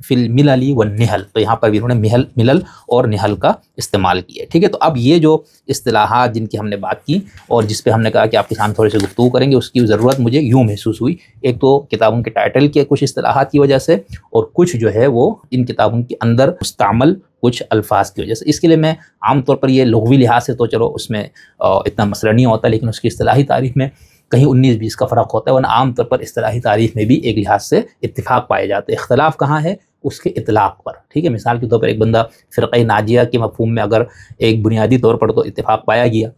فی الملل والنحل، تو یہاں پر بھی انہوں نے ملل اور نحل کا استعمال کیا ہے، ٹھیک ہے۔ تو اب یہ جو اصطلاحات جن کی ہم نے بات کی اور جس پہ ہم نے کہا کہ آپ کے سامنے تھوڑے سے گفتگو کریں گے، اس کی ضرورت مجھے یوں محسوس ہوئی، ایک تو کتابوں کے ٹائٹل کے کچھ اصطلاحات کی وجہ سے، اور کچھ جو ہے وہ ان کتابوں کے اندر مستعمل کچھ الفاظ کی وجہ سے۔ اس کے لیے میں عام طور پر یہ لغوی لحاظ سے تو چلو اس میں اتنا مسئلہ نہیں ہوتا، لیکن اس کی اصطلاحی تعریف میں کہیں 19-20 کا فرق ہوتا ہے، ورنہ عام طور پر اصطلاحی تعریف میں بھی ایک لحاظ سے اتفاق پائے جاتے ہیں۔ اختلاف کہاں ہے؟ اس کے اطلاق پر، ٹھیک ہے۔ مثال کے طور پر ایک بندہ فرقہ ناجیہ کے مفہوم میں اگر ایک بنیادی طور پر تو اتفاق پایا گیا،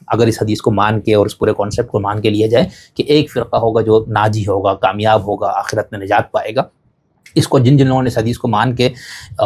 اگر اس حدیث کو مان کے اور اس پورے کانسیپٹ کو مان کے لیا جائے کہ ایک فرقہ ہوگا جو ناجی ہوگا، کامیاب ہوگا، آخرت میں نجات پائے گا، اس کو جن لوگوں نے اس حدیث کو مان کے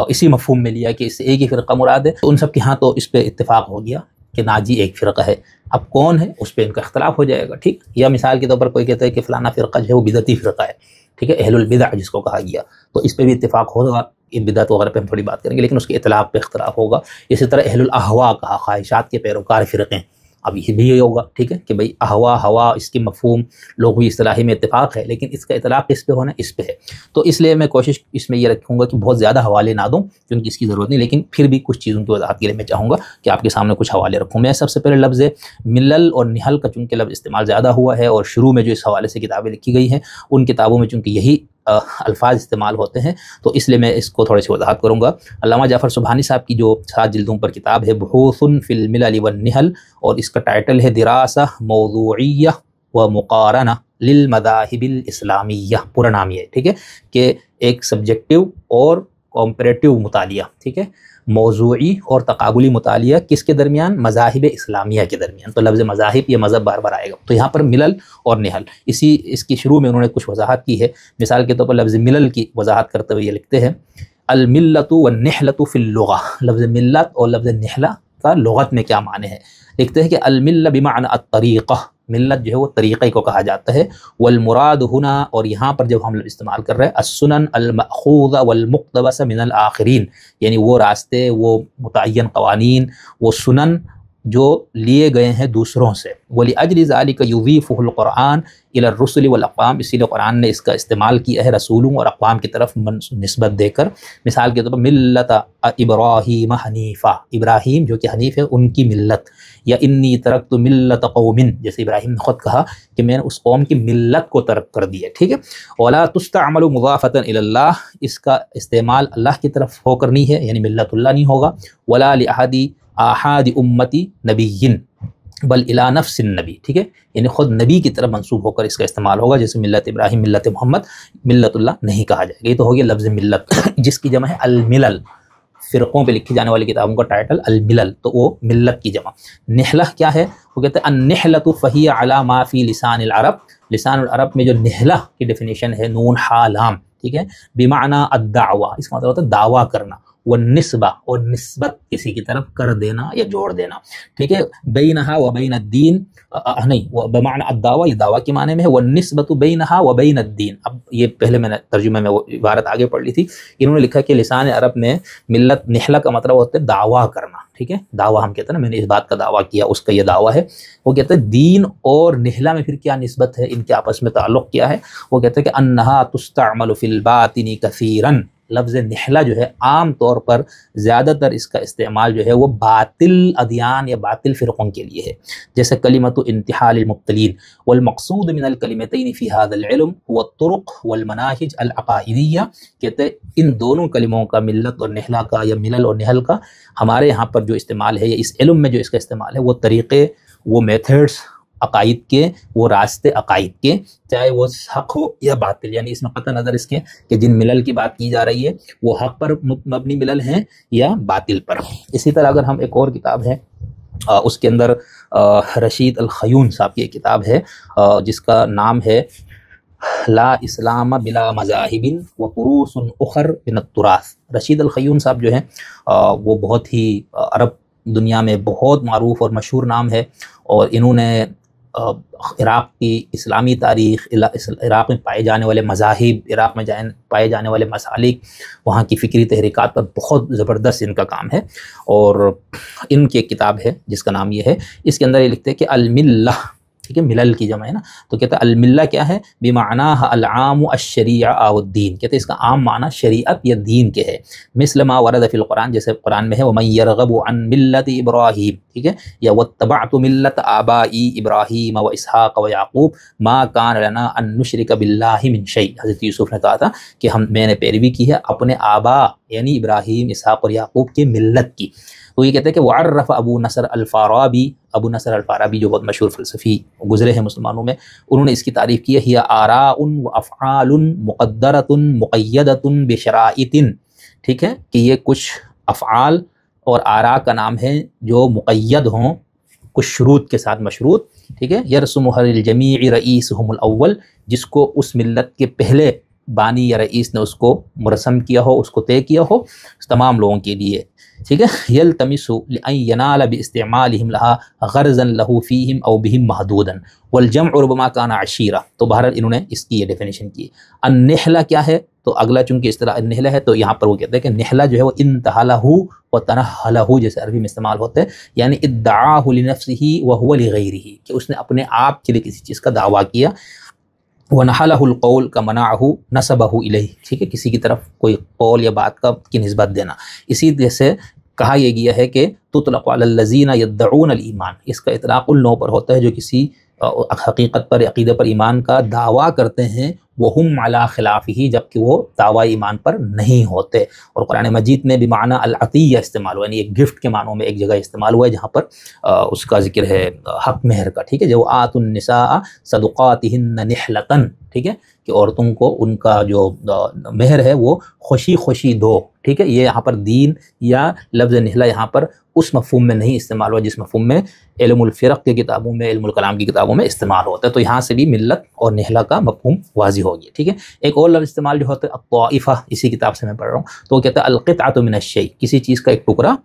اسی مفہوم میں لیا کہ اس سے ایک ہی فرقہ مراد ہے، تو ان سب کے ہاں تو اس پہ اتفاق ہو گیا کہ ناجی ایک فرقہ ہے۔ اب کون ہے اس پہ ان کا اختلاف ہو جائے گا، ٹھیک۔ یا مثال کے طور پر کوئی کہتا ہے کہ فلانا فرقہ جو ہے وہ بدعتی فرقہ ہے، ٹھیک ہے، اہل البدع جس کو کہا گیا، تو اس پہ بھی اتفاق ہوگا۔ بدعت وغیرہ پہ ہم تھوڑی بات کریں گے، لیکن اس کے اطلاق پہ اختلاف ہوگا۔ اسی طرح اہل الاہوا کہا، خواہشات کے پیروکار فرقے، اب یہ بھی ہوگا، ٹھیک ہے، کہ بھئی اہوا ہوا اس کی مفہوم لغوی اصطلاحی میں اتفاق ہے، لیکن اس کا اطلاق کس پہ ہونا ہے؟ اس پہ ہے۔ تو اس لیے میں کوشش اس میں یہ رکھوں گا کہ بہت زیادہ حوالے نہ دوں کیونکہ اس کی ضرورت نہیں، لیکن پھر بھی کچھ چیزوں کی وضاحت کے لیے میں چاہوں گا کہ آپ کے سامنے کچھ حوالے رکھوں۔ میں سب سے پہلے لفظ ملل اور نحل کا چونکہ لفظ استعمال زیادہ ہوا ہے، اور شروع میں جو اس حوالے سے کتابیں لکھی گئی ہیں ان کتابوں میں چونکہ یہی الفاظ استعمال ہوتے ہیں، تو اس لیے میں اس کو تھوڑی سی وضاحت کروں گا۔ علامہ جعفر سبحانی صاحب کی جو 7 جلدوں پر کتاب ہے بحوث فی الملل والنحل، اور اس کا ٹائٹل ہے دراسہ موضوعیہ و مقارنہ للمذاہب الاسلامیہ، پورا نام یہ ہے، ٹھیک ہے، کہ ایک سبجیکٹیو اور کمپیریٹیو مطالعہ، ٹھیک ہے، موضوعی اور تقابلی مطالعہ کس کے درمیان؟ مذاہب اسلامیہ کے درمیان۔ تو لفظ مذاہب یہ مذہب بار بار آئے گا، تو یہاں پر ملل اور نحل اس کی شروع میں انہوں نے کچھ وضاحت کی ہے۔ مثال کے طور پر لفظ ملل کی وضاحت کرتے ہوئے یہ لکھتے ہیں الملۃ والنحلۃ فی اللغہ، لفظ ملت اور لفظ نحلہ کا لغت میں کیا معنی ہے؟ لکھتے ہیں کہ الملہ بمعنی الطریقہ، ملت جو ہے وہ طریقے کو کہا جاتا ہے، والمراد ہنا، اور یہاں پر جب ہم استعمال کر رہے ہیں السنن المأخوذہ والمقتبس من الآخرین، یعنی وہ راستے، وہ متعین قوانین، وہ سنن جو لیے گئے ہیں دوسروں سے۔ وَلِأَجْلِ ذَلِكَ يُضِيفُهُ الْقُرْآنُ إِلَى الرُّسُلِ وَالْأَقْوَامِ، اسی لیے قرآن نے اس کا استعمال کیا ہے رسولوں اور اقوام کی طرف نسبت دے کر۔ مثال کے طور پر ملت ابراہیم حنیفہ، ابراہیم جو کہ حنیف ہے ان کی ملت، یا انی ترکت ملت قوم، جیسے ابراہیم نے خود کہا کہ میں نے اس قوم کی ملت کو ترک کر دیا، ٹھیک ہے۔ وَلَا تُسْتَعْمَلُ مُضَافَةً إِلَى اللَّهِ، اس کا استعمال اللہ کی طرف ہو کر نہیں ہے، یعنی ملت اللہ نہیں ہوگا۔ وَلَا لِأَحَدِ آحاد امتی نبی بل الی نفس النبی، ٹھیک ہے، یعنی خود نبی کی طرف منسوب ہو کر اس کا استعمال ہوگا، جیسے ملت ابراہیم، ملت محمد، ملت اللہ نہیں کہا جائے گا۔ یہ تو ہو گیا لفظ ملت جس کی جمع ہے الملل، فرقوں پہ لکھی جانے والی کتابوں کا ٹائٹل الملل، تو وہ ملت کی جمع۔ نحلہ کیا ہے؟ وہ کہتے ہیں النحلۃ فہی علی ما فی لسان العرب، لسان العرب میں جو نحلہ کی ڈیفینیشن ہے نون ہا لام، ٹھیک ہے، بمعنی الدعوہ، اس کا مطلب ہوتا ہے دعویٰ کرنا، والنسبہ، اور نسبت کسی کی طرف کر دینا یا جوڑ دینا، ٹھیک ہے، بینہا و بین الدین، نہیں، بمعنی الدعوہ، یہ دعویٰ کے معنی میں ہے، والنسبۃ بینہا و بین الدین۔ اب یہ پہلے میں نے ترجمے میں وہ عبارت آگے پڑھ لی تھی، انہوں نے لکھا کہ لسان عرب میں ملت نحلہ کا مطلب ہوتا ہے دعویٰ کرنا، ٹھیک ہے، دعویٰ ہم کہتے ہیں نا، میں نے اس بات کا دعویٰ کیا، اس کا یہ دعویٰ ہے۔ وہ کہتے ہیں دین اور نحلہ میں پھر کیا نسبت ہے، ان کے آپس میں تعلق کیا ہے؟ وہ کہتے ہیں کہ انہا تستعمل فی الباطن کثیراً، لفظ نحلہ جو ہے عام طور پر زیادہ تر اس کا استعمال جو ہے وہ باطل ادیان یا باطل فرقوں کے لیے ہے، جیسے کلمۃ انتحال المبتلین، والمقصود من الکلمتین فی هذا العلم هو الطرق والمناہج العقائدیہ۔ کہتے ہیں ان دونوں کلموں کا، ملت اور نحلہ کا یا ملل اور نحل کا، ہمارے یہاں پر جو استعمال ہے یا اس علم میں جو اس کا استعمال ہے وہ طریقے، وہ میتھڈز عقائد کے، وہ راستے عقائد کے، چاہے وہ حق ہو یا باطل، یعنی اس میں قطع نظر اس کے کہ جن ملل کی بات کی جا رہی ہے وہ حق پر مبنی ملل ہیں یا باطل پر۔ اسی طرح اگر ہم ایک اور کتاب ہے اس کے اندر رشید الخیون صاحب کی ایک کتاب ہے جس کا نام ہے لا اسلام بلا مذاہب وطروس اخر من التراث۔ رشید الخیون صاحب جو ہیں وہ بہت ہی عرب دنیا میں بہت معروف اور مشہور نام ہے، اور انہوں نے عراق کی اسلامی تاریخ، عراق میں پائے جانے والے مذاہب، عراق میں پائے جانے والے مسالک، وہاں کی فکری تحریکات پر بہت زبردست ان کا کام ہے، اور ان کی ایک کتاب ہے جس کا نام یہ ہے، اس کے اندر یہ لکھتے ہیں کہ الملہ ٹھیک ہے، ملل کی جمع ہے نا، تو کہتا ہے الملہ کیا ہے، بمعنی العام الشریعہ والدین، کہتے ہیں اس کا عام معنی شریعت یا دین کے ہے، مثل ما ورد فی القرآن، جیسے قرآن میں ہے ومن یرغب عن ملت ابراہیم، ٹھیک ہے، یا واتبعت ملت آبائی ابراہیم و اسحاق و یعقوب ما کان لنا ان نشرک باللہ من شیء، حضرت یوسف نے کہا تھا کہ میں نے پیروی کی ہے اپنے آبا یعنی ابراہیم، اسحاق اور یعقوب کی ملت کی۔ تو یہ کہتے ہیں کہ وعرف ابو نصر الفارابی، ابو نصر الفارابی جو بہت مشہور فلسفی گزرے ہیں مسلمانوں میں، انہوں نے اس کی تعریف کی ہے، ہی آراء و افعال مقدرۃ مقیدۃ بشرائط، ٹھیک ہے، کہ یہ کچھ افعال اور آراء کا نام ہے جو مقید ہوں کچھ شروط کے ساتھ مشروط، ٹھیک ہے، یرسمها للجمیع رئیسهم الاول، جس کو اس ملت کے پہلے بانی یا رئیس نے اس کو مرسم کیا ہو، اس کو طے کیا ہو تمام لوگوں کے لیے، ٹھیک ہے، یلتمس لأن ینال باستعمالهم لها غرضا له فیہم او بہم محدودا، والجمع ربما کان عشیرہ، تو بہرحال انہوں نے اس کی یہ ڈیفینیشن کی۔ النحلہ کیا ہے، تو اگلا چونکہ اصطلاح النحلہ ہے تو یہاں پر وہ کہتے ہیں کہ نحلہ جو ہے وہ انتہلہ و تنحلہ جیسے عربی میں استعمال ہوتے ہیں، یعنی ادعاہ لنفسہ وہو لغیرہ، کہ اس نے اپنے آپ کے لیے کسی چیز کا دعویٰ کیا، وَنَحَلَهُ الْقَوْلِ كَمَنَعَهُ نَسَبَهُ إِلَيْهِ، ٹھیک ہے، کسی کی طرف کوئی قول یا بات کی نسبت دینا۔ اسی جیسے کہا یہ گیا ہے کہ تطلق علی الذین یدعون الایمان، اس کا اطلاق ان لوگوں پر ہوتا ہے جو کسی حقیقت پر عقیدہ پر ایمان کا دعویٰ کرتے ہیں، وہم علی خلافہ، جبکہ وہ دعویٰ ایمان پر نہیں ہوتے۔ اور قرآن مجید میں بمعنی العطیہ استعمال ہوا، یعنی ایک گفٹ کے معنوں میں ایک جگہ استعمال ہوا ہے جہاں پر اس کا ذکر ہے حق مہر کا، ٹھیک ہے، جو آتوا النساء صدقاتہن نحلۃ، ٹھیک ہے، کہ عورتوں کو ان کا جو مہر ہے وہ خوشی خوشی دو، ٹھیک ہے۔ یہ یہاں پر دین یا لفظ نحلہ یہاں پر اس مفہوم میں نہیں استعمال ہوا جس مفہوم میں علم الفرق کی کتابوں میں، علم الکلام کی کتابوں میں استعمال ہوتا ہے، تو یہاں سے بھی ملت اور نحلہ کا مفہوم واضح ہو گیا، ٹھیک ہے۔ ایک اور لفظ استعمال جو ہوتا ہے الطائفہ، اسی کتاب سے میں پڑھ رہا ہوں، تو وہ کہتا ہے القطعۃ من الشیء، کسی چیز کا ایک ٹکڑا،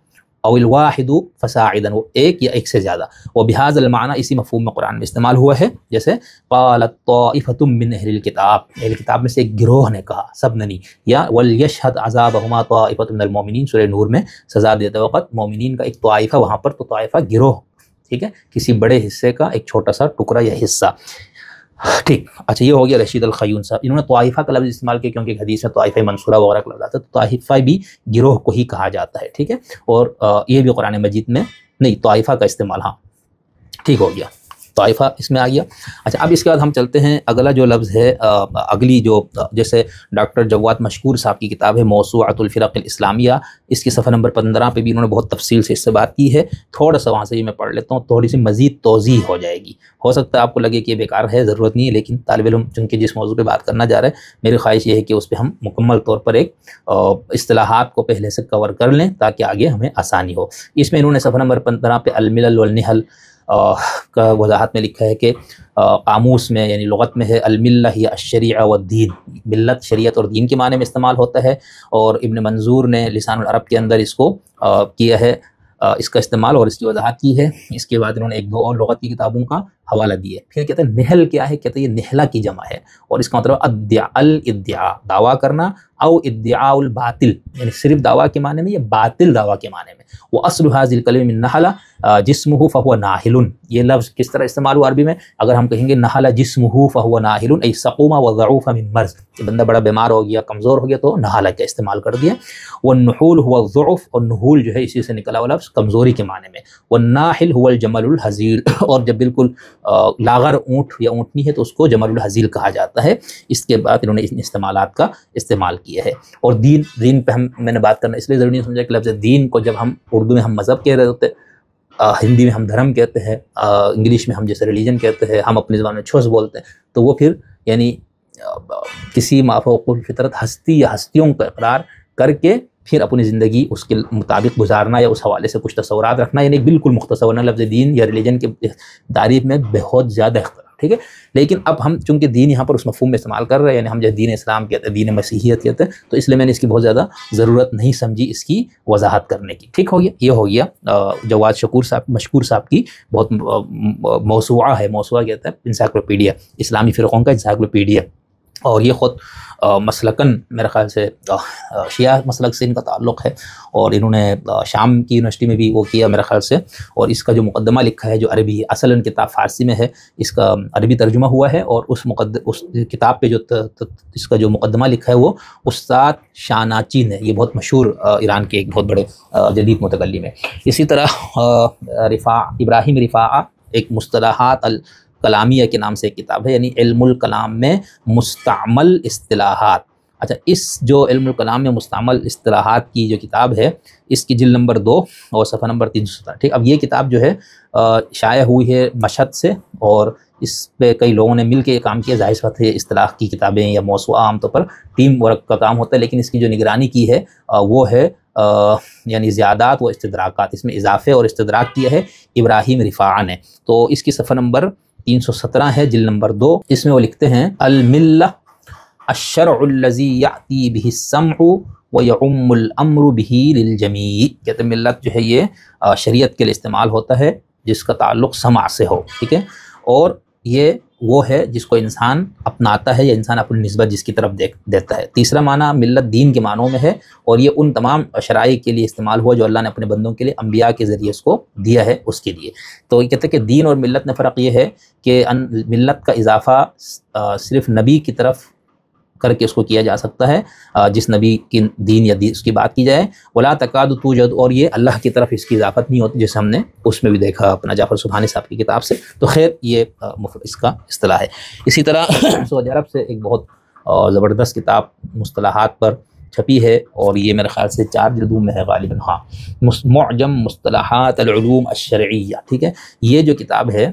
او الواحد فصاعدا، وہ ایک یا ایک سے زیادہ، وہ بہذا المعنی، اسی مفہوم میں قرآن میں استعمال ہوا ہے، جیسے قالت طائفۃ من اہل الکتاب، اہل کتاب میں سے ایک گروہ نے کہا، سب نے نہیں، یا ولیشہد عذابہما طائفۃ من المؤمنین، سورہ نور میں سزا دیتے وقت مومنین کا ایک طائفہ، وہاں پر تو طائفہ گروہ، ٹھیک ہے، کسی بڑے حصے کا ایک چھوٹا سا ٹکڑا یا حصہ، ٹھیک۔ اچھا یہ ہو گیا رشید الخیون صاحب، انہوں نے طائفہ کا لفظ استعمال کیا کیونکہ ایک حدیث میں طائفہ منصورہ وغیرہ کا لفظ آتا ہے، تو طائفہ بھی گروہ کو ہی کہا جاتا ہے، ٹھیک ہے، اور یہ بھی قرآن مجید میں نہیں، طائفہ کا استعمال، ہاں ٹھیک ہو گیا، طائفہ اس میں آ گیا۔ اچھا اب اس کے بعد ہم چلتے ہیں اگلا جو لفظ ہے، اگلی جو جیسے ڈاکٹر جواد مشکور صاحب کی کتاب ہے موسوعۃ الفرق الاسلامیہ، اس کی صفحہ نمبر 15 پہ بھی انہوں نے بہت تفصیل سے اس سے بات کی ہے، تھوڑا سا وہاں سے ہی میں پڑھ لیتا ہوں، تھوڑی سی مزید توضیح ہو جائے گی، ہو سکتا ہے آپ کو لگے کہ یہ بیکار ہے، ضرورت نہیں ہے، لیکن طالب علم چونکہ جس موضوع پہ بات کرنا جا رہا ہے، میری خواہش یہ ہے کہ اس پہ ہم مکمل طور پر ایک اصطلاحات کو پہلے سے کور کر لیں تاکہ آگے ہمیں آسانی ہو۔ اس میں انہوں نے صفحہ نمبر 15 پہ الملل والنحل کا وضاحت میں لکھا ہے کہ قاموس میں یعنی لغت میں ہے الملہ ہی الشریعہ والدین، ملت شریعت اور دین کے معنی میں استعمال ہوتا ہے، اور ابن منظور نے لسان العرب کے اندر اس کو کیا ہے، اس کا استعمال اور اس کی وضاحت کی ہے۔ اس کے بعد انہوں نے ایک دو اور لغت کی کتابوں کا حوالہ دیے۔ پھر کہتے ہیں نحل کیا ہے، کہتے ہیں یہ نحلہ کی جمع ہے، اور اس کا مطلب الادعاء، دعویٰ کرنا، او ادعاء الباطل، یعنی صرف دعویٰ کے معنی میں یا باطل دعویٰ کے معنی میں۔ وَأَصْلُ هَذِهِ الْكَلِمَةِ مِن نَحَلَ جِسْمُهُ فَهُوَ نَاحِلٌ، یہ لفظ کس طرح استعمال ہوا عربی میں، اگر ہم کہیں گے نحل جسمه فهو ناحل، ای سقوم وضعوف من مرض، کہ بندہ بڑا بیمار ہو گیا، کمزور ہو گیا، تو نحل کا استعمال کر دیا۔ والنحول هو الضعف، اور نحول جو ہے اسی سے نکلا ہوا لفظ کمزوری کے معنی میں۔ والناحل هو الجمل الحزیل، اور جب بالکل لاغر اونٹ یا اونٹنی ہے تو اس کو جمل الحزیل کہا جاتا ہے۔ اس کے بعد انہوں نے ان استعمالات کا استعمال کیا ہے۔ اور دین پہ میں نے بات کرنا اس لیے ضروری نہیں سمجھا کہ لفظ دین کو جب ہم اردو میں ہم مذہب کہہ رہے ہوتے، ہندی میں ہم دھرم کہتے ہیں، انگلش میں ہم جیسے ریلیجن کہتے ہیں، ہم اپنی زبان میں چھوس بولتے ہیں، تو وہ پھر یعنی کسی مافوق الفطرت ہستی یا ہستیوں کا اقرار کر کے پھر اپنی زندگی اس کے مطابق گزارنا یا اس حوالے سے کچھ تصورات رکھنا، یعنی بالکل مختصر ورنہ لفظ دین یا ریلیجن کے تعریف میں بہت زیادہ اختلاف، ٹھیک ہے۔ لیکن اب ہم چونکہ دین یہاں پر اس مفہوم میں استعمال کر رہے ہیں، یعنی ہم جب دین اسلام کہتے ہیں، دین مسیحیت کہتے ہیں، تو اس لیے میں نے اس کی بہت زیادہ ضرورت نہیں سمجھی اس کی وضاحت کرنے کی، ٹھیک ہو گیا۔ یہ ہو گیا جواد مشکور صاحب کی بہت موسوعہ ہے، موسوعہ کہتے ہیں انسائکلوپیڈیا، اسلامی فرقوں کا انسائکلوپیڈیا۔ اور یہ خود مسلکن میرے خیال سے شیعہ مسلک سے ان کا تعلق ہے، اور انہوں نے شام کی یونیورسٹی میں بھی وہ کیا میرے خیال سے، اور اس کا جو مقدمہ لکھا ہے جو عربی اصلاً کتاب فارسی میں ہے، اس کا عربی ترجمہ ہوا ہے، اور اس کتاب پہ جو اس کا جو مقدمہ لکھا ہے وہ استاد شاناچی نے، یہ بہت مشہور ایران کے ایک بہت بڑے جدید متکلم ہے۔ اسی طرح ابراہیم رفاعہ ایک مصطلحات کلامیہ کے نام سے ایک کتاب ہے، یعنی علم الکلام میں مستعمل اصطلاحات۔ اچھا، اس جو علم الکلام میں مستعمل اصطلاحات کی جو کتاب ہے، اس کی جلد نمبر 2 اور صفحہ نمبر 317، ٹھیک۔ اب یہ کتاب جو ہے شائع ہوئی ہے مشہد سے، اور اس پہ کئی لوگوں نے مل کے کام کیا۔ ظاہر بات ہے اصطلاح کی کتابیں یا موسوعہ عام طور پر ٹیم ورک کا کام ہوتا ہے، لیکن اس کی جو نگرانی کی ہے وہ ہے یعنی زیادات و استدراکات، اس میں اضافے اور استدراک کیا ہے ابراہیم رفاعہ نے۔ تو اس کی صفحہ نمبر 317 ہے، جلد نمبر 2۔ اس میں وہ لکھتے ہیں الملہ الشرع الذی یأتی بہ السمع ویعم الامر بہ للجمیع۔ کہتے ہیں ملت جو ہے یہ شریعت کے لیے استعمال ہوتا ہے جس کا تعلق سمع سے ہو، ٹھیک ہے، اور یہ وہ ہے جس کو انسان اپناتا ہے یا انسان اپنی نسبت جس کی طرف دیتا ہے۔ تیسرا معنی ملت دین کے معنوں میں ہے، اور یہ ان تمام شرائع کے لیے استعمال ہوا جو اللہ نے اپنے بندوں کے لیے انبیاء کے ذریعے اس کو دیا ہے، اس کے لیے۔ تو یہ کہتے ہیں کہ دین اور ملت میں فرق یہ ہے کہ ملت کا اضافہ صرف نبی کی طرف کر کے اس کو کیا جا سکتا ہے، جس نبی کی دین یا اس کی بات کی جائے، ولا تکاد توجد، اور یہ اللہ کی طرف اس کی اضافت نہیں ہوتی، جیسے ہم نے اس میں بھی دیکھا اپنا جعفر سبحانی صاحب کی کتاب سے۔ تو خیر یہ اس کا اصطلاح ہے۔ اسی طرح سعودی عرب سے ایک بہت زبردست کتاب مصطلحات پر چھپی ہے، اور یہ میرے خیال سے 4 جلدوں میں ہے غالباً، ہاں، معجم مصطلحات العلوم الشرعیہ، ٹھیک ہے۔ یہ جو کتاب ہے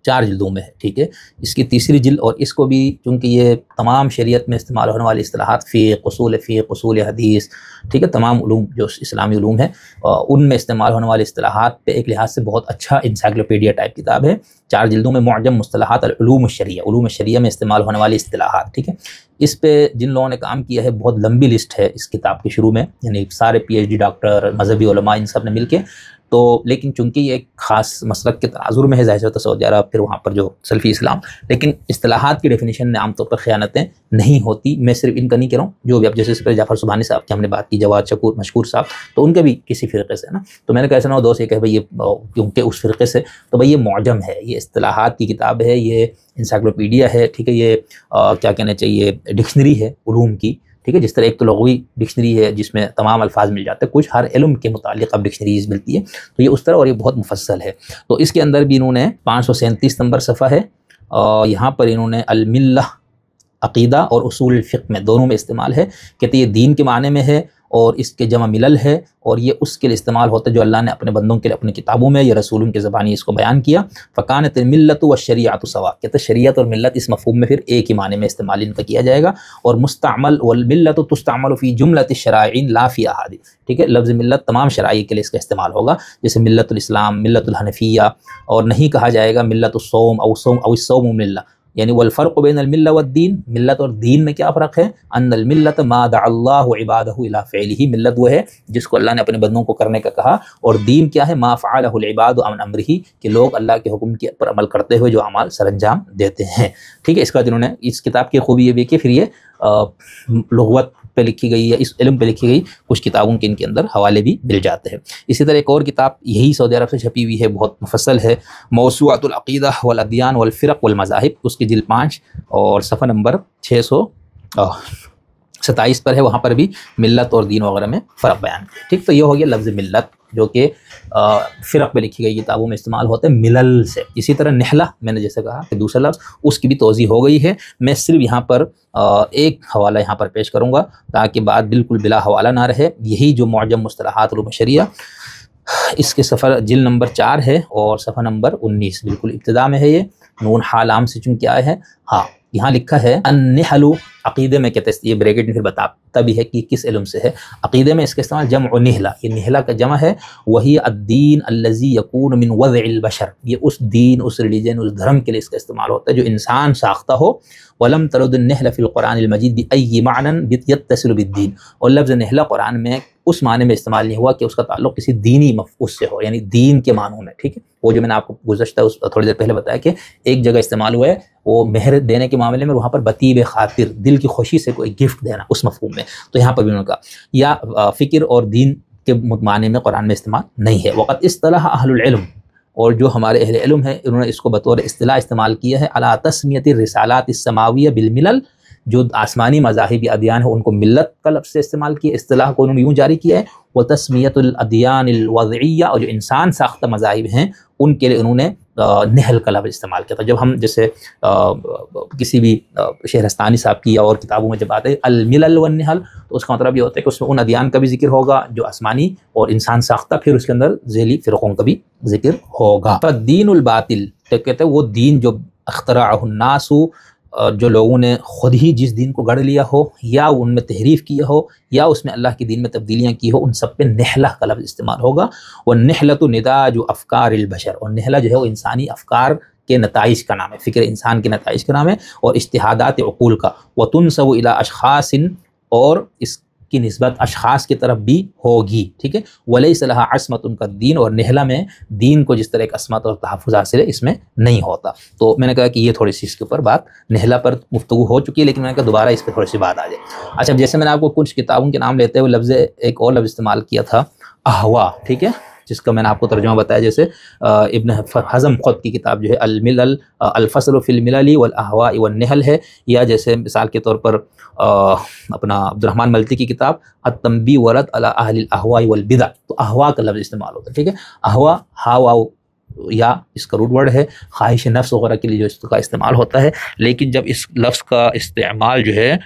4 جلدوں میں ہے، ٹھیک ہے۔ اس کی تیسری جلد، اور اس کو بھی چونکہ یہ تمام شریعت میں استعمال ہونے والی اصطلاحات، فقہ، اصول حدیث، ٹھیک ہے، تمام علوم جو اسلامی علوم ہیں ان میں استعمال ہونے والی اصطلاحات پہ ایک لحاظ سے بہت اچھا انسائکلوپیڈیا ٹائپ کتاب ہے۔ 4 جلدوں میں معجم مصطلحات العلوم الشرعیہ، علوم الشرعیہ میں استعمال ہونے والی اصطلاحات، ٹھیک ہے۔ اس پہ جن لوگوں نے کام کیا ہے بہت لمبی لسٹ ہے اس کتاب کے شروع میں، یعنی سارے PhD ڈاکٹر، مذہبی علماء، ان سب نے مل کے، تو لیکن چونکہ یہ ایک خاص مسلک کے تناظر میں ہے، ظاہر ہے سعودی عرب، پھر وہاں پر جو سلفی اسلام، لیکن اصطلاحات کی ڈیفینیشن میں عام طور پر خیانتیں نہیں ہوتی۔ میں صرف ان کا نہیں کہہ رہا ہوں، جو بھی اب جیسے جعفر سبحانی صاحب کی ہم نے بات کی، جواد شکور مشکور صاحب، تو ان کے بھی کسی فرقے سے نا، تو میں نے کہا ایسا نہ ہو دوست یہ کہ بھائی یہ کیونکہ اس فرقے سے، تو بھائی یہ معجم ہے، یہ اصطلاحات کی کتاب ہے، یہ انسائکلوپیڈیا ہے، ٹھیک ہے، یہ کیا کہنا چاہیے ڈکشنری ہے علوم کی، ٹھیک ہے۔ جس طرح ایک تو لغوی ڈکشنری ہے جس میں تمام الفاظ مل جاتے ہیں، کچھ ہر علم کے متعلق اب ڈکشنریز ملتی ہے، تو یہ اس طرح، اور یہ بہت مفصل ہے۔ تو اس کے اندر بھی انہوں نے 537 نمبر صفحہ ہے، یہاں پر انہوں نے الملہ عقیدہ اور اصول الفقہ میں دونوں میں استعمال ہے، کہتے یہ دین کے معنی میں ہے، اور اس کے جمع ملل ہے، اور یہ اس کے لیے استعمال ہوتا ہے جو اللہ نے اپنے بندوں کے لیے اپنی کتابوں میں یا رسولوں کی زبانی اس کو بیان کیا۔ فکانت الملت والشریعۃ سوا، کہتے ہیں شریعت اور ملت اس مفہوم میں پھر ایک ہی معنی میں استعمال ان کا کیا جائے گا، اور مستعمل والملت تستعمل فی جملۃ الشرائع لا فی احادیث، ٹھیک ہے۔ لفظ ملت تمام شرائع کے لیے اس کا استعمال ہوگا، جیسے ملت الاسلام، ملت الحنفیہ، اور نہیں کہا جائے گا ملت الصوم او الصوم ملہ، یعنی والفرق بین الملہ والدین، ملت اور دین میں کیا فرق ہے؟ ان الملت ما دعا اللہ عبادہ الی فعلہ، ملت وہ ہے جس کو اللہ نے اپنے بندوں کو کرنے کا کہا، اور دین کیا ہے؟ ما فعلہ العباد عن امرہ، کہ لوگ اللہ کے حکم کے پر عمل کرتے ہوئے جو اعمال سر انجام دیتے ہیں، ٹھیک ہے۔ اس کا جنہوں نے اس کتاب کی خوبی یہ بھی کہ پھر یہ لغت پہ لکھی گئی یا اس علم پہ لکھی گئی کچھ کتابوں کے ان کے اندر حوالے بھی مل جاتے ہیں۔ اسی طرح ایک اور کتاب یہی سعودی عرب سے چھپی ہوئی ہے، بہت مفصل ہے، موسوعۃ العقیدہ والادیان والفرق والمذاہب، اس کی جلد 5 اور صفحہ نمبر 627 پر ہے، وہاں پر بھی ملت اور دین وغیرہ میں فرق بیان ہے، ٹھیک۔ تو یہ ہو گیا لفظ ملت جو کہ فرق پہ لکھی گئی کتابوں میں استعمال ہوتے ہیں ملل سے۔ اسی طرح نحلہ میں نے جیسے کہا کہ دوسرا لفظ، اس کی بھی توضیح ہو گئی ہے۔ میں صرف یہاں پر ایک حوالہ یہاں پر پیش کروں گا تاکہ بات بالکل بلا حوالہ نہ رہے، یہی جو معجم مصطلحات علوم شریعہ، اس کے صفحہ جلد نمبر 4 ہے اور صفحہ نمبر 19، بالکل ابتدا میں ہے، یہ نون حال عام سے چونکہ آئے ہیں، ہاں، یہاں لکھا ہے النحل عقیدے میں کہتے ہیں، یہ بریکٹ میں پھر بتاتا بھی ہے کہ کس علم سے ہے۔ عقیدے میں اس کا استعمال جمع نہلہ، یہ نہلہ کا جمع ہے، وہی الدین الذی یکون من وضع البشر، یہ اس دین، اس ریلیجن، اس دھرم کے لیے اس کا استعمال ہوتا ہے جو انسان ساختہ ہو۔ ولم ترد النہلہ فی القرآن المجید بأی معنی یتصل بالدین، اور لفظ نہلہ قرآن میں اس معنی میں استعمال نہیں ہوا کہ اس کا تعلق کسی دینی مفہوم سے ہو، یعنی دین کے معنوں میں، ٹھیک ہے۔ وہ جو میں نے آپ کو گزشتہ تھوڑی دیر پہلے بتایا کہ ایک جگہ استعمال ہوا ہے وہ مہر دینے کے معاملے میں، وہاں پر بطیب خاطر، دل کی خوشی سے کوئی گفٹ دینا، اس مفہوم میں، تو یہاں پر بھی انہوں نے کہا، یا فکر اور دین کے معنی میں قرآن میں استعمال نہیں ہے۔ وقت اصطلاح اہل العلم، اور جو ہمارے اہل علم ہیں انہوں نے اس کو بطور اصطلاح استعمال کیا ہے، علی تسمیۃ الرسالات السماویہ بالملل، جو آسمانی مذاہبی ادیان ہیں ان کو ملت کا لفظ سے استعمال کیا، اصطلاح کو انہوں نے یوں جاری کیا ہے، وہ تسمیۃ الادیان الوضعیہ، اور جو انسان ساختہ مذاہب ہیں ان کے لیے انہوں نے نہل کا لفظ استعمال کیا تھا۔ جب ہم جیسے کسی بھی شہرستانی صاحب کی اور کتابوں میں جب آتے ہیں الملل والنہل، تو اس کا مطلب یہ ہوتا ہے کہ اس میں ان ادیان کا بھی ذکر ہوگا جو آسمانی اور انسان ساختہ، پھر اس کے اندر ذیلی فرقوں کا بھی ذکر ہوگا۔ فالدین الباطل، کہتے ہیں وہ دین جو اخترعہ الناس، جو لوگوں نے خود ہی جس دین کو گڑھ لیا ہو، یا ان میں تحریف کیا ہو، یا اس میں اللہ کی دین میں تبدیلیاں کی ہو، ان سب پہ نہلہ کا لفظ استعمال ہوگا۔ والنہلۃ نتاج افکار البشر، اور نہلہ جو ہے وہ انسانی افکار کے نتائج کا نام ہے، فکر انسان کے نتائج کا نام ہے، اور اجتہادات عقول کا۔ وتنسب الی اشخاص، اور اس کی نسبت اشخاص کی طرف بھی ہوگی، ٹھیک ہے۔ ولیس لہا عصمۃ کا دین، اور نہلہ میں دین کو جس طرح ایک عصمت اور تحفظ حاصل ہے اس میں نہیں ہوتا۔ تو میں نے کہا کہ یہ تھوڑی سی اس کے اوپر بات، نہلہ پر گفتگو ہو چکی ہے، لیکن میں نے کہا دوبارہ اس پہ تھوڑی سی بات آ جائے۔ اچھا، جیسے میں نے آپ کو کچھ کتابوں کے نام لیتے ہوئے لفظ ایک اور لفظ استعمال کیا تھا، احوا، ٹھیک ہے، جس کا میں نے آپ کو ترجمہ بتایا، جیسے ابن حزم خود کی کتاب جو ہے الملل الفصل فی الملل والاحواء والنہل ہے، یا جیسے مثال کے طور پر اپنا عبد الرحمن ملتی کی کتاب التنبیہ ورد علی اہل الاحواء والبدع، تو احوا کا لفظ استعمال ہوتا ہے، ٹھیک ہے۔ احوا ہا واو یا اس کا روٹ ورڈ ہے، خواہش نفس وغیرہ کے لیے جو اس کا استعمال ہوتا ہے، لیکن جب اس لفظ کا استعمال جو ہے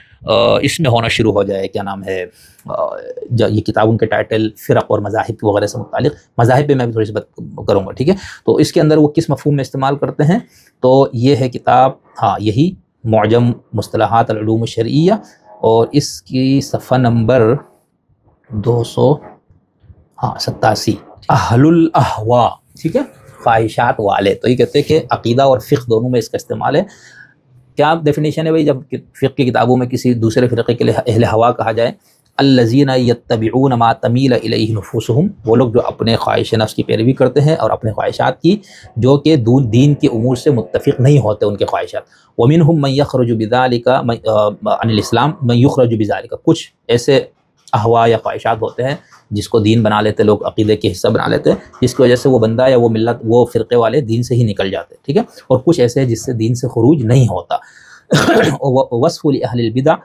اس میں ہونا شروع ہو جائے، کیا نام ہے، یہ کتابوں کے ٹائٹل فرق اور مذاہب وغیرہ سے متعلق، مذاہب پہ میں بھی تھوڑی سی بات کروں گا، ٹھیک ہے۔ تو اس کے اندر وہ کس مفہوم میں استعمال کرتے ہیں، تو یہ ہے کتاب، ہاں یہی معجم مصطلحات العلوم الشرعیہ، اور اس کی صفحہ نمبر 287، اہل الاحوا، ٹھیک ہے، خواہشات والے۔ تو یہ کہتے ہیں کہ عقیدہ اور فقہ دونوں میں اس کا استعمال ہے۔ کیا ڈیفینیشن ہے بھائی، جب فقہ کی کتابوں میں کسی دوسرے فرقے کے لیے اہل ہوا کہا جائے، الذین یتبعون ما تمیل الیہ نفوسہم، وہ لوگ جو اپنے خواہش نفس کی پیروی کرتے ہیں اور اپنے خواہشات کی، جو کہ دین کے امور سے متفق نہیں ہوتے ان کے خواہشات۔ ومنہم من یخرج بذلک عن الاسلام من یخرج بذلک، کچھ ایسے احوا یا خواہشات ہوتے ہیں جس کو دین بنا لیتے لوگ، عقیدے کے حصہ بنا لیتے ہیں، جس کی وجہ سے وہ بندہ یا وہ ملت، وہ فرقے والے دین سے ہی نکل جاتے ہیں، ٹھیک ہے۔ اور کچھ ایسے ہیں جس سے دین سے خروج نہیں ہوتا۔ وصف لأہل البدع،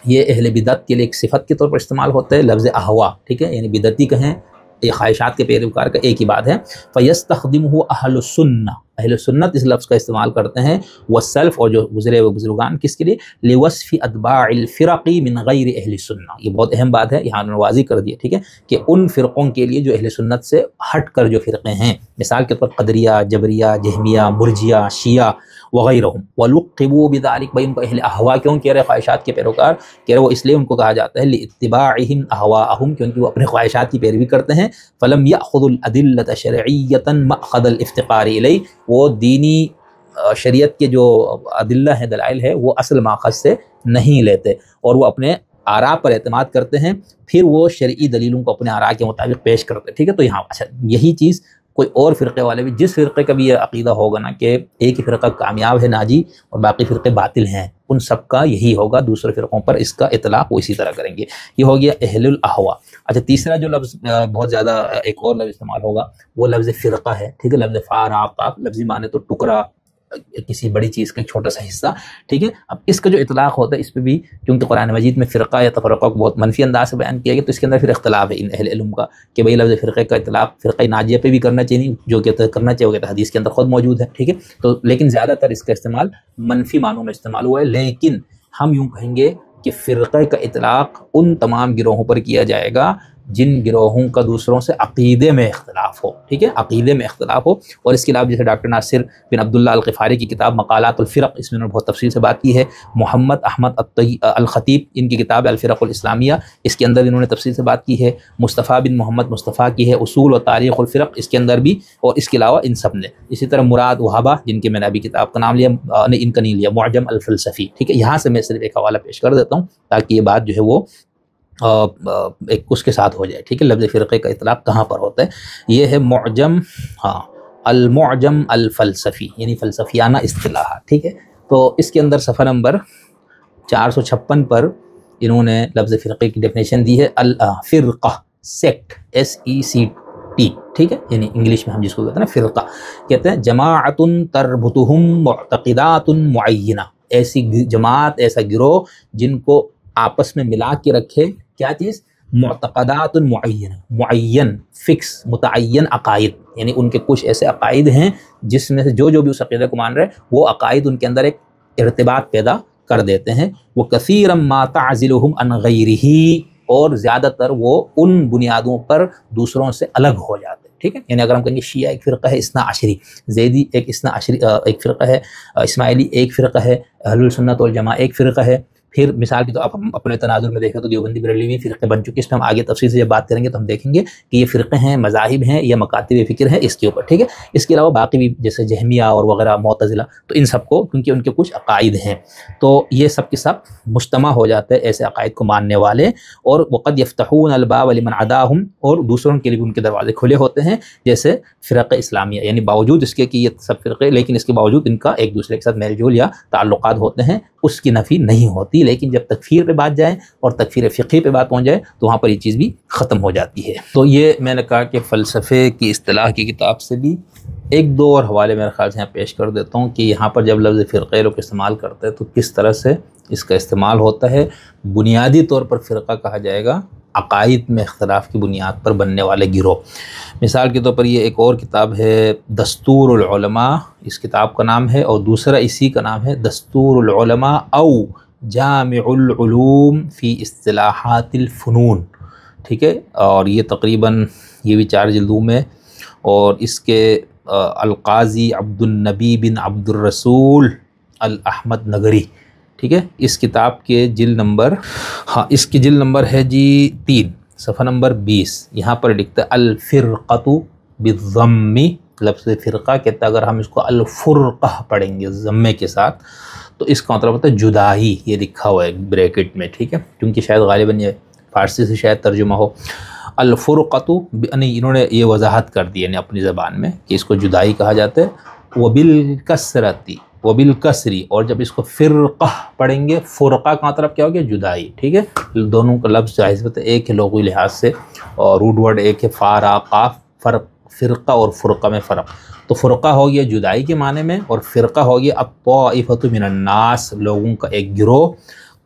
یہ اہل بدعت کے لیے ایک صفت کے طور پر استعمال ہوتا ہے لفظ احوا، ٹھیک ہے، یعنی بدعتی کہیں، یہ خواہشات کے پیروکار کا ایک ہی بات ہے۔ فیستخدمہ اہل السنہ، اہل سنت اس لفظ کا استعمال کرتے ہیں، والسلف، اور جو گزرے ہوئے بزرگان، کس کے لیے، لوصف اتباع الفرق من غیر اہل السنہ، یہ بہت اہم بات ہے، یہاں انہوں نے واضح کر دیا، ٹھیک ہے، کہ ان فرقوں کے لیے جو اہل سنت سے ہٹ کر جو فرقے ہیں، مثال کے طور پر قدریہ، جبریہ، جہمیہ، مرجیہ، شیعہ وغیرہم، ولقبوا بذلک، بھائی ان کو اہل احوا کیوں کہہ رہے، خواہشات کے پیروکار کہہ رہے، وہ اس لیے ان کو کہا جاتا ہے لاتباعہم اہواءہم، کیونکہ وہ اپنے خواہشات کی پیروی کرتے ہیں۔ فلم یأخذوا الادلۃ شرعیۃ مأخذ الافتقار الیہ، وہ دینی شریعت کے جو ادلہ ہیں، دلائل ہے، وہ اصل ماخذ سے نہیں لیتے، اور وہ اپنے آراء پر اعتماد کرتے ہیں، پھر وہ شرعی دلیلوں کو اپنے آراء کے مطابق پیش کرتے ہیں، ٹھیک ہے۔ تو یہاں اچھا یہی چیز کوئی اور فرقے والے بھی، جس فرقے کا بھی یہ عقیدہ ہوگا نا کہ ایک ہی فرقہ کامیاب ہے ناجی اور باقی فرقے باطل ہیں، ان سب کا یہی ہوگا، دوسرے فرقوں پر اس کا اطلاق وہ اسی طرح کریں گے۔ یہ ہو گیا اہل الاحوا۔ اچھا، تیسرا جو لفظ بہت زیادہ ایک اور لفظ استعمال ہوگا وہ لفظ فرقہ ہے، ٹھیک ہے، لفظ فارق، لفظی معنی تو ٹکڑا، کسی بڑی چیز کا ایک چھوٹا سا حصہ، ٹھیک ہے۔ اب اس کا جو اطلاق ہوتا ہے اس پہ بھی، کیونکہ قرآن مجید میں فرقہ یا تفرقہ کو بہت منفی انداز سے بیان کیا گیا، تو اس کے اندر پھر اختلاف ہے ان اہل علم کا کہ بھئی لفظ فرقے کا اطلاق فرقہ ناجیہ پہ بھی کرنا چاہیے، جو کہ کرنا چاہیے وہ کہتا ہے حدیث کے اندر خود موجود ہے، ٹھیک ہے۔ تو لیکن زیادہ تر اس کا استعمال منفی معنوں میں استعمال ہوا ہے، لیکن ہم یوں کہیں گے کہ فرقہ کا اطلاق ان تمام گروہوں پر کیا جائے گا جن گروہوں کا دوسروں سے عقیدے میں اختلاف ہو، ٹھیک ہے، عقیدے میں اختلاف ہو۔ اور اس کے علاوہ جیسے ڈاکٹر ناصر بن عبداللہ الغفاری کی کتاب مقالات الفرق، اس میں انہوں نے بہت تفصیل سے بات کی ہے۔ محمد احمد الخطیب ان کی کتاب الفرق الاسلامیہ، اس کے اندر انہوں نے تفصیل سے بات کی ہے۔ مصطفیٰ بن محمد مصطفیٰ کی ہے اصول و تاریخ الفرق، اس کے اندر بھی، اور اس کے علاوہ ان سب نے، اسی طرح مراد وہابہ جن کے میں نے ابھی کتاب کا نام لیا، ان کا نہیں لیا، معجم الفلسفی، ٹھیک ہے۔ یہاں سے میں صرف ایک حوالہ پیش کر دیتا ہوں تاکہ یہ بات جو ہے وہ ایک اس کے ساتھ ہو جائے، ٹھیک ہے۔ لفظ فرقے کا اطلاق کہاں پر ہوتا ہے؟ یہ ہے معجم، المعجم الفلسفی، یعنی فلسفیانہ اصطلاحات، ٹھیک ہے۔ تو اس کے اندر صفحہ نمبر 456 پر انہوں نے لفظ فرقے کی ڈیفینیشن دی ہے، الفرقہ، سیکٹ، SECT، ٹھیک ہے، یعنی انگلش میں ہم جس کو کہتے ہیں نا فرقہ، کہتے ہیں جماعت تربطہم معتقدات معینہ، ایسی جماعت، ایسا گروہ جن کو آپس میں ملا کے رکھے کیا چیز؟ معتقدات معین، فکس، متعین عقائد، یعنی ان کے کچھ ایسے عقائد ہیں جس میں سے جو بھی اس عقیدے کو مان رہے وہ عقائد ان کے اندر ایک ارتباط پیدا کر دیتے ہیں۔ وہ کثیرا ما تعزلہم عن غیرہ، اور زیادہ تر وہ ان بنیادوں پر دوسروں سے الگ ہو جاتے ہیں، ٹھیک ہے۔ یعنی اگر ہم کہیں گے شیعہ ایک فرقہ ہے اثنا عشری، زیدی ایک اثنا عشری ایک فرقہ ہے، اسماعیلی ایک فرقہ ہے، اہل السنت والجماعہ ایک فرقہ ہے، پھر مثال کی تو اب ہم اپنے تناظر میں دیکھیں تو دیوبندی بریلوی فرقے بن چکے، اس میں ہم آگے تفصیل سے جب بات کریں گے تو ہم دیکھیں گے کہ یہ فرقے ہیں، مذاہب ہیں یا مکاتب فکر ہیں اس کے اوپر، ٹھیک ہے۔ اس کے علاوہ باقی بھی جیسے جہمیہ اور وغیرہ، معتزلہ، تو ان سب کو کیونکہ ان کے کچھ عقائد ہیں تو یہ سب کے سب مجتمع ہو جاتے ہیں ایسے عقائد کو ماننے والے، اور وقد یفتحون الباب لمن عداہم، اور دوسروں کے لیے بھی ان کے دروازے کھلے ہوتے ہیں، جیسے فرقہ اسلامیہ، یعنی باوجود اس کے کہ یہ سب فرقے، لیکن اس کے باوجود ان کا ایک دوسرے کے ساتھ میل جول یا تعلقات ہوتے ہیں، اس کی نفی نہیں ہوتی، لیکن جب تکفیر پہ بات جائے اور تکفیر فقہی پہ بات پہنچ جائے تو وہاں پر یہ چیز بھی ختم ہو جاتی ہے۔ تو یہ میں نے کہا کہ فلسفے کی اصطلاح کی کتاب سے بھی ایک دو اور حوالے میرے خیال سے یہاں پیش کر دیتا ہوں کہ یہاں پر جب لفظ فرقے لوگ استعمال کرتے ہیں تو کس طرح سے اس کا استعمال ہوتا ہے۔ بنیادی طور پر فرقہ کہا جائے گا عقائد میں اختلاف کی بنیاد پر بننے والے گروہ۔ مثال کے طور پر یہ ایک اور کتاب ہے دستور العلماء، اس کتاب کا نام ہے، اور دوسرا اسی کا نام ہے دستور العلماء او جامع العلوم فی اصطلاحات الفنون، ٹھیک ہے۔ اور یہ تقریباً یہ بھی 4 جلدوں میں، اور اس کے القاضی عبد النبی بن عبد الرسول الاحمد نگری، ٹھیک ہے۔ اس کتاب کے جلد نمبر، اس کی جلد نمبر ہے جی 3، صفحہ نمبر 20، یہاں پر لکھتا ہے الفرقۃ بالضم، لفظ فرقہ کہتا ہے اگر ہم اس کو الفرقہ پڑھیں گے ضمے کے ساتھ تو اس کا مطلب ہوتا ہے جدائی، یہ لکھا ہوا ہے بریکٹ میں، ٹھیک ہے، کیونکہ شاید غالباً یہ فارسی سے شاید ترجمہ ہو۔ الفرقۃ، انہوں نے یہ وضاحت کر دی یعنی اپنی زبان میں کہ اس کو جدائی کہا جاتا ہے، وبالکسرتی، وبالکسری، اور جب اس کو فرقہ پڑھیں گے، فرقہ کا مطلب کیا ہو گیا؟ جدائی، ٹھیک ہے۔ دونوں کا لفظ ظاہر بات ہے ایک ہے لغوی لحاظ سے، اور روٹ ورڈ ایک ہے فارقہ، فرق، فرقہ اور فرقہ میں فرق، تو فرقہ ہو گیا جدائی کے معنی میں، اور فرقہ ہو گیا الطائفۃ من الناس، لوگوں کا ایک گروہ۔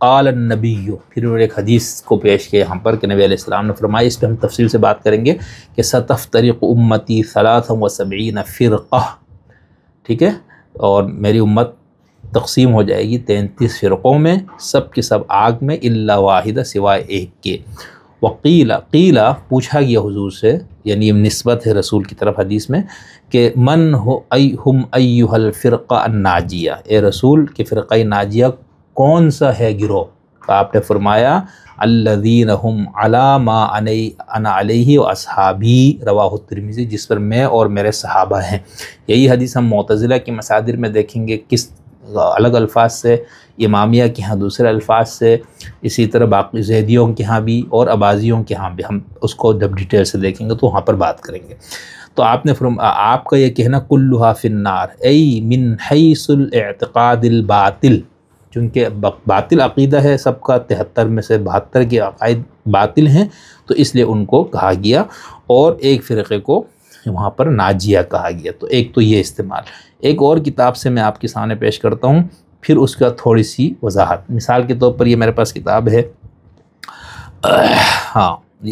قال النبی، پھر ایک حدیث کو پیش کیا یہاں پر کہ نبی علیہ السلام نے فرمایا، اس پہ ہم تفصیل سے بات کریں گے کہ ستفترق امتی 73 فرقہ، ٹھیک ہے، اور میری امت تقسیم ہو جائے گی 33 فرقوں میں، سب کے سب آگ میں، الا واحدہ، سوائے ایک کے۔ وقیل، قیلا، پوچھا گیا حضور سے، یعنی یہ نسبت ہے رسول کی طرف حدیث میں، کہ من ہم ایھا الفرقہ الناجیہ، اے رسول کہ فرقہ ناجیہ کون سا ہے گروہ؟ آپ نے فرمایا الذین هم علی ما انا علیہ واصحابی، رواہ الترمذی، جس پر میں اور میرے صحابہ ہیں۔ یہی حدیث ہم معتزلہ کی مصادر میں دیکھیں گے کس الگ الفاظ سے، امامیہ کے ہاں دوسرے الفاظ سے، اسی طرح باقی زیدیوں کے ہاں بھی اور عبازیوں کے ہاں بھی، ہم اس کو جب ڈیٹیل سے دیکھیں گے تو وہاں پر بات کریں گے۔ تو آپ نے آپ کا یہ کہنا کلھا فی النار، ای من حیث الاعتقاد الباطل، چونکہ باطل عقیدہ ہے سب کا، 73 میں سے 72 کے عقائد باطل ہیں، تو اس لیے ان کو کہا گیا، اور ایک فرقے کو وہاں پر ناجیہ کہا گیا۔ تو ایک تو یہ استعمال، ایک اور کتاب سے میں آپ کے سامنے پیش کرتا ہوں، پھر اس کا تھوڑی سی وضاحت۔ مثال کے طور پر یہ میرے پاس کتاب ہے،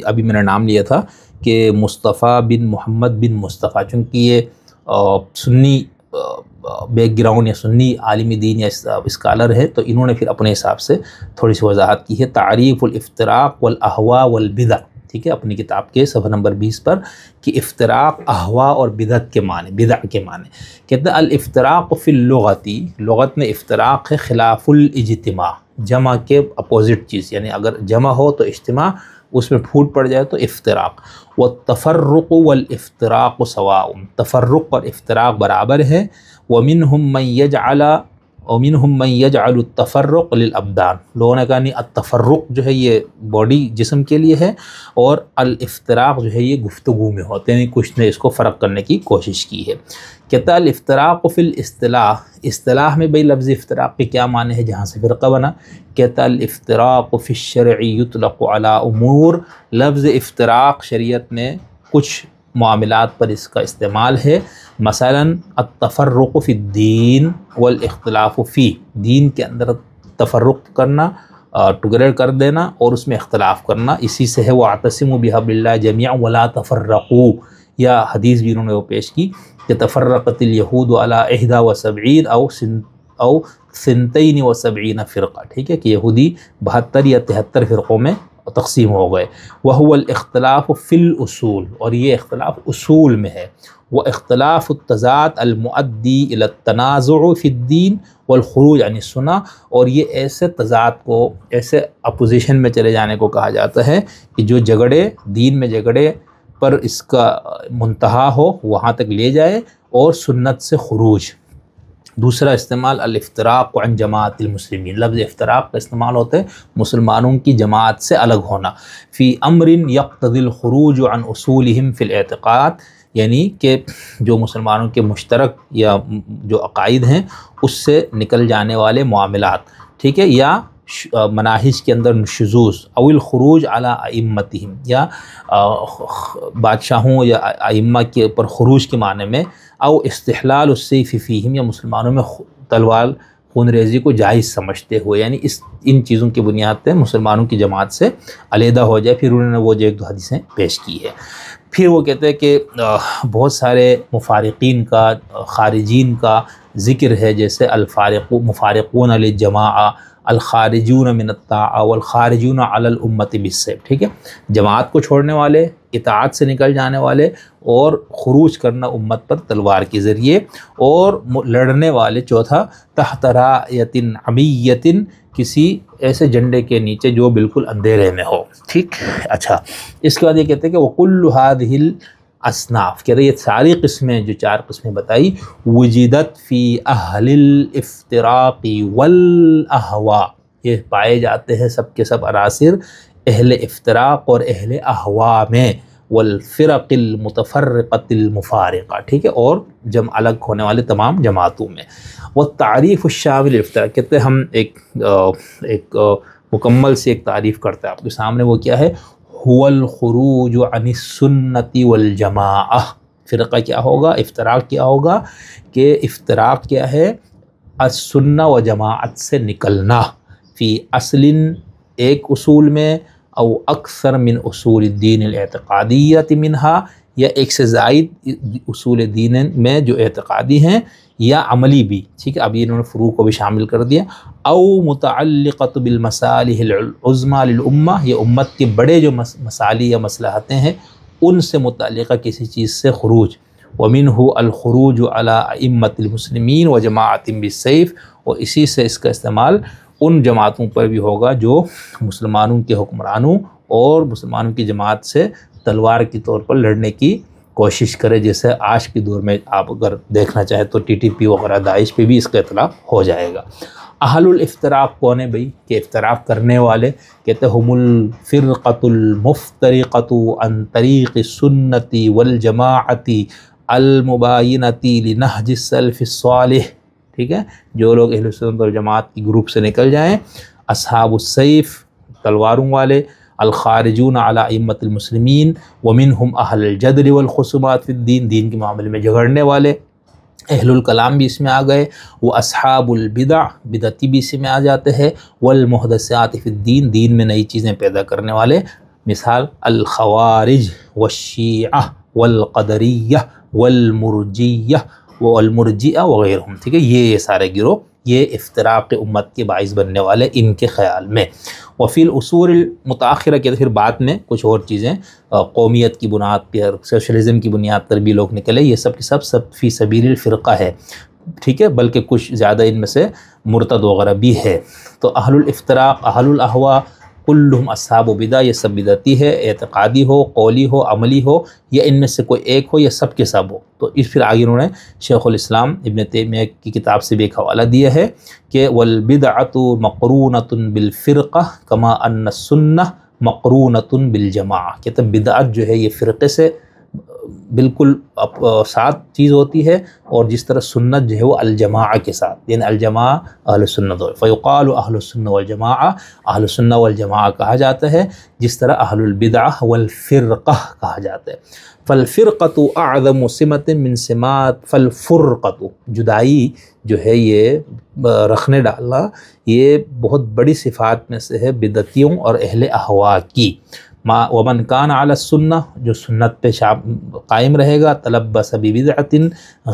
ابھی میں نے نام لیا تھا کہ مصطفیٰ بن محمد بن مصطفیٰ، چونکہ یہ سنی بیک گراؤنڈ یا سنی عالم دین یا اسکالر ہے، تو انہوں نے پھر اپنے حساب سے تھوڑی سی وضاحت کی ہے۔ تعریف الافتراق والاہواء والبدع، ٹھیک ہے، اپنی کتاب کے صفحہ نمبر 20 پر، کہ افتراق احوا اور بدعت کے معنی، بدع کے معنی. کہتے ہیں الافتراق فی اللغتی، لغت میں افتراق ہے خلاف الاجتماع، جمع کے اپوزٹ چیز، یعنی اگر جمع ہو تو اجتماع، اس میں پھوٹ پڑ جائے تو افتراق. والتفرق والافتراق سواء، تفرق اور افتراق برابر ہے. ومنہم من یجعل التفرق للابدان، لوگوں نے کہا نہیں التفرق جو ہے یہ باڈی جسم کے لیے ہے، اور الافتراق جو ہے یہ گفتگو میں ہوتے ہیں، کچھ نے اس کو فرق کرنے کی کوشش کی ہے. کہتا ہے الافتراق فی الاصطلاح، اصطلاح میں بھئی لفظ افتراق کے کیا معنی ہے جہاں سے فرقہ بنا. کہتا ہے الافتراق فی الشرع یطلق علی امور، لفظ افتراق شریعت میں کچھ معاملات پر اس کا استعمال ہے. مثلا التفرق فی الدین والاختلاف فی، دین کے اندر تفرق کرنا، ٹگڑ کر دینا اور اس میں اختلاف کرنا، اسی سے ہے وَاعْتَصِمُوا بِحَبْلِ اللَّهِ جَمِيعًا وَلَا تَفَرَّقُوا، یا حدیث بھی انہوں نے وہ پیش کی کہ تفرقت الیہود علی 71 او 72 فرقہ، ٹھیک ہے، کہ یہودی 72 یا 73 فرقوں میں تقسیم ہو گئے. وَهُوَ الْاخْتِلَافُ فِي الْأُصُول، اور یہ اختلاف اصول میں ہے. وَاخْتِلَافُ التَّضَاد الْمُؤَدِّي إِلَى التَّنَازُعِ فِي الدِّينِ وَالْخُرُوجِ عَنِ السُّنَّةِ، اور یہ ایسے تضاد کو، ایسے اپوزیشن میں چلے جانے کو کہا جاتا ہے کہ جو جھگڑے، دین میں جھگڑے پر اس کا منتہا ہو، وہاں تک لے جائے، اور سنت سے خروج. دوسرا استعمال الافتراق عن جماعت المسلمین، لفظ افتراق کا استعمال ہوتا ہے مسلمانوں کی جماعت سے الگ ہونا. فی امر یقتضی الخروج عن اصولہم فی الاعتقاد، یعنی کہ جو مسلمانوں کے مشترک یا جو عقائد ہیں اس سے نکل جانے والے معاملات، ٹھیک ہے، یا مناہج کے اندر شذوذ، او الخروج علی ائمتہم، یا بادشاہوں یا ائمہ کے اوپر خروج کے معنی میں، او استحلال السیف فیہم، یا مسلمانوں میں تلوار خون ریزی کو جائز سمجھتے ہوئے، یعنی ان چیزوں کی بنیاد پہ مسلمانوں کی جماعت سے علیحدہ ہو جائے. پھر انہوں نے وہ جو ایک دو حدیثیں پیش کی ہے. پھر وہ کہتے ہیں کہ بہت سارے مفارقین کا، خارجین کا ذکر ہے، جیسے مفارقون للجماعہ، الخارجون من الطاعہ والخارجون علی الامت بالسیف، ٹھیک ہے، جماعت کو چھوڑنے والے، اطاعت سے نکل جانے والے، اور خروج کرنا امت پر تلوار کے ذریعے، اور لڑنے والے چوتھا تحت رایۃ عمیۃ، کسی ایسے جھنڈے کے نیچے جو بالکل اندھیرے میں ہو. ٹھیک، اچھا، اس کے بعد یہ کہتے ہیں کہ وَكُلُّ هَذِهِ الْأَصْنَافِ، کہہ رہے یہ ساری قسمیں جو 4 قسمیں بتائی، وجدت فی اہل الافتراق والاہواء، یہ پائے جاتے ہیں سب کے سب عناصر اہل افتراق اور اہل اہواء میں، والفرق المتفرقۃ المفارقہ، ٹھیک ہے، اور الگ ہونے والے تمام جماعتوں میں. والتعریف الشامل الافتراق، کہتے ہیں ہم ایک مکمل سے ایک تعریف کرتے ہیں آپ کے سامنے، وہ کیا ہے؟ هو الخروج عن السنت والجماعہ. فرقہ کیا ہوگا؟ افتراق کیا ہوگا؟ کہ افتراق کیا ہے؟ السنہ و جماعت سے نکلنا، فی اصل، ایک اصول میں، او اکثر من اصول الدین الاعتقادیت منہا، یا ایک سے زائد اصول دین میں جو اعتقادی ہیں یا عملی بھی، ٹھیک ہے، اب انہوں نے فروع کو بھی شامل کر دیا. او متعلقۃ بالمصالح العظمیٰ للامہ، یہ امت کے بڑے جو مصالح یا مصلحتیں ہیں ان سے متعلقہ کسی چیز سے خروج. ومنہ الخروج علی ائمۃ المسلمین وجماعت بالسیف، اور اسی سے اس کا استعمال ان جماعتوں پر بھی ہوگا جو مسلمانوں کے حکمرانوں اور مسلمانوں کی جماعت سے تلوار کے طور پر لڑنے کی کوشش کرے، جیسے آج کے دور میں آپ اگر دیکھنا چاہیں تو TTP وغیرہ، داعش پہ بھی اس کا اطلاق ہو جائے گا. اہل الافتراق کون ہے بھئی؟ کہ افتراق کرنے والے، کہتے ہیں ہم الفرقۃ المفترقۃ عن طریق السنت والجماعت المباینۃ لنہج السلف الصالح، ٹھیک ہے، جو لوگ اہل سنت والجماعت کی گروپ سے نکل جائیں. اصحاب السیف، تلواروں والے. الخارجون علی ائمۃ المسلمین، ومنہم اہل الجدل والخصومات فی الدین، دین کے معاملے میں جھگڑنے والے. اہل الکلام بھی اس میں آ گئے. وہ اصحاب البدع، بدعتی بھی اس میں آ جاتے ہیں. والمحدثات فی الدین، دین میں نئی چیزیں پیدا کرنے والے. مثال الخوارج والشیعہ والقدریہ والمرجیہ وغیرہم، ٹھیک ہے، یہ سارے گروہ یہ افتراق امت کے باعث بننے والے ان کے خیال میں۔ وفی الاصول المتاخرہ کے پھر بعد میں کچھ اور چیزیں قومیت کی بنیاد پر، سوشلزم کی بنیاد پر بھی لوگ نکلے، یہ سب کے سب فی سبیل الفرقہ ہے، ٹھیک ہے، بلکہ کچھ زیادہ ان میں سے مرتد وغیرہ بھی ہے۔ تو اہل الافتراق، اہل الاہواء کلہم اصحاب بدع، یہ سب بدعتی ہے، اعتقادی ہو، قولی ہو، عملی ہو، یا ان میں سے کوئی ایک ہو، یا سب کے سب ہو۔ تو اس پھر آگے انہوں نے شیخ الاسلام ابن تیمیہ کی کتاب سے بھی ایک حوالہ دیا ہے کہ والبدعۃ مقرونۃ بالفرقہ کما ان السنہ مقرونۃ بالجماعہ، کہ تب بدعت جو ہے یہ فرقے سے بالکل ساتھ چیز ہوتی ہے، اور جس طرح سنت جو ہے وہ الجماعہ کے ساتھ، یعنی الجماعہ اہل سنت، فیقال اہل السنہ والجماعہ، اہل السنہ والجماعہ کہا جاتا ہے، جس طرح اہل البدعہ والفرقہ کہا جاتا ہے۔ فالفرقۃ اعظم سمۃ من سمات، فالفرقۃ جدائی جو ہے یہ رکھنے ڈالنا، یہ بہت بڑی صفات میں سے ہے بدعتیوں اور اہل اہواء کی۔ ومن کان علی السنہ، جو سنت پہ قائم رہے گا، تلبس ببدعۃ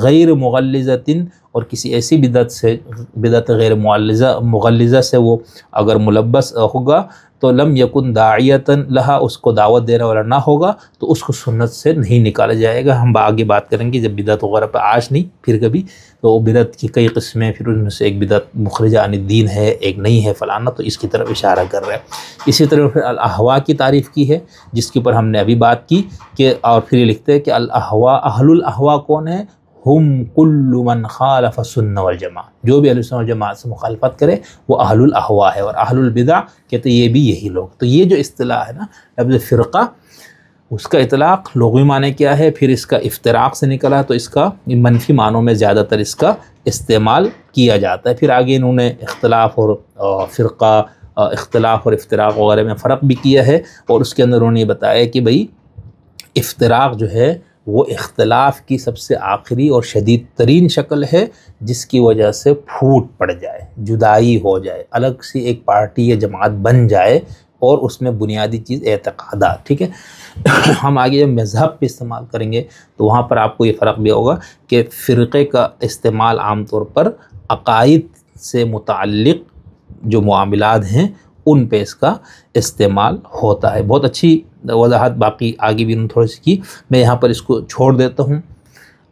غیر مغلظۃ، اور کسی ایسی بدعت سے، بدعت غیر مغلظہ سے وہ اگر ملبس ہوگا تو لم یکن داعیۃ لہا، اس کو دعوت دینے والا نہ ہوگا تو اس کو سنت سے نہیں نکالا جائے گا۔ ہم آگے بات کریں گے جب بدعت وغیرہ پہ، آج نہیں پھر کبھی، تو بدعت کی کئی قسمیں، پھر ان میں سے ایک بدعت مخرجہ عن الدین ہے، ایک نہیں ہے فلانا، تو اس کی طرف اشارہ کر رہے ہیں۔ اسی طرح پھر الاہواء کی تعریف کی ہے، جس کے اوپر ہم نے ابھی بات کی کہ، اور پھر یہ لکھتے ہیں کہ الاہواء، اہل الاہواء کون ہے؟ ہم کل من خالف السنہ والجماعہ، جو بھی اہل السنہ والجماعہ سے مخالفت کرے وہ اہل الاہواء ہے، اور اہل البدع کہتے ہیں یہ بھی یہی لوگ۔ تو یہ جو اصطلاح ہے نا لفظ فرقہ، اس کا اطلاق لغوی معنی کیا ہے، پھر اس کا افتراق سے نکلا تو اس کا منفی معنوں میں زیادہ تر اس کا استعمال کیا جاتا ہے۔ پھر آگے انہوں نے اختلاف اور فرقہ، اختلاف اور افتراق وغیرہ میں فرق بھی کیا ہے، اور اس کے اندر انہوں نے یہ بتایا کہ بھئی افتراق جو ہے وہ اختلاف کی سب سے آخری اور شدید ترین شکل ہے، جس کی وجہ سے پھوٹ پڑ جائے، جدائی ہو جائے، الگ سی ایک پارٹی یا جماعت بن جائے، اور اس میں بنیادی چیز اعتقادات، ٹھیک ہے۔ ہم آگے جب مذہب پہ استعمال کریں گے تو وہاں پر آپ کو یہ فرق بھی ہوگا کہ فرقے کا استعمال عام طور پر عقائد سے متعلق جو معاملات ہیں ان پہ اس کا استعمال ہوتا ہے۔ بہت اچھی وضاحت باقی آگے بھی انہوں نے تھوڑی سی کی، میں یہاں پر اس کو چھوڑ دیتا ہوں۔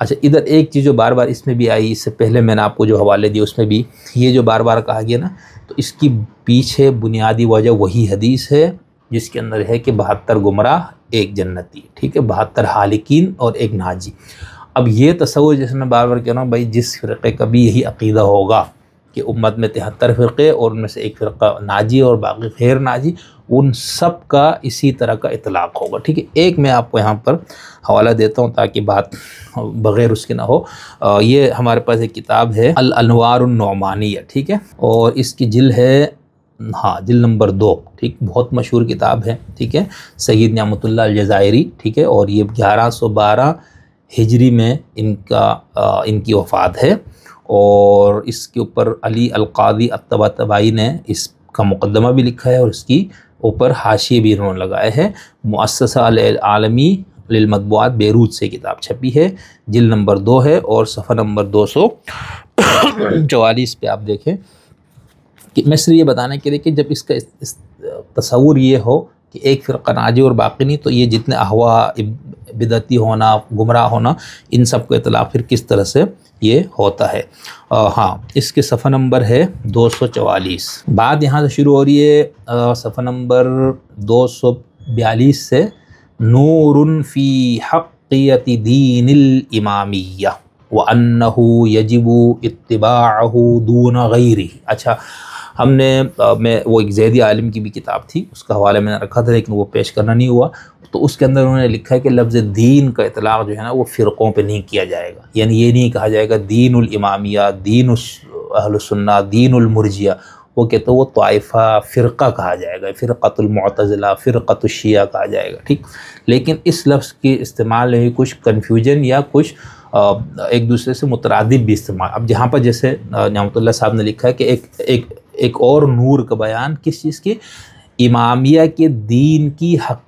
اچھا، ادھر ایک چیز جو بار بار اس میں بھی آئی، اس سے پہلے میں نے آپ کو جو حوالے دیے اس میں بھی یہ جو بار بار کہا گیا نا، تو اس کی پیچھے بنیادی وجہ وہی حدیث ہے جس کے اندر ہے کہ 72 گمراہ ایک جنتی، ٹھیک ہے، 72 حالکین اور ایک ناجی۔ اب یہ تصور جیسے میں بار بار کہہ رہا ہوں، بھائی جس فرقے کا بھی یہی عقیدہ ہوگا کہ امت میں 73 فرقے اور ان میں سے ایک فرقہ ناجی اور باقی غیر ناجی، ان سب کا اسی طرح کا اطلاق ہوگا، ٹھیک ہے۔ ایک میں آپ کو یہاں پر حوالہ دیتا ہوں تاکہ بات بغیر اس کے نہ ہو۔ یہ ہمارے پاس ایک کتاب ہے الانوار النعمانیہ، ٹھیک ہے، اور اس کی جلد ہے، جلد نمبر 2، ٹھیک، بہت مشہور کتاب ہے، ٹھیک ہے، سید نعمت اللہ الجزائری، ٹھیک ہے، اور یہ 1112 ہجری میں ان کی وفات ہے، اور اس کے اوپر علی القاضی الطباطبائی نے اس کا مقدمہ بھی لکھا ہے، اور اس کی اوپر حاشیے بھی انہوں نے لگائے ہیں۔ مؤسسہ العالمی للمطبوعات بیروت سے کتاب چھپی ہے، جلد نمبر 2 ہے، اور صفحہ نمبر 244 پہ آپ دیکھیں کہ میں صرف یہ بتانے کے لیے کہ جب اس کا تصور یہ ہو کہ ایک فرقہ ناجی اور باقی نہیں، تو یہ جتنے احوا، بدعتی ہونا، گمراہ ہونا، ان سب کو اطلاق پھر کس طرح سے یہ ہوتا ہے۔ اس کے صفحہ نمبر ہے 244، بات یہاں سے شروع ہو رہی ہے صفحہ نمبر 242 سے، نور فی حقیت دین الامامیہ وانہ یجب اتباعہ دون غیرہ۔ اچھا، ہم نے وہ ایک زیدی عالم کی بھی کتاب تھی، اس کا حوالہ میں نے رکھا تھا لیکن وہ پیش کرنا نہیں ہوا، تو اس کے اندر انہوں نے لکھا ہے کہ لفظ دین کا اطلاق جو ہے نا وہ فرقوں پہ نہیں کیا جائے گا، یعنی یہ نہیں کہا جائے گا دین الامامیہ، دین اہل السنہ، دین المرجیہ، وہ کہتے ہیں وہ طائفہ، فرقہ کہا جائے گا، فرقۃ المعتزلہ، فرقۃ الشیعہ کہا جائے گا، ٹھیک۔ لیکن اس لفظ کے استعمال میں کچھ کنفیوژن یا کچھ ایک دوسرے سے مترادف بھی استعمال، اب جہاں پر جیسے نعمت اللہ صاحب نے لکھا ہے کہ ایک اور نور کا بیان کس چیز کی، امامیہ کے دین کی حقیقت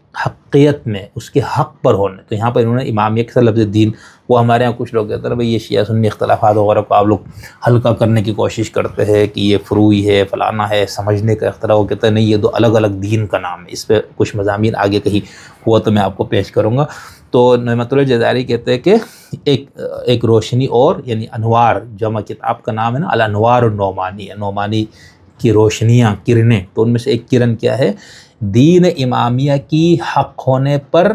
حقیت میں اس کے حق پر ہونے. تو یہاں پر انہوں نے امامیہ کے ساتھ لفظ دین، وہ ہمارے یہاں کچھ لوگ کہتے ہیں بھئی یہ شیعہ سنی اختلافات وغیرہ کو آپ لوگ ہلکا کرنے کی کوشش کرتے ہیں کہ یہ فروعی ہے فلانا ہے، سمجھنے کا اختلاف. وہ کہتے ہیں نہیں، یہ دو الگ الگ دین کا نام ہے. اس پہ کچھ مضامین آگے کہیں ہوا تو میں آپ کو پیش کروں گا. تو نعمت اللہ جزائری کہتے ہیں کہ ایک روشنی اور یعنی انوار، جمع کتاب کا نام ہے نا الانوار النعمانی، نعمانی کی روشنیاں، کرنیں. تو ان میں سے ایک کرن کیا ہے؟ دین امامیہ کی حق ہونے پر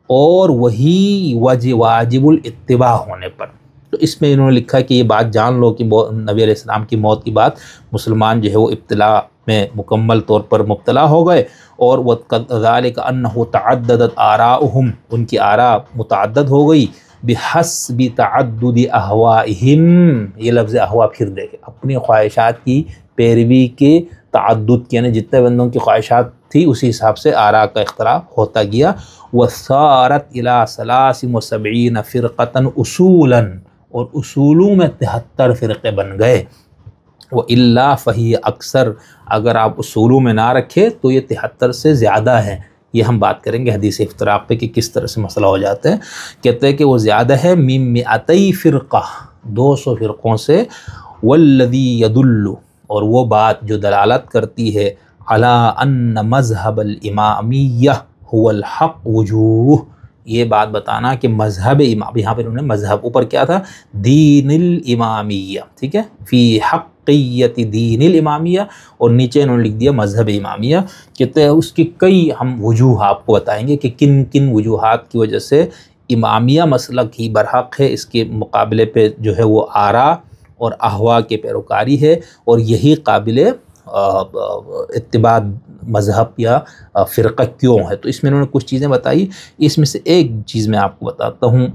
اور وہی واجب الاتباع ہونے پر. تو اس میں انہوں نے لکھا کہ یہ بات جان لو کہ نبی علیہ السلام کی موت کی بعد مسلمان جو ہے وہ ابتلا میں مکمل طور پر مبتلا ہو گئے. اور وَذَلِكَ أَنَّهُ تَعَدَّدَتْ آرَاؤُهُمْ، ان کی آراء متعدد ہو گئی. بِحَسْبِ تَعَدُّدِ أَهْوَائِهِمْ، یہ لفظ احوا پھر دیکھیں، اپنی خواہشات کی پیروی کے تعدد کے، یعنی جتنے بندوں کی خواہشات تھی اسی حساب سے آراء کا اختلاف ہوتا گیا. وَصَارَتْ إِلَىٰ 73 فِرْقَةً اصولاً، اور اصولوں میں 73 فرقے بن گئے. وَإِلَّا فَهِيَ اکثر، اگر آپ اصولوں میں نہ رکھے تو یہ 73 سے زیادہ ہے. یہ ہم بات کریں گے حدیث افتراق پہ کہ کس طرح سے مسئلہ ہو جاتے ہیں. کہتے ہیں کہ وہ زیادہ ہے من 200 فرقہ، 200 فرقوں سے. والذی یدل، اور وہ بات جو دلالت کرتی ہے علی ان مذہب الامامیہ هو الحق وجوہ، یہ بات بتانا کہ مذہب امام، یہاں پہ انہوں نے مذہب اوپر کیا تھا؟ دین الامامیہ، ٹھیک ہے، فی حقیت دین الامامیہ، اور نیچے انہوں نے لکھ دیا مذہب امامیہ. کہتے ہیں اس کی کئی ہم وجوہ آپ کو بتائیں گے کہ کن کن وجوہات کی وجہ سے امامیہ مسلک ہی برحق ہے، اس کے مقابلے پہ جو ہے وہ آراء اور احوا کے پیروکاری ہے، اور یہی قابل اتباع مذہب یا فرقہ کیوں ہے. تو اس میں انہوں نے کچھ چیزیں بتائی. اس میں سے ایک چیز میں آپ کو بتاتا ہوں،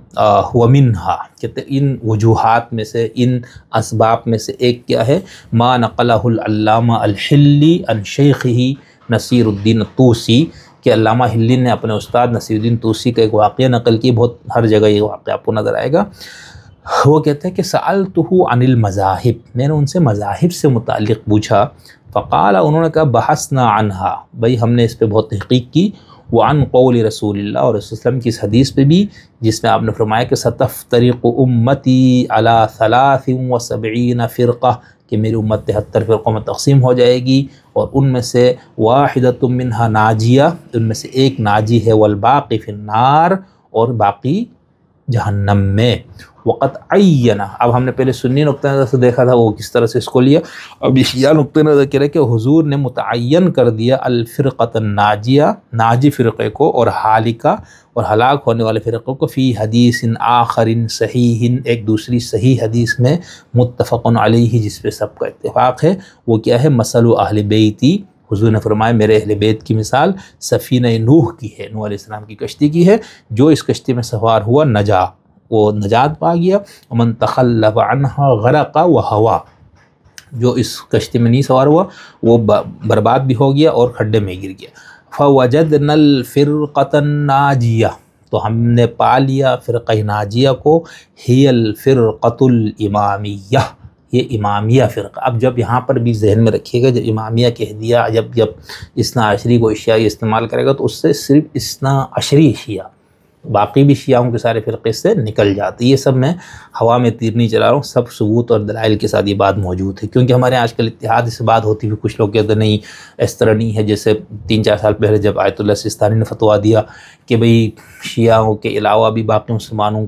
وَمِنْهَا، کہتے ہیں ان وجوہات میں سے، ان اسباب میں سے ایک کیا ہے؟ ما نقلہ العلامہ الحلی عن شیخہ نصیر الدین الطوسی، کہ علامہ حلی نے اپنے استاد نصیر الدین طوسی کا ایک واقعہ نقل کی. بہت ہر جگہ یہ واقعہ آپ کو نظر آئے گا. وہ کہتے ہیں کہ سألتہ عن المذاہب، میں نے ان سے مذاہب سے متعلق پوچھا. فقال، انہوں نے کہا بحثنا عنہا، بھئی ہم نے اس پہ بہت تحقیق کی. وعن قول رسول اللہ، اور رسول اللہ علیہ وسلم کی اس حدیث پہ بھی جس میں آپ نے فرمایا کہ ستفترق امتی علی 73 فرقہ، کہ میری امت 73 فرقوں میں تقسیم ہو جائے گی، اور ان میں سے واحدۃ منہا ناجیہ، ان میں سے ایک ناجی ہے، والباقی فی النار، اور باقی جہنم میں. وقت عینہ، اب ہم نے پہلے سنی نقطہ نظر سے دیکھا تھا وہ کس طرح سے اس کو لیا. اب یہ شیعہ نقطہ نظر کہہ رہے کہ حضور نے متعین کر دیا الفرقۃ الناجیہ، ناجی فرقے کو، اور ہالکہ، اور ہلاک ہونے والے فرقوں کو، فی حدیث آخر صحیح، ایک دوسری صحیح حدیث میں، متفق علیہ، جس پہ سب کا اتفاق ہے. وہ کیا ہے؟ مثل اہل بیتی، حضور نے فرمایا میرے اہل بیت کی مثال سفینہ نوح کی ہے، نوح علیہ السلام کی کشتی کی ہے. جو اس کشتی میں سوار ہوا نجا، وہ نجات پا گیا. ومن تخلف عنہا غرق وہوا، جو اس کشتی میں نہیں سوار ہوا وہ برباد بھی ہو گیا اور کھڈے میں گر گیا. فوجدنا الفرقۃ الناجیہ، تو ہم نے پا لیا فرقہ ناجیہ کو. ہی الفرقۃ الامامیہ، یہ امامیہ فرقہ. اب جب یہاں پر بھی ذہن میں رکھیے گا، جب امامیہ کہہ دیا، جب اثنا عشری کو شیعہ استعمال کرے گا تو اس سے صرف اثنا عشری شیعہ، باقی بھی شیعوں کے سارے فرقے سے نکل جاتے. یہ سب میں ہوا میں تیر نہیں چلا رہا ہوں، سب ثبوت اور دلائل کے ساتھ یہ بات موجود ہے. کیونکہ ہمارے آج کل اتحاد سے بات ہوتی ہوئی کچھ لوگ کہتے نہیں اس طرح نہیں ہے. جیسے 3-4 سال پہلے جب آیت اللہ سستانی نے فتویٰ دیا کہ بھئی شیعوں کے علاوہ بھی باقی مسلمانوں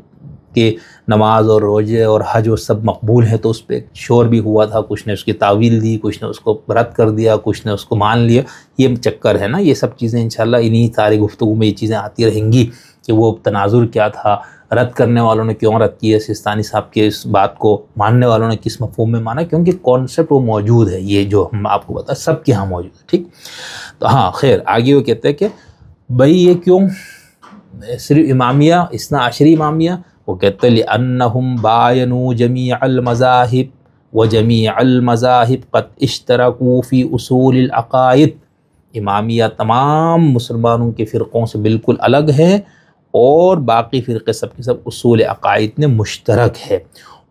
کہ نماز اور روزے اور حج و سب مقبول ہے، تو اس پہ شور بھی ہوا تھا. کچھ نے اس کی تعویل دی، کچھ نے اس کو رد کر دیا، کچھ نے اس کو مان لیا. یہ چکر ہے نا. یہ سب چیزیں انشاءاللہ انہی ساری گفتگو میں یہ چیزیں آتی رہیں گی کہ وہ تناظر کیا تھا، رد کرنے والوں نے کیوں رد کیا سستانی صاحب کے اس بات کو، ماننے والوں نے کس مفہوم میں مانا. کیونکہ کانسیپٹ وہ موجود ہے، یہ جو ہم آپ کو بتا سب کے ہاں موجود ہے. ٹھیک، تو ہاں خیر آگے وہ کہتے ہیں کہ بھئی یہ کیوں صرف امامیہ، اثنا عشری امامیہ؟ وہ کہتے ہیں لِأَنَّهُمْ بَايَنُوا جَمِيعَ الْمَذَاهِبْ وَجَمِيعَ الْمَذَاهِبْ قَدْ اشْتَرَكُوا فِي أُصُولِ الْعَقَائِدِ. امامیہ تمام مسلمانوں کے فرقوں سے بالکل الگ ہے، اور باقی فرقے سب کے سب اصول عقائد میں مشترک ہے.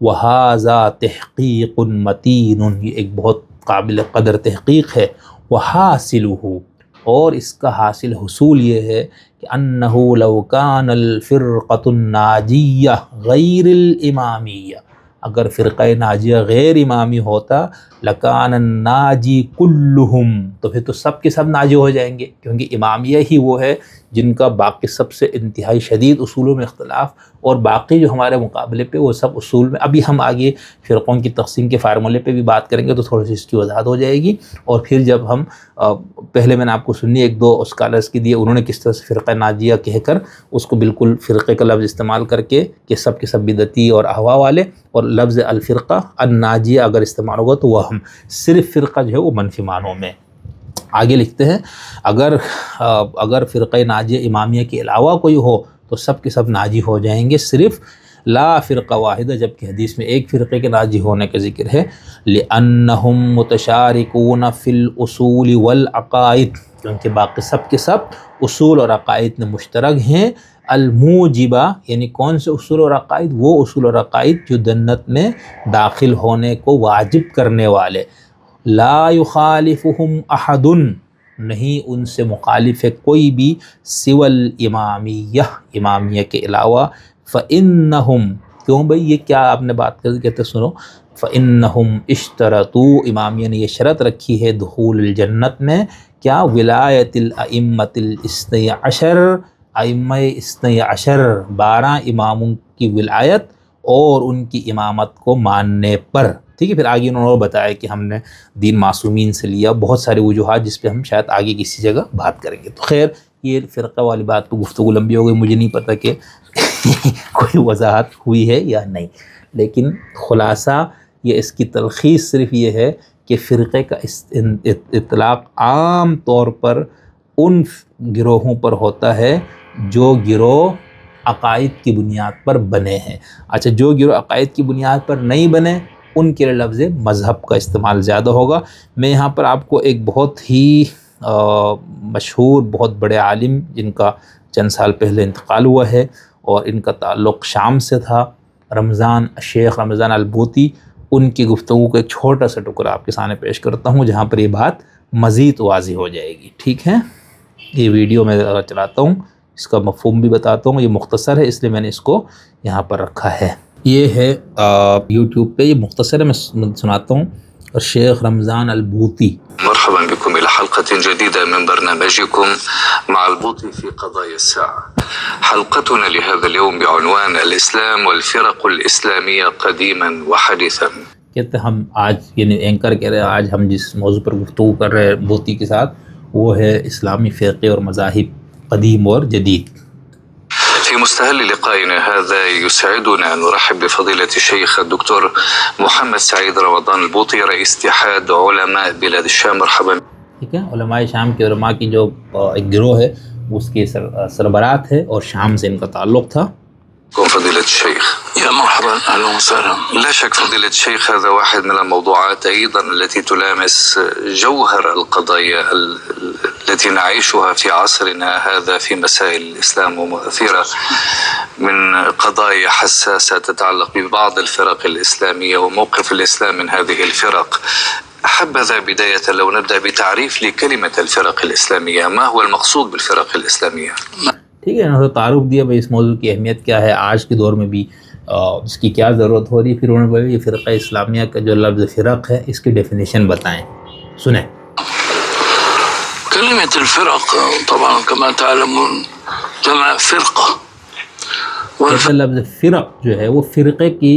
وَهَذَا تَحْقِيقٌ مَتِينٌ، یہ ایک بہت قابل قدر تحقیق ہے. وَحَاصِلُهُ، اور اس کا حاصل حصول یہ ہے کہ انہو لو کان الفرقۃ الناجیہ غیر الامامیہ، اگر فرقہ ناجیہ غیر امامی ہوتا لکان الناجی کلہم، تو پھر تو سب کے سب ناجی ہو جائیں گے، کیونکہ امامیہ ہی وہ ہے جن کا باقی سب سے انتہائی شدید اصولوں میں اختلاف، اور باقی جو ہمارے مقابلے پہ وہ سب اصول میں، ابھی ہم آگے فرقوں کی تقسیم کے فارمولے پہ بھی بات کریں گے تو تھوڑی سی اس کی وضاحت ہو جائے گی۔ اور پھر جب ہم پہلے میں نے آپ کو سنی ایک دو اسکالرس کی دیے، انہوں نے کس طرح سے فرقہ ناجیہ کہہ کر اس کو بالکل فرقے کا لفظ استعمال کر کے کہ سب کے سب بدعتی اور احوا والے، اور لفظ الفرقہ الناجیہ اگر استعمال ہوگا تو وہ ہم صرف فرقہ جو ہے وہ منفی معنوں میں۔ آگے لکھتے ہیں اگر فرقہ ناجیہ امامیہ کے علاوہ کوئی ہو تو سب کے سب ناجی ہو جائیں گے، صرف لا فرقہ واحدہ، جبکہ حدیث میں ایک فرقے کے ناجی ہونے کا ذکر ہے، لأنہم متشارکون فی الاصول والعقائد، کیونکہ باقی سب کے سب اصول اور عقائد میں مشترک ہیں، الموجبہ یعنی کون سے اصول اور عقائد؟ وہ اصول اور عقائد جو جنت میں داخل ہونے کو واجب کرنے والے، لا یخالفہم احد، نہیں ان سے مخالف ہے کوئی بھی، سوى الامامیہ، امامیہ کے علاوہ، فإنہم، کیوں بھئی یہ کیا آپ نے بات کر کہتے سنو، فإنہم اشترطوا، امامیہ نے یہ شرط رکھی ہے دخول الجنت میں، کیا؟ ولایت الائمۃ الاثنی عشر، ائمہ اثنی عشر 12 اماموں کی ولایت اور ان کی امامت کو ماننے پر، ٹھیک ہے۔ پھر آگے انہوں نے بتایا کہ ہم نے دین معصومین سے لیا، بہت سارے وجوہات جس پہ ہم شاید آگے کسی جگہ بات کریں گے۔ تو خیر یہ فرقہ والی بات پہ گفتگو لمبی ہو گئی، مجھے نہیں پتہ کہ کوئی وضاحت ہوئی ہے یا نہیں، لیکن خلاصہ یہ اس کی تلخیص صرف یہ ہے کہ فرقے کا اطلاق عام طور پر ان گروہوں پر ہوتا ہے جو گروہ عقائد کی بنیاد پر بنے ہیں۔ اچھا، جو گروہ عقائد کی بنیاد پر نہیں بنے ان کے لفظ مذہب کا استعمال زیادہ ہوگا۔ میں یہاں پر آپ کو ایک بہت ہی مشہور بہت بڑے عالم جن کا چند سال پہلے انتقال ہوا ہے اور ان کا تعلق شام سے تھا، شیخ رمضان البوطی، ان کی گفتگو کا ایک چھوٹا سا ٹکڑا آپ کے سامنے پیش کرتا ہوں جہاں پر یہ بات مزید واضح ہو جائے گی، ٹھیک ہے۔ یہ ویڈیو میں چلاتا ہوں، اس کا مفہوم بھی بتاتا ہوں، یہ مختصر ہے اس لیے میں نے اس کو یہاں پر رکھا ہے۔ یہ ہے یوٹیوب پہ، یہ مختصر ہے، میں سناتا ہوں۔ اور شیخ رمضان البوطی، مرحبا بكم إلى حلقة جديدة من برنامجكم مع البوطي في قضايا الساعة. حلقتنا لهذا اليوم بعنوان الإسلام والفرق الإسلامية قديما وحديثا. کہتے ہیں ہم آج یعنی اینکر کہہ رہے ہیں آج ہم جس موضوع پر گفتگو کر رہے ہیں بوطی کے ساتھ وہ ہے اسلامی فرقے اور مذاہب قدیم اور جدید۔ في مستهل لقائنا هذا يسعدنا أن نرحب بفضيلة الشيخ الدكتور محمد سعيد رمضان البوطي رئيس اتحاد علماء بلاد الشام. مرحبا. ٹھیک ہے، علماء شام کے علماء کی جو ایک گروہ ہے اس کے سربراہ ہے اور شام سے ان کا تعلق تھا۔ فضيلة الشيخ يا مرحبا، اهلا وسهلا. لا شك فضيلة الشيخ هذا واحد من الموضوعات ايضا التي تلامس جوهر القضايا التي نعيشها في عصرنا هذا في مسائل الاسلام ومؤثرة من قضايا حساسة تتعلق ببعض الفرق الاسلامية وموقف الاسلام من هذه الفرق. حبذا بداية لو نبدأ بتعريف لكلمة الفرق الاسلامية، ما هو المقصود بالفرق الاسلامية؟ ٹھیک ہے، انہوں نے تعارف دیا بھائی اس موضوع کی اہمیت کیا ہے، آج کے دور میں بھی اس کی کیا ضرورت ہو رہی ہے۔ پھر انہوں نے بولا یہ فرقہ اسلامیہ کا جو لفظ فرق ہے اس کی ڈیفینیشن بتائیں، سنیں۔ كلمة الفرق طبعا كما تعلمون جمع فرقة، لفظ فرق جو ہے وہ فرقے کی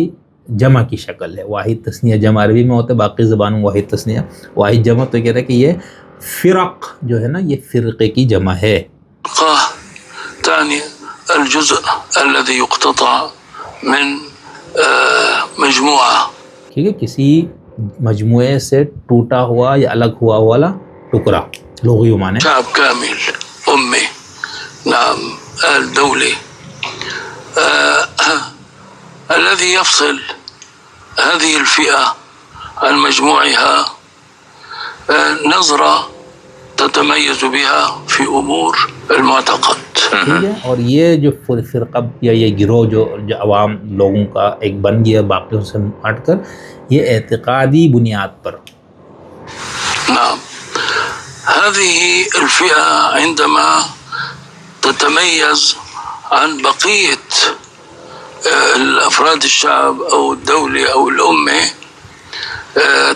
جمع کی شکل ہے، واحد تثنیہ جمع عربی میں ہوتا ہے، باقی زبانوں میں واحد تثنیہ واحد جمع، تو کہہ رہے ہیں کہ یہ فرق جو ہے نا یہ فرقے کی جمع ہے۔ تعني الجزء الذي يقتطع من مجموعة، ٹھیک ہے، کسی مجموعے سے ٹوٹا ہوا یا الگ ہوا والا ٹکڑا، لغوی معنی شعب كامل أمي، نعم، دولي، الذي يفصل هذه الفئة عن مجموعها نظرة تتميز بها في أمور المعتقد. اور یہ جو فرقہ یا یہ گروہ جو عوام لوگوں کا ایک بن گیا باقیوں سے ہٹ کر، یہ اعتقادی بنیاد پر، نعم، هذه الفئة عندما تتميز عن بقية الأفراد الشعب أو الدولة أو الأمة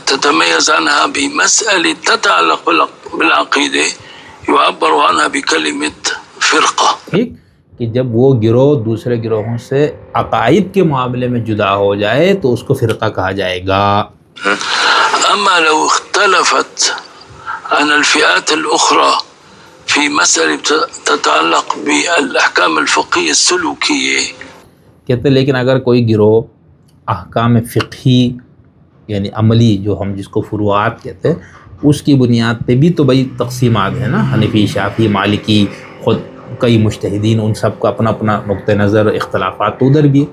تتميز عنها بمسألة تتعلق بالعقيدة يعبر عنها بكلمة فرقة. ٹھیک کہ جب وہ گروہ دوسرے گروہوں سے عقائد کے معاملے میں جدا ہو جائے تو اس کو فرقہ کہا جائے گا. أما لو اختلفت عن الفئات الأخرى في مسألة تتعلق بالأحكام الفقهية السلوكية، کہتے لیکن اگر کوئی گروہ احکام فقہی یعنی عملی جو ہم جس کو فروعات کہتے ہیں اس کی بنیاد پہ بھی تو بھئی تقسیمات ہیں نا، حنفی، شافعی، مالکی، خود کئی مجتہدین، ان سب کا اپنا اپنا نقطہ نظر، اختلافات تو ادھر بھی ہے.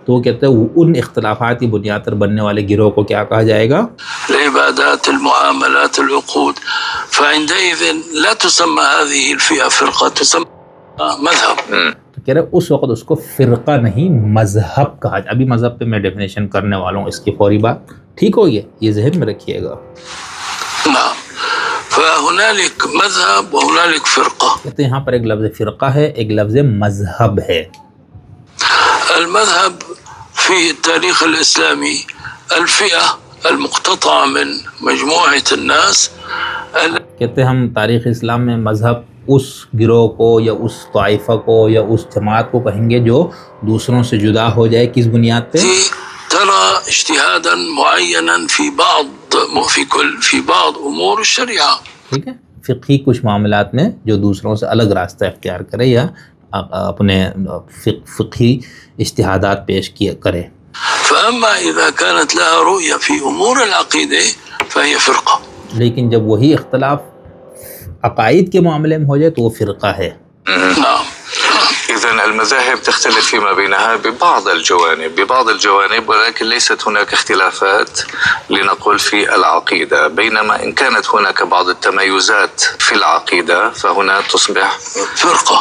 تو وہ کہتے ہیں ان اختلافات کی بنیاد پر بننے والے گروہ کو کیا کہا جائے گا؟ العبادات، المعاملات، العقود. فعندئذ لا تسمى هذه الفئة فرقة، تسمى مذهب. تو کہہ رہے اس وقت اس کو فرقہ نہیں مذہب کہا جائے. ابھی مذہب پہ میں ڈیفینیشن کرنے والا ہوں، اس کی فوری بات ٹھیک ہو گیا، یہ ذہن میں رکھیے گا. نعم. فهنالك مذهب وهنالك فرقة. کہتے ہیں یہاں پر ایک لفظ فرقہ ہے، ایک لفظ مذہب ہے. المذهب في التاريخ الإسلامي الفئة المقتطعة من مجموعة الناس. کہتے ہیں ہم تاریخ اسلام میں مذہب اس گروہ کو یا اس طائفہ کو یا اس جماعت کو کہیں گے جو دوسروں سے جدا ہو جائے. کس بنیاد پہ؟ ترى اجتهادا معينا في بعض امور الشريعه. ٹھیک ہے، فقہی کچھ معاملات میں جو دوسروں سے الگ راستہ اختیار کرے یا اپنے فقہی اجتہادات پیش کیا کرے. فاما اذا كانت لها رؤيه في امور العقيده فهي فرقه. لیکن جب وہی اختلاف عقائد کے معاملے میں ہو جائے تو وہ فرقہ ہے. نعم. إذن المذاهب تختلف فيما بينها ببعض الجوانب ولكن ليست هناك اختلافات لنقول في العقيدة، بينما إن كانت هناك بعض التميزات في العقيدة فهنا تصبح فرقة.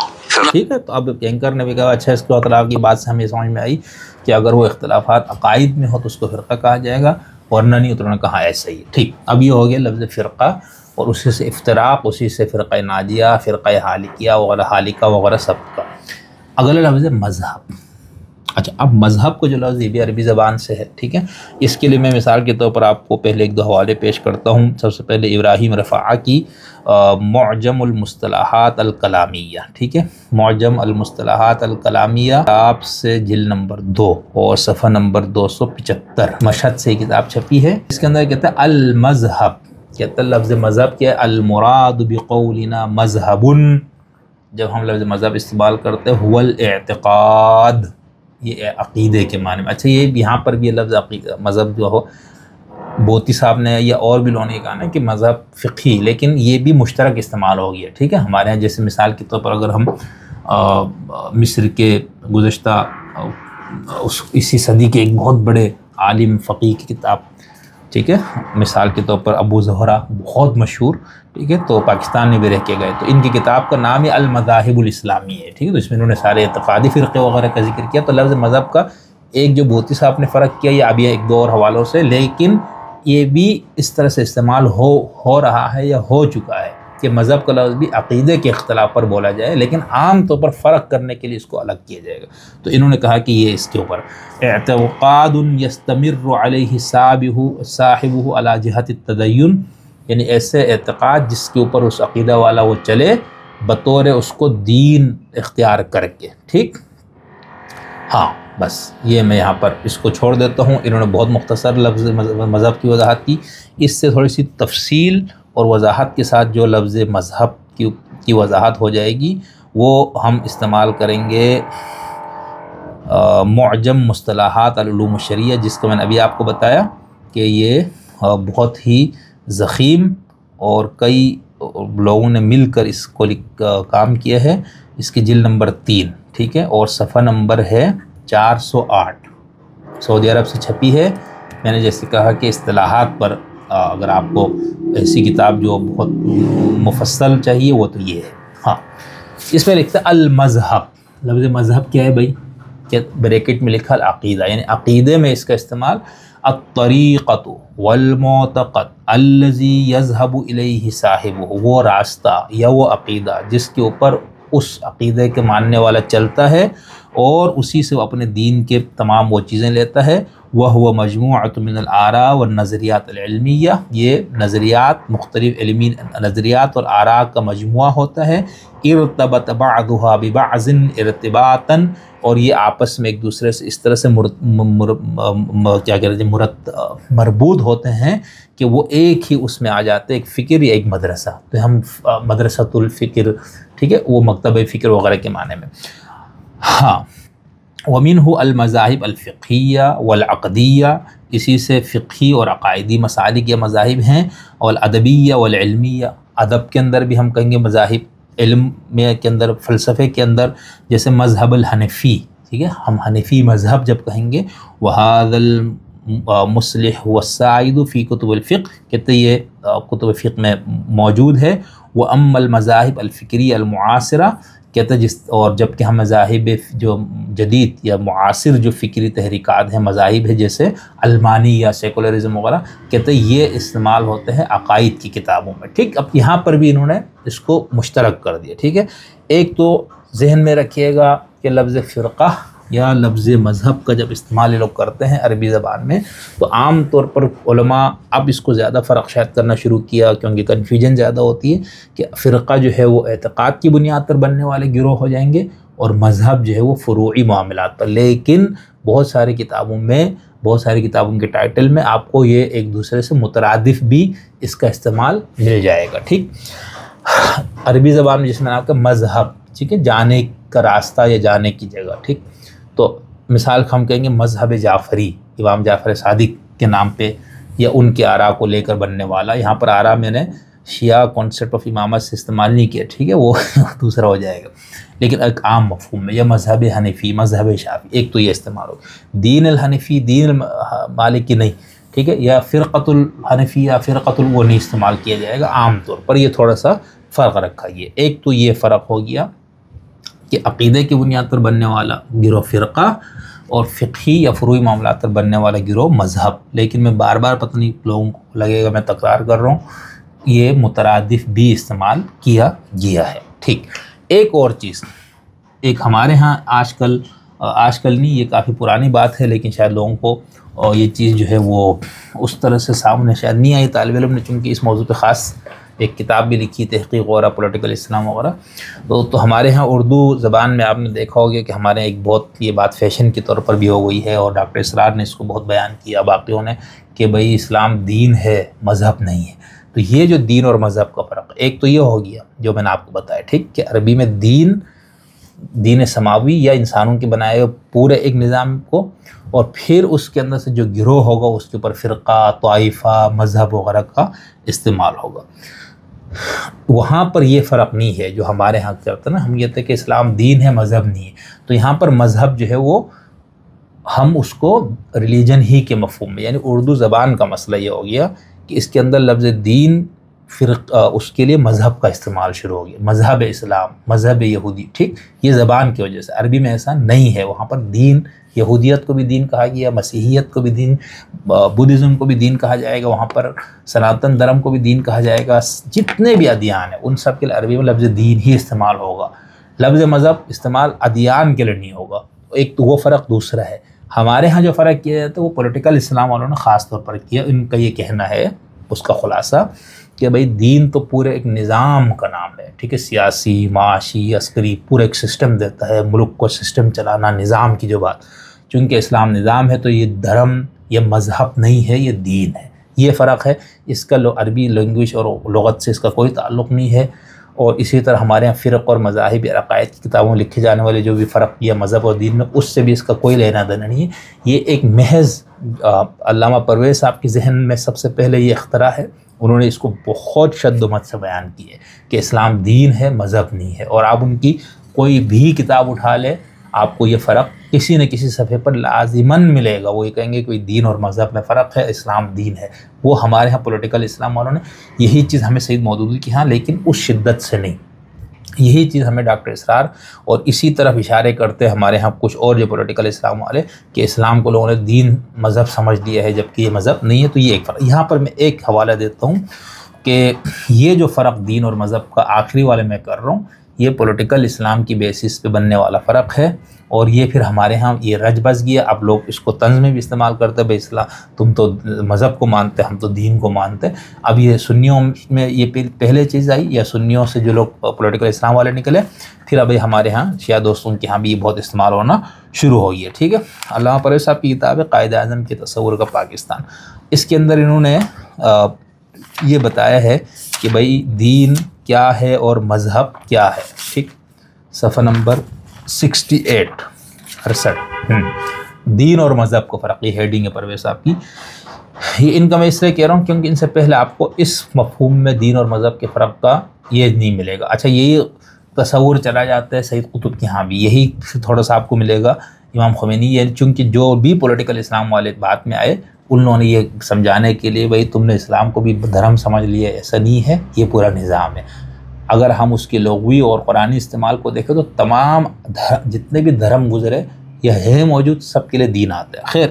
ٹھیک ہے، تو اب اینکر نے بھی کہا اچھا اس کے اختلاف کی بات سے ہمیں سمجھ میں آئی کہ اگر وہ اختلافات عقائد میں ہو تو اس کو فرقہ کہا جائے گا، ورنہ نہیں. تو انہوں نے کہا ایسا ہی. ٹھیک، اب یہ ہو گیا لفظ فرقہ، اور اسی سے افتراق، اسی سے فرقہ ناجیہ، فرقہ حالکیہ وغیرہ، حالکہ وغیرہ سب کا. اگلا لفظ ہے مذہب. اچھا، اب مذہب کو جو لفظ یہ بھی عربی زبان سے ہے. ٹھیک ہے، اس کے لیے میں مثال کے طور پر آپ کو پہلے ایک دو حوالے پیش کرتا ہوں. سب سے پہلے ابراہیم رفاعہ کی معجم المصطلحات الکلامیہ. ٹھیک ہے، معجم المصطلحات الکلامیہ، کتاب سے جلد نمبر 2 اور صفحہ نمبر 275، مشہد سے کتاب چھپی ہے. اس کے اندر کہتا ہے المذہب. کہتا ہے لفظ مذہب کیا ہے؟ المراد بقولنا مذہب، جب ہم لفظ مذہب استعمال کرتے ہیں هو الاعتقاد، یہ عقیدے کے معنی میں. اچھا، یہ یہاں پر بھی یہ لفظ عقیدہ مذہب جو ہو، بوتی صاحب نے یا اور بھی لوگوں نے کہا نا کہ مذہب فقہی، لیکن یہ بھی مشترک استعمال ہو گیا. ٹھیک ہے، ہمارے ہیں جیسے مثال کے طور پر اگر ہم مصر کے گزشتہ اسی صدی کے ایک بہت بڑے عالم فقیہ کی کتاب، ٹھیک ہے، مثال کے طور پر ابو زہرہ بہت مشہور، ٹھیک ہے، تو پاکستان میں بھی رہ کے گئے، تو ان کی کتاب کا نام ہے المذاہب الاسلامی ہے. ٹھیک ہے، تو اس میں انہوں نے سارے اعتقادی فرقے وغیرہ کا ذکر کیا. تو لفظ مذہب کا ایک جو بوتی صاحب نے فرق کیا، یہ اب یہ ایک دو اور حوالوں سے، لیکن یہ بھی اس طرح سے استعمال ہو رہا ہے یا ہو چکا ہے کہ مذہب کا لفظ بھی عقیدے کے اختلاف پر بولا جائے، لیکن عام طور پر فرق کرنے کے لیے اس کو الگ کیا جائے گا. تو انہوں نے کہا کہ یہ اس کے اوپر اعتقاد یستمر علیہ صاحبہ علی جہت التدین، یعنی ایسے اعتقاد جس کے اوپر اس عقیدہ والا وہ چلے بطور اس کو دین اختیار کر کے. ٹھیک، ہاں بس یہ میں یہاں پر اس کو چھوڑ دیتا ہوں. انہوں نے بہت مختصر لفظ مذہب کی وضاحت کی. اس سے تھوڑی سی تفصیل اور وضاحت کے ساتھ جو لفظ مذہب کی وضاحت ہو جائے گی وہ ہم استعمال کریں گے معجم مصطلحات العلوم الشریعہ، جس کو میں نے ابھی آپ کو بتایا کہ یہ بہت ہی ضخیم اور کئی لوگوں نے مل کر اس کو کام کیا ہے. اس کی جلد نمبر 3، ٹھیک ہے، اور صفحہ نمبر ہے 408، سعودی عرب سے چھپی ہے. میں نے جیسے کہا کہ اصطلاحات پر اگر آپ کو ایسی کتاب جو بہت مفصل چاہیے وہ تو یہ ہے. ہاں، اس میں لکھتا ہے المذہب. لفظ مذہب کیا ہے بھائی؟ کہ بریکٹ میں لکھا العقیدہ، یعنی عقیدے میں اس کا استعمال. الطریقۃ والمعتقد الذی یذهب الیہ صاحبہ، وہ راستہ یا وہ عقیدہ جس کے اوپر اس عقیدے کے ماننے والا چلتا ہے اور اسی سے وہ اپنے دین کے تمام وہ چیزیں لیتا ہے، وَهُوَ مجموعۃ من الآراء والنظریات العلمیہ، یہ نظریات، مختلف علمی نظریات اور آراء کا مجموعہ ہوتا ہے، ارتبط بعضها ببعض ارتباطا، اور یہ آپس میں ایک دوسرے سے اس طرح سے مربوط ہوتے ہیں کہ وہ ایک ہی اس میں آ جاتے ہیں، ایک فکر یا ایک مدرسہ، تو ہم مدرسۃ الفکر، ٹھیک ہے، وہ مکتبہ فکر وغیرہ کے معنی میں۔ ہاں، وَمِنْهُ المذاہب الفقہیہ والعقدیہ، اسی سے فقہی اور عقائدی مسالک یا مذاہب ہیں، اور الادبیہ والعلمیہ، ادب کے اندر بھی ہم کہیں گے مذاہب، علم میں کے اندر، فلسفے کے اندر، جیسے مذہب الحنفی، ٹھیک ہے، ہم حنفی مذہب جب کہیں گے، وَهَذَا الْمُصْلِحُ وَالسَّائِدُ فِي كُتُبِ الْفِقْہ، کہتے یہ کتب فقہ میں موجود ہے، وَأَمَّا الْمَذَاهِبْ الْفِكْرِيَّةَ الْمُعَاصِرَةَ، کہتے اور جب کہ ہم مذاہب جو جدید یا معاصر جو فکری تحریکات ہیں، مذاہب ہے جیسے علمانی یا سیکولرزم وغیرہ، کہتے یہ استعمال ہوتے ہیں عقائد کی کتابوں میں، ٹھیک۔ اب یہاں پر بھی انہوں نے اس کو مشترک کر دیا، ٹھیک ہے۔ ایک تو ذہن میں رکھیے گا کہ لفظ فرقہ یا لفظ مذہب کا جب استعمال یہ لوگ کرتے ہیں عربی زبان میں، تو عام طور پر علماء اب اس کو زیادہ فرق شاید کرنا شروع کیا، کیونکہ کنفیوژن زیادہ ہوتی ہے کہ فرقہ جو ہے وہ اعتقاد کی بنیاد پر بننے والے گروہ ہو جائیں گے، اور مذہب جو ہے وہ فروعی معاملات پر۔ لیکن بہت ساری کتابوں کے ٹائٹل میں آپ کو یہ ایک دوسرے سے مترادف بھی اس کا استعمال مل جائے گا، ٹھیک۔ عربی زبان میں جس میں آپ کا مذہب، ٹھیک ہے، جانے کا راستہ یا جانے کی جگہ، ٹھیک۔ تو مثال ہم کہیں گے مذہب جعفری، امام جعفر صادق کے نام پہ یا ان کے آراء کو لے کر بننے والا۔ یہاں پر آراء میں نے شیعہ کانسیپٹ آف امامت سے استعمال نہیں کیا، ٹھیک ہے، وہ دوسرا ہو جائے گا، لیکن ایک عام مفہوم میں، یا مذہب حنفی، مذہب شافعی، ایک تو یہ استعمال ہوگا۔ دین الحنفی، دین المالکی نہیں، ٹھیک ہے، یا فرقۃ الحنفی یا فرقۃ وہ نہیں استعمال کیا جائے گا عام طور پر، یہ تھوڑا سا فرق رکھا گیا۔ ایک تو یہ فرق ہو گیا کہ عقیدے کی بنیاد پر بننے والا گروہ فرقہ، اور فقہی یا فروعی معاملات پر بننے والا گروہ مذہب۔ لیکن میں بار بار پتہ نہیں لوگوں کو لگے گا میں تکرار کر رہا ہوں، یہ مترادف بھی استعمال کیا گیا ہے، ٹھیک۔ ایک اور چیز، ایک ہمارے ہاں آج کل نہیں، یہ کافی پرانی بات ہے، لیکن شاید لوگوں کو یہ چیز جو ہے وہ اس طرح سے سامنے شاید نہیں آئی، طالب علم نے چونکہ اس موضوع پہ خاص ایک کتاب بھی لکھی، تحقیق وغیرہ، پولیٹیکل اسلام وغیرہ، تو ہمارے ہاں اردو زبان میں آپ نے دیکھا ہوگا کہ ہمارے ایک بہت یہ بات فیشن کے طور پر بھی ہو گئی ہے، اور ڈاکٹر اسرار نے اس کو بہت بیان کیا، باقیوں نے، کہ بھئی اسلام دین ہے، مذہب نہیں ہے۔ تو یہ جو دین اور مذہب کا فرق، ایک تو یہ ہو گیا جو میں نے آپ کو بتایا، ٹھیک، کہ عربی میں دین سماوی یا انسانوں کے بنائے ہوئے پورے ایک نظام کو، اور پھر اس کے اندر سے جو گروہ ہوگا اس کے اوپر فرقہ، طائفہ، مذہب وغیرہ کا استعمال ہوگا۔ وہاں پر یہ فرق نہیں ہے جو ہمارے ہاں کرتے ہیں نا، ہم یہ کہتے ہیں کہ اسلام دین ہے، مذہب نہیں ہے۔ تو یہاں پر مذہب جو ہے وہ ہم اس کو ریلیجن ہی کے مفہوم میں، یعنی اردو زبان کا مسئلہ یہ ہو گیا کہ اس کے اندر لفظ دین اس کے لیے مذہب کا استعمال شروع ہو گیا، مذہب اسلام، مذہب یہودی، ٹھیک، یہ زبان کی وجہ سے۔ عربی میں ایسا نہیں ہے، وہاں پر دین، یہودیت کو بھی دین کہا گیا، مسیحیت کو بھی دین، بدھزم کو بھی دین کہا جائے گا، وہاں پر سناتن دھرم کو بھی دین کہا جائے گا، جتنے بھی ادیان ہیں ان سب کے لیے عربی میں لفظ دین ہی استعمال ہوگا، لفظ مذہب استعمال ادیان کے لیے نہیں ہوگا۔ ایک تو وہ فرق، دوسرا ہے ہمارے ہاں جو فرق کیا جاتا ہے وہ پولیٹیکل اسلام والوں نے خاص طور پر کیا۔ ان کا یہ کہنا ہے، اس کا خلاصہ، کہ بھئی دین تو پورے ایک نظام کا نام ہے، ٹھیک ہے، سیاسی، معاشی، عسکری، پورا ایک سسٹم دیتا ہے، ملک کو سسٹم چلانا، نظام کی جو بات، چونکہ اسلام نظام ہے تو یہ دھرم یا مذہب نہیں ہے، یہ دین ہے۔ یہ فرق ہے، اس کا عربی لینگویج اور لغت سے اس کا کوئی تعلق نہیں ہے۔ اور اسی طرح ہمارے یہاں فرق اور مذاہب یا عقائد کی کتابوں میں لکھے جانے والے جو بھی فرق یا مذہب اور دین میں، اس سے بھی اس کا کوئی لینا دینا نہیں ہے۔ یہ ایک محض علامہ پرویز صاحب کے ذہن میں سب سے پہلے یہ اختراع ہے، انہوں نے اس کو بہت شد و مت سے بیان کی ہے کہ اسلام دین ہے، مذہب نہیں ہے۔ اور آپ ان کی کوئی بھی کتاب اٹھا لے، آپ کو یہ فرق کسی نہ کسی صفحے پر لازماً ملے گا، وہ یہ کہیں گے کہ دین اور مذہب میں فرق ہے، اسلام دین ہے۔ وہ ہمارے ہاں پولیٹیکل اسلام والوں نے یہی چیز ہمیں سید مودودی کی ہاں، لیکن اس شدت سے نہیں۔ یہی چیز ہمیں ڈاکٹر اسرار اور اسی طرف اشارے کرتے ہیں ہمارے ہاں کچھ اور جو پولیٹیکل اسلام والے کہ اسلام کو لوگوں نے دین مذہب سمجھ لیا ہے جبکہ یہ مذہب نہیں ہے. تو یہ ایک فرق. یہاں پر میں ایک حوالہ دیتا ہوں کہ یہ جو فرق دین اور مذہب کا آخری والے میں کر رہا ہوں یہ پولیٹیکل اسلام کی بیسس پہ بننے والا فرق ہے، اور یہ پھر ہمارے ہاں یہ رج بس گیا. اب لوگ اس کو طنز میں بھی استعمال کرتے ہیں، بھائی اسلام تم تو مذہب کو مانتے، ہم تو دین کو مانتے. اب یہ سنیوں میں یہ پہلے چیز آئی، یا سنیوں سے جو لوگ پولیٹیکل اسلام والے نکلے، پھر ابھی ہمارے ہاں شیعہ دوستوں کے ہاں بھی یہ بہت استعمال ہونا شروع ہو گیا. ٹھیک ہے. علامہ پرویز صاحب کی کتاب ہے قائد اعظم کے تصور کا پاکستان. اس کے اندر انہوں نے یہ بتایا ہے کہ بھائی دین کیا ہے اور مذہب کیا ہے. ٹھیک. صفحہ نمبر 68 دین اور مذہب کو فرق. یہ ہیڈنگ ہے پرویز صاحب کی. یہ ان کا میں اس لیے کہہ رہا ہوں کیونکہ ان سے پہلے آپ کو اس مفہوم میں دین اور مذہب کے فرق کا یہ نہیں ملے گا. اچھا یہی تصور چلا جاتا ہے سید قطب کے ہاں بھی، یہی تھوڑا سا آپ کو ملے گا امام خمینی. یہ چونکہ جو بھی پولیٹیکل اسلام والے بات میں آئے انہوں نے یہ سمجھانے کے لیے بھائی تم نے اسلام کو بھی دھرم سمجھ لیا، ایسا نہیں ہے، یہ پورا نظام ہے. اگر ہم اس کی لغوی اور قرآنی استعمال کو دیکھیں تو تمام جتنے بھی دھرم گزرے یہ ہے موجود، سب کے لیے دین آتا ہے. خیر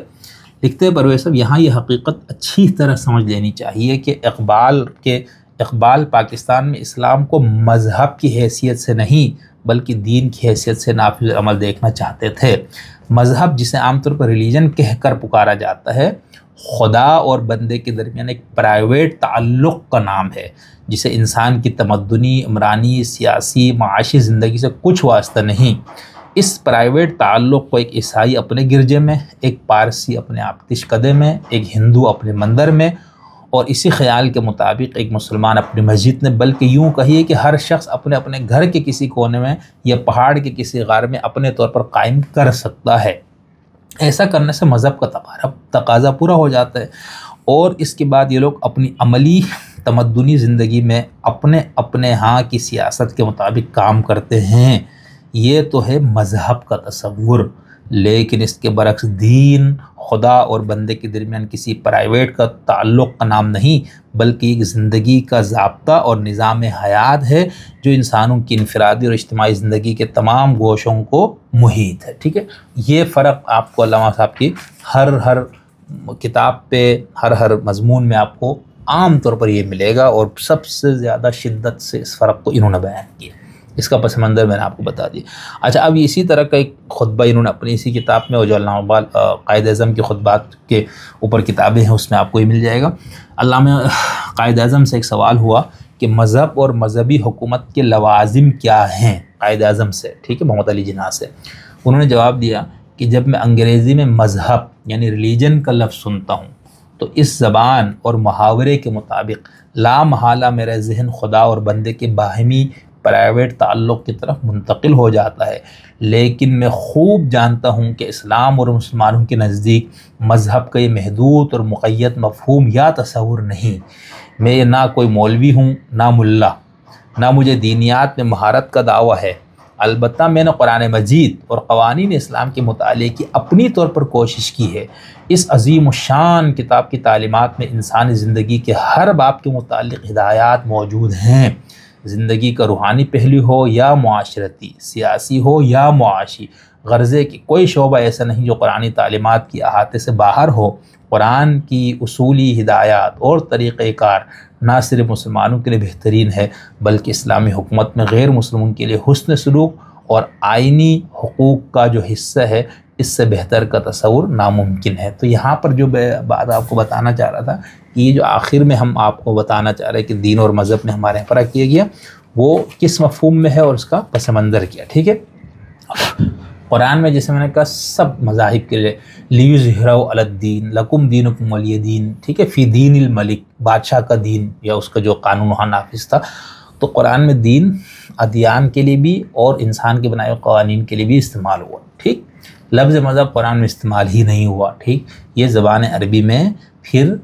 لکھتے ہیں پرویز صاحب یہاں یہ حقیقت اچھی طرح سمجھ لینی چاہیے کہ اقبال پاکستان میں اسلام کو مذہب کی حیثیت سے نہیں بلکہ دین کی حیثیت سے نافذ عمل دیکھنا چاہتے تھے. مذہب جسے عام طور پر ریلیجن کہہ کر پکارا جاتا ہے خدا اور بندے کے درمیان ایک پرائیویٹ تعلق کا نام ہے جسے انسان کی تمدنی، عمرانی، سیاسی، معاشی زندگی سے کچھ واسطہ نہیں. اس پرائیویٹ تعلق کو ایک عیسائی اپنے گرجے میں، ایک پارسی اپنے آتش کدے میں، ایک ہندو اپنے مندر میں، اور اسی خیال کے مطابق ایک مسلمان اپنی مسجد میں، بلکہ یوں کہیے کہ ہر شخص اپنے اپنے گھر کے کسی کونے میں یا پہاڑ کے کسی غار میں اپنے طور پر قائم کر سکتا ہے. ایسا کرنے سے مذہب کا تقاضا پورا ہو جاتا ہے، اور اس کے بعد یہ لوگ اپنی عملی تمدنی زندگی میں اپنے ہاں کی سیاست کے مطابق کام کرتے ہیں. یہ تو ہے مذہب کا تصور. لیکن اس کے برعکس دین خدا اور بندے کے درمیان کسی پرائیویٹ کا تعلق کا نام نہیں بلکہ ایک زندگی کا ضابطہ اور نظام حیات ہے جو انسانوں کی انفرادی اور اجتماعی زندگی کے تمام گوشوں کو محیط ہے. ٹھیک ہے. یہ فرق آپ کو علامہ صاحب کی ہر کتاب پہ ہر مضمون میں آپ کو عام طور پر یہ ملے گا، اور سب سے زیادہ شدت سے اس فرق کو انہوں نے بیان کیا. اس کا پس منظر میں نے آپ کو بتا دیا. اچھا اب اسی طرح کا ایک خطبہ انہوں نے اپنی اسی کتاب میں، اور جو علامہ اقبال قائد اعظم کے خطبات کے اوپر کتابیں ہیں اس میں آپ کو یہ مل جائے گا. علامہ قائد اعظم سے ایک سوال ہوا کہ مذہب اور مذہبی حکومت کے لوازم کیا ہیں قائد اعظم سے. ٹھیک ہے. محمد علی جناح سے. انہوں نے جواب دیا کہ جب میں انگریزی میں مذہب یعنی ریلیجن کا لفظ سنتا ہوں تو اس زبان اور محاورے کے مطابق لا محالہ میرا ذہن خدا اور بندے کے باہمی پرائیویٹ تعلق کی طرف منتقل ہو جاتا ہے. لیکن میں خوب جانتا ہوں کہ اسلام اور مسلمانوں کے نزدیک مذہب کا یہ محدود اور مقید مفہوم یا تصور نہیں. میں نہ کوئی مولوی ہوں نہ ملا، نہ مجھے دینیات میں مہارت کا دعویٰ ہے. البتہ میں نے قرآن مجید اور قوانین اسلام کے مطالعے کی اپنی طور پر کوشش کی ہے. اس عظیم الشان کتاب کی تعلیمات میں انسانی زندگی کے ہر باب کے متعلق ہدایات موجود ہیں. زندگی کا روحانی پہلو ہو یا معاشرتی، سیاسی ہو یا معاشی، غرضے کی کوئی شعبہ ایسا نہیں جو قرآنی تعلیمات کی احاطے سے باہر ہو. قرآن کی اصولی ہدایات اور طریقہ کار نہ صرف مسلمانوں کے لیے بہترین ہے بلکہ اسلامی حکومت میں غیر مسلموں کے لیے حسن سلوک اور آئینی حقوق کا جو حصہ ہے اس سے بہتر کا تصور ناممکن ہے. تو یہاں پر جو بات آپ کو بتانا چاہ رہا تھا کہ یہ جو آخر میں ہم آپ کو بتانا چاہ رہے ہیں کہ دین اور مذہب میں ہمارے یہاں فرق کیا گیا وہ کس مفہوم میں ہے اور اس کا پس منظر کیا. ٹھیک ہے. قرآن میں جیسے میں نے کہا سب مذاہب کے لیے لیظہرہ علی الدین لکم دینکم ولی دین. ٹھیک ہے. فی دین الملک، بادشاہ کا دین یا اس کا جو قانون وہاں نافذ تھا. تو قرآن میں دین ادیان کے لیے بھی اور انسان کے بنائے ہوئے قوانین کے لیے بھی استعمال ہوا. ٹھیک. لفظ مذہب قرآن میں استعمال ہی نہیں ہوا. ٹھیک. یہ زبان عربی میں پھر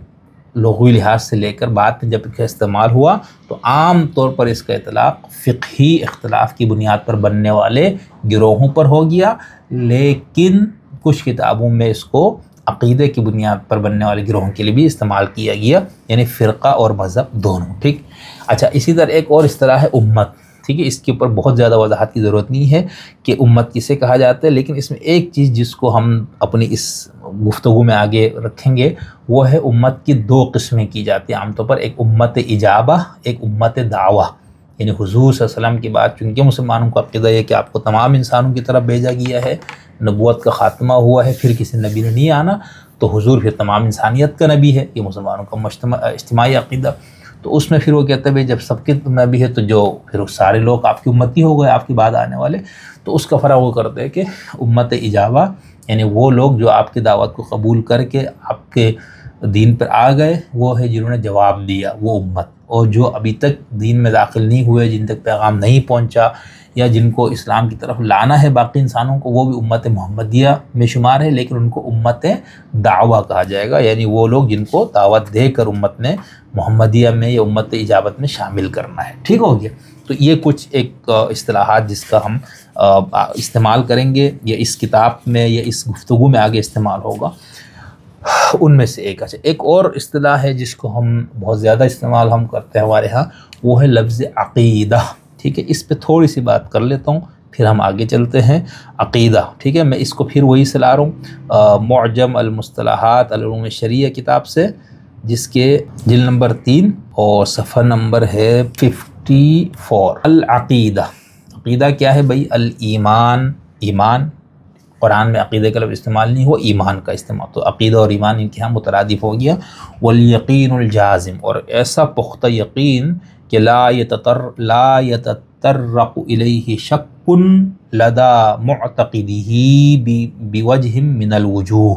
لغوی لحاظ سے لے کر بعد میں جب استعمال ہوا تو عام طور پر اس کا اطلاق فقہی اختلاف کی بنیاد پر بننے والے گروہوں پر ہو گیا، لیکن کچھ کتابوں میں اس کو عقیدے کی بنیاد پر بننے والے گروہوں کے لیے بھی استعمال کیا گیا، یعنی فرقہ اور مذہب دونوں. ٹھیک. اچھا اسی طرح ایک اور اصطلاح ہے امت. ٹھیک ہے، اس کے اوپر بہت زیادہ وضاحت کی ضرورت نہیں ہے کہ امت کسے کہا جاتا ہے، لیکن اس میں ایک چیز جس کو ہم اپنی اس گفتگو میں آگے رکھیں گے وہ ہے امت کی دو قسمیں کی جاتی ہیں عام طور پر، ایک امت اجابہ، ایک امت دعویٰ۔ یعنی حضور صلی اللہ علیہ وسلم کی بات، چونکہ مسلمانوں کا عقیدہ یہ کہ آپ کو تمام انسانوں کی طرف بھیجا گیا ہے، نبوت کا خاتمہ ہوا ہے، پھر کسی نبی نے نہیں آنا، تو حضور پھر تمام انسانیت کا نبی ہے، یہ مسلمانوں کا اجتماعی عقیدہ۔ تو اس میں پھر وہ کہتے ہیں بھائی جب سب کے نبی ہے تو جو پھر سارے لوگ آپ کی امتی ہو گئے، آپ کی بعد آنے والے، تو اس کا فرق وہ کرتے ہیں کہ امت اجابہ یعنی وہ لوگ جو آپ کی دعوت کو قبول کر کے آپ کے دین پر آ گئے، وہ ہے جنہوں نے جواب دیا، وہ امت۔ اور جو ابھی تک دین میں داخل نہیں ہوئے، جن تک پیغام نہیں پہنچا یا جن کو اسلام کی طرف لانا ہے باقی انسانوں کو، وہ بھی امت محمدیہ میں شمار ہے، لیکن ان کو امت دعویٰ کہا جائے گا، یعنی وہ لوگ جن کو دعوت دے کر امت نے محمدیہ میں یا امت اجابت میں شامل کرنا ہے۔ ٹھیک ہو گیا؟ تو یہ کچھ ایک اصطلاحات جس کا ہم استعمال کریں گے، یا اس کتاب میں یا اس گفتگو میں آگے استعمال ہوگا، ان میں سے ایک۔ اچھا، ایک اور اصطلاح ہے جس کو ہم بہت زیادہ استعمال ہم کرتے ہیں ہمارے ہاں، وہ ہے لفظ عقیدہ۔ ٹھیک ہے، اس پہ تھوڑی سی بات کر لیتا ہوں، پھر ہم آگے چلتے ہیں۔ عقیدہ، ٹھیک ہے، میں اس کو پھر وہی سے لا رہا ہوں معجم المصطلحات العلوم الشرعیہ کتاب سے، جس کے جلد نمبر 3 اور صفحہ نمبر ہے 54۔ العقیدہ، عقیدہ کیا ہے بھائی؟ الایمان، ایمان، قرآن میں عقیدہ کا لفظ استعمال نہیں ہوا، ایمان کا استعمال، تو عقیدہ اور ایمان ان کے ہاں مترادف ہو گیا۔ والیقین الجازم، اور ایسا پختہ یقین کہ لا یتطرق الیہ شک لدى معتقدہ بوجہ من الوجوہ،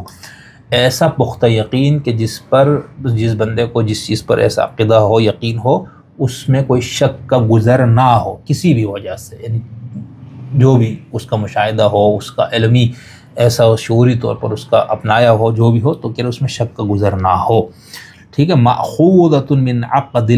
ایسا پختہ یقین کہ جس بندے کو جس چیز پر ایسا عقیدہ ہو، یقین ہو، اس میں کوئی شک کا گزر نہ ہو کسی بھی وجہ سے، یعنی جو بھی اس کا مشاہدہ ہو، اس کا علمی ایسا شعوری طور پر اس کا اپنایا ہو، جو بھی ہو، تو کہ اس میں شک کا گزر نہ ہو۔ ٹھیک ہے، مأخوذۃ من عقد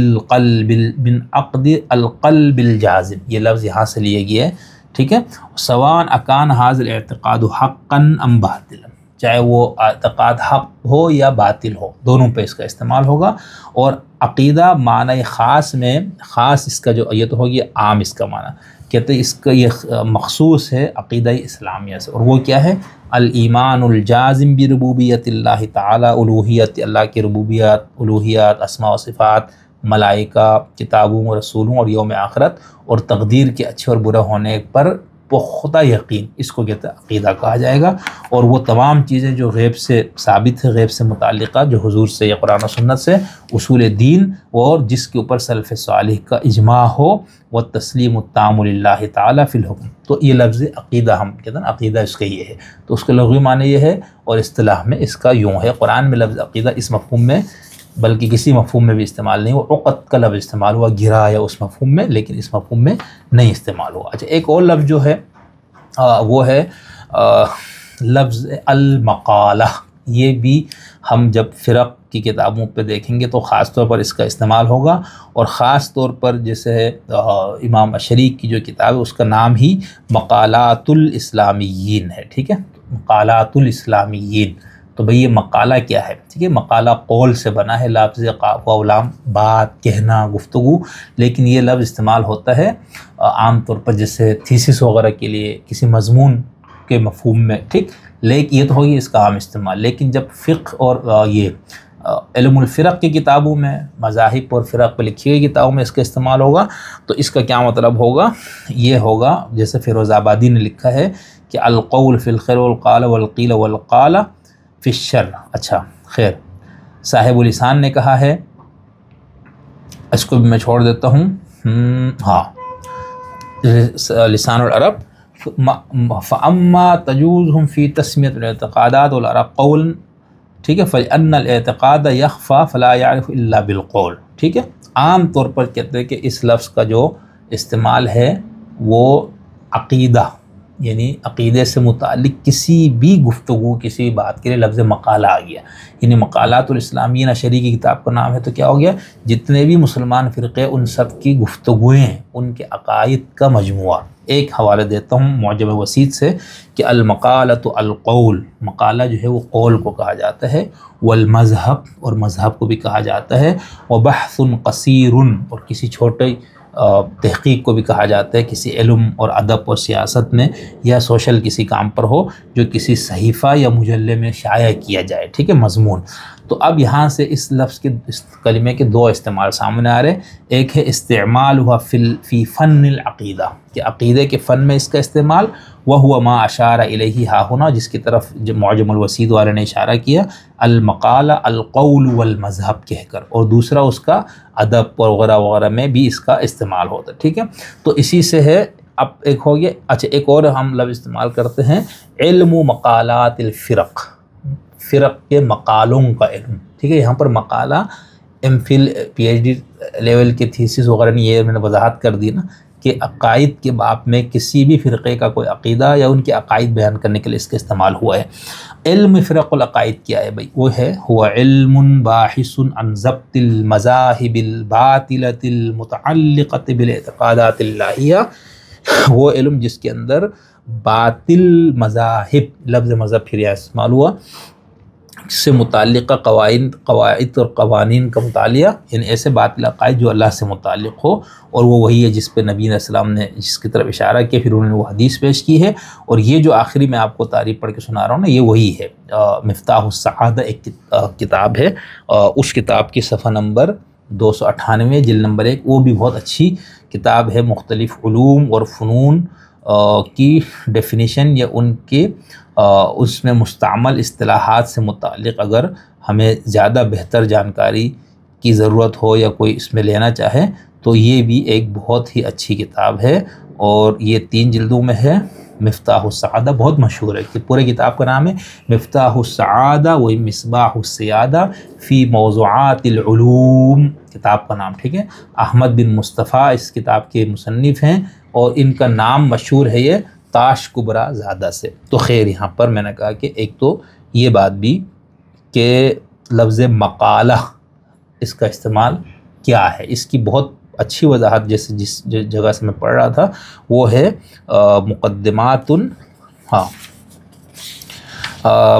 القلب الجازم، یہ لفظ یہاں سے لیا گیا ہے۔ ٹھیک ہے، سواء اکان ھذا الاعتقاد حقا ام باطلا، چاہے وہ اعتقاد حق ہو یا باطل ہو، دونوں پہ اس کا استعمال ہوگا۔ اور عقیدہ معنی خاص میں، خاص اس کا جو یہ تو ہوگی، عام اس کا معنی کہتے ہیں، اس کا یہ مخصوص ہے عقیدہ اسلامیہ سے، اور وہ کیا ہے؟ الایمان الجازم بربوبیت اللہ تعالی، الوہیت اللہ کی ربوبیت، الوہیت، اسماء و صفات، ملائکہ، کتابوں و رسولوں اور یوم آخرت، اور تقدیر کے اچھے اور برا ہونے پر پختہ یقین، اس کو کہتے ہیں عقیدہ کہا جائے گا۔ اور وہ تمام چیزیں جو غیب سے ثابت ہے، غیب سے متعلقہ، جو حضور سے یا قرآن و سنت سے اصول دین، اور جس کے اوپر سلف صالح کا اجماع ہو، والتسلیم التام للہ تعالی فی الحکم، تو یہ لفظ عقیدہ ہم کہتے ہیں، عقیدہ اس کا یہ ہے۔ تو اس کا لغوی معنی یہ ہے، اور اصطلاح میں اس کا یوں ہے۔ قرآن میں لفظ عقیدہ اس مفہوم میں بلکہ کسی مفہوم میں بھی استعمال نہیں ہوا، عقد کا لفظ استعمال ہوا، گرا یا اس مفہوم میں، لیکن اس مفہوم میں نہیں استعمال ہوا۔ اچھا، ایک اور لفظ جو ہے وہ ہے لفظ المقالہ، یہ بھی ہم جب فرق کی کتابوں پہ دیکھیں گے تو خاص طور پر اس کا استعمال ہوگا، اور خاص طور پر جیسے امام اشعری کی جو کتاب ہے اس کا نام ہی مقالات الاسلامیین ہے۔ ٹھیک ہے، مقالات الاسلامیین، تو بھئی یہ مقالہ کیا ہے؟ ٹھیک ہے، مقالہ قول سے بنا ہے، لفظ قاف و لام، بات کہنا، گفتگو، لیکن یہ لفظ استعمال ہوتا ہے عام طور پر جیسے تھیسس وغیرہ کے لیے، کسی مضمون کے مفہوم میں۔ ٹھیک، لیکن یہ تو ہوگی اس کا عام استعمال، لیکن جب فقہ اور یہ علم الفرق کی کتابوں میں، مذاہب اور فرق پہ لکھی گئی کتابوں میں اس کا استعمال ہوگا، تو اس کا کیا مطلب ہوگا؟ یہ ہوگا جیسے فیروز آبادی نے لکھا ہے کہ القول فی الخیر والقال والقیل والقال فی الشر۔ اچھا خیر، صاحب لسان نے کہا ہے، اس کو بھی میں چھوڑ دیتا ہوں، ہاں، لسان العرب، فَأَمَّا تَجُوزُهُمْ فِي تَسْمِيَةِ الْاعْتِقَادَاتِ وَالْآرَاءِ قَوْلًا، ٹھیک ہے، فَلِأَنَّ الْاعْتِقَادَ يَخْفَى فَلَا يَعْرِفُ إِلَّا بِالْقَوْلِ۔ ٹھیک ہے، عام طور پر کہتے ہیں کہ اس لفظ کا جو استعمال ہے وہ عقیدہ، یعنی عقیدے سے متعلق کسی بھی گفتگو، کسی بات کے لیے لفظ مقالہ آ گیا، یعنی مقالات الاسلامیین اشعری کی کتاب کا نام ہے، تو کیا ہو گیا؟ جتنے بھی مسلمان فرقے، ان سب کی گفتگویں، ان کے عقائد کا مجموعہ۔ ایک حوالہ دیتا ہوں معجم وسیط سے کہ المقالۃ القول، مقالہ جو ہے وہ قول کو کہا جاتا ہے، والمذہب، اور مذہب کو بھی کہا جاتا ہے، وبحث قصیر، اور کسی چھوٹے تحقیق کو بھی کہا جاتا ہے، کسی علم اور ادب اور سیاست میں یا سوشل کسی کام پر ہو جو کسی صحیفہ یا مجلے میں شائع کیا جائے، ٹھیک ہے، مضمون۔ تو اب یہاں سے اس لفظ کے، اس کلمے کے دو استعمال سامنے آ رہے ہیں۔ ایک ہے استعمال ہوا فی فن العقیدہ، کہ عقیدے کے فن میں اس کا استعمال، وَهُوَ مَا أَشَارَ إِلَيْهِ ہا ہونا، جس کی طرف معجم الوسیط والے نے اشارہ کیا، المقالہ القول والمذہب کہہ کر، اور دوسرا اس کا ادب وغیرہ وغیرہ میں بھی اس کا استعمال ہوتا ہے، ٹھیک ہے۔ تو اسی سے ہے، اب ایک ہو گیا۔ اچھا، ایک اور ہم لفظ استعمال کرتے ہیں، علم مقالات الفرق، فرق کے مقالوں کا علم، ٹھیک ہے۔ یہاں پر مقالہ M Phil P H D level کے تھیسس وغیرہ نہیں، یہ میں نے وضاحت کر دی نا کہ عقائد کے باب میں کسی بھی فرقے کا کوئی عقیدہ یا ان کے عقائد بیان کرنے کے لیے اس کا استعمال ہوا ہے۔ علم فرق العقائد کیا ہے بھائی؟ وہ ہے ہوا علم باحث عن ضبط المذاہب الباطلۃ المتعلقۃ بالاعتقادات الہیہ، وہ علم جس کے اندر باطل مذاہب، لفظ مذہب پھر یہاں استعمال ہوا، سے متعلقہ قواعد اور قوانین کا مطالعہ، یعنی ایسے باطل عقائد جو اللہ سے متعلق ہو، اور وہ وہی ہے جس پہ نبی علیہ السلام نے جس کی طرف اشارہ کیا، پھر انہوں نے وہ حدیث پیش کی ہے۔ اور یہ جو آخری میں آپ کو تعریف پڑھ کے سنا رہا ہوں نا، یہ وہی ہے۔ مفتاح السعادہ ایک کتاب ہے، اس کتاب کی صفحہ نمبر 298 جلد نمبر 1، وہ بھی بہت اچھی کتاب ہے۔ مختلف علوم اور فنون کی ڈیفینیشن یا ان کے اس میں مستعمل اصطلاحات سے متعلق اگر ہمیں زیادہ بہتر جانکاری کی ضرورت ہو یا کوئی اس میں لینا چاہے تو یہ بھی ایک بہت ہی اچھی کتاب ہے، اور یہ 3 جلدوں میں ہے۔ مفتاح السعادہ بہت مشہور ہے، کہ پورے کتاب کا نام ہے مفتاح السعادہ و مصباح السیادہ فی موضوعات العلوم، کتاب کا نام، ٹھیک ہے۔ احمد بن مصطفیٰ اس کتاب کے مصنف ہیں، اور ان کا نام مشہور ہے یہ تاش کبریٰ زادہ سے۔ تو خیر، یہاں پر میں نے کہا کہ ایک تو یہ بات بھی کہ لفظ مقالہ اس کا استعمال کیا ہے، اس کی بہت اچھی وضاحت جیسے جس جگہ سے میں پڑھ رہا تھا وہ ہے مقدمات،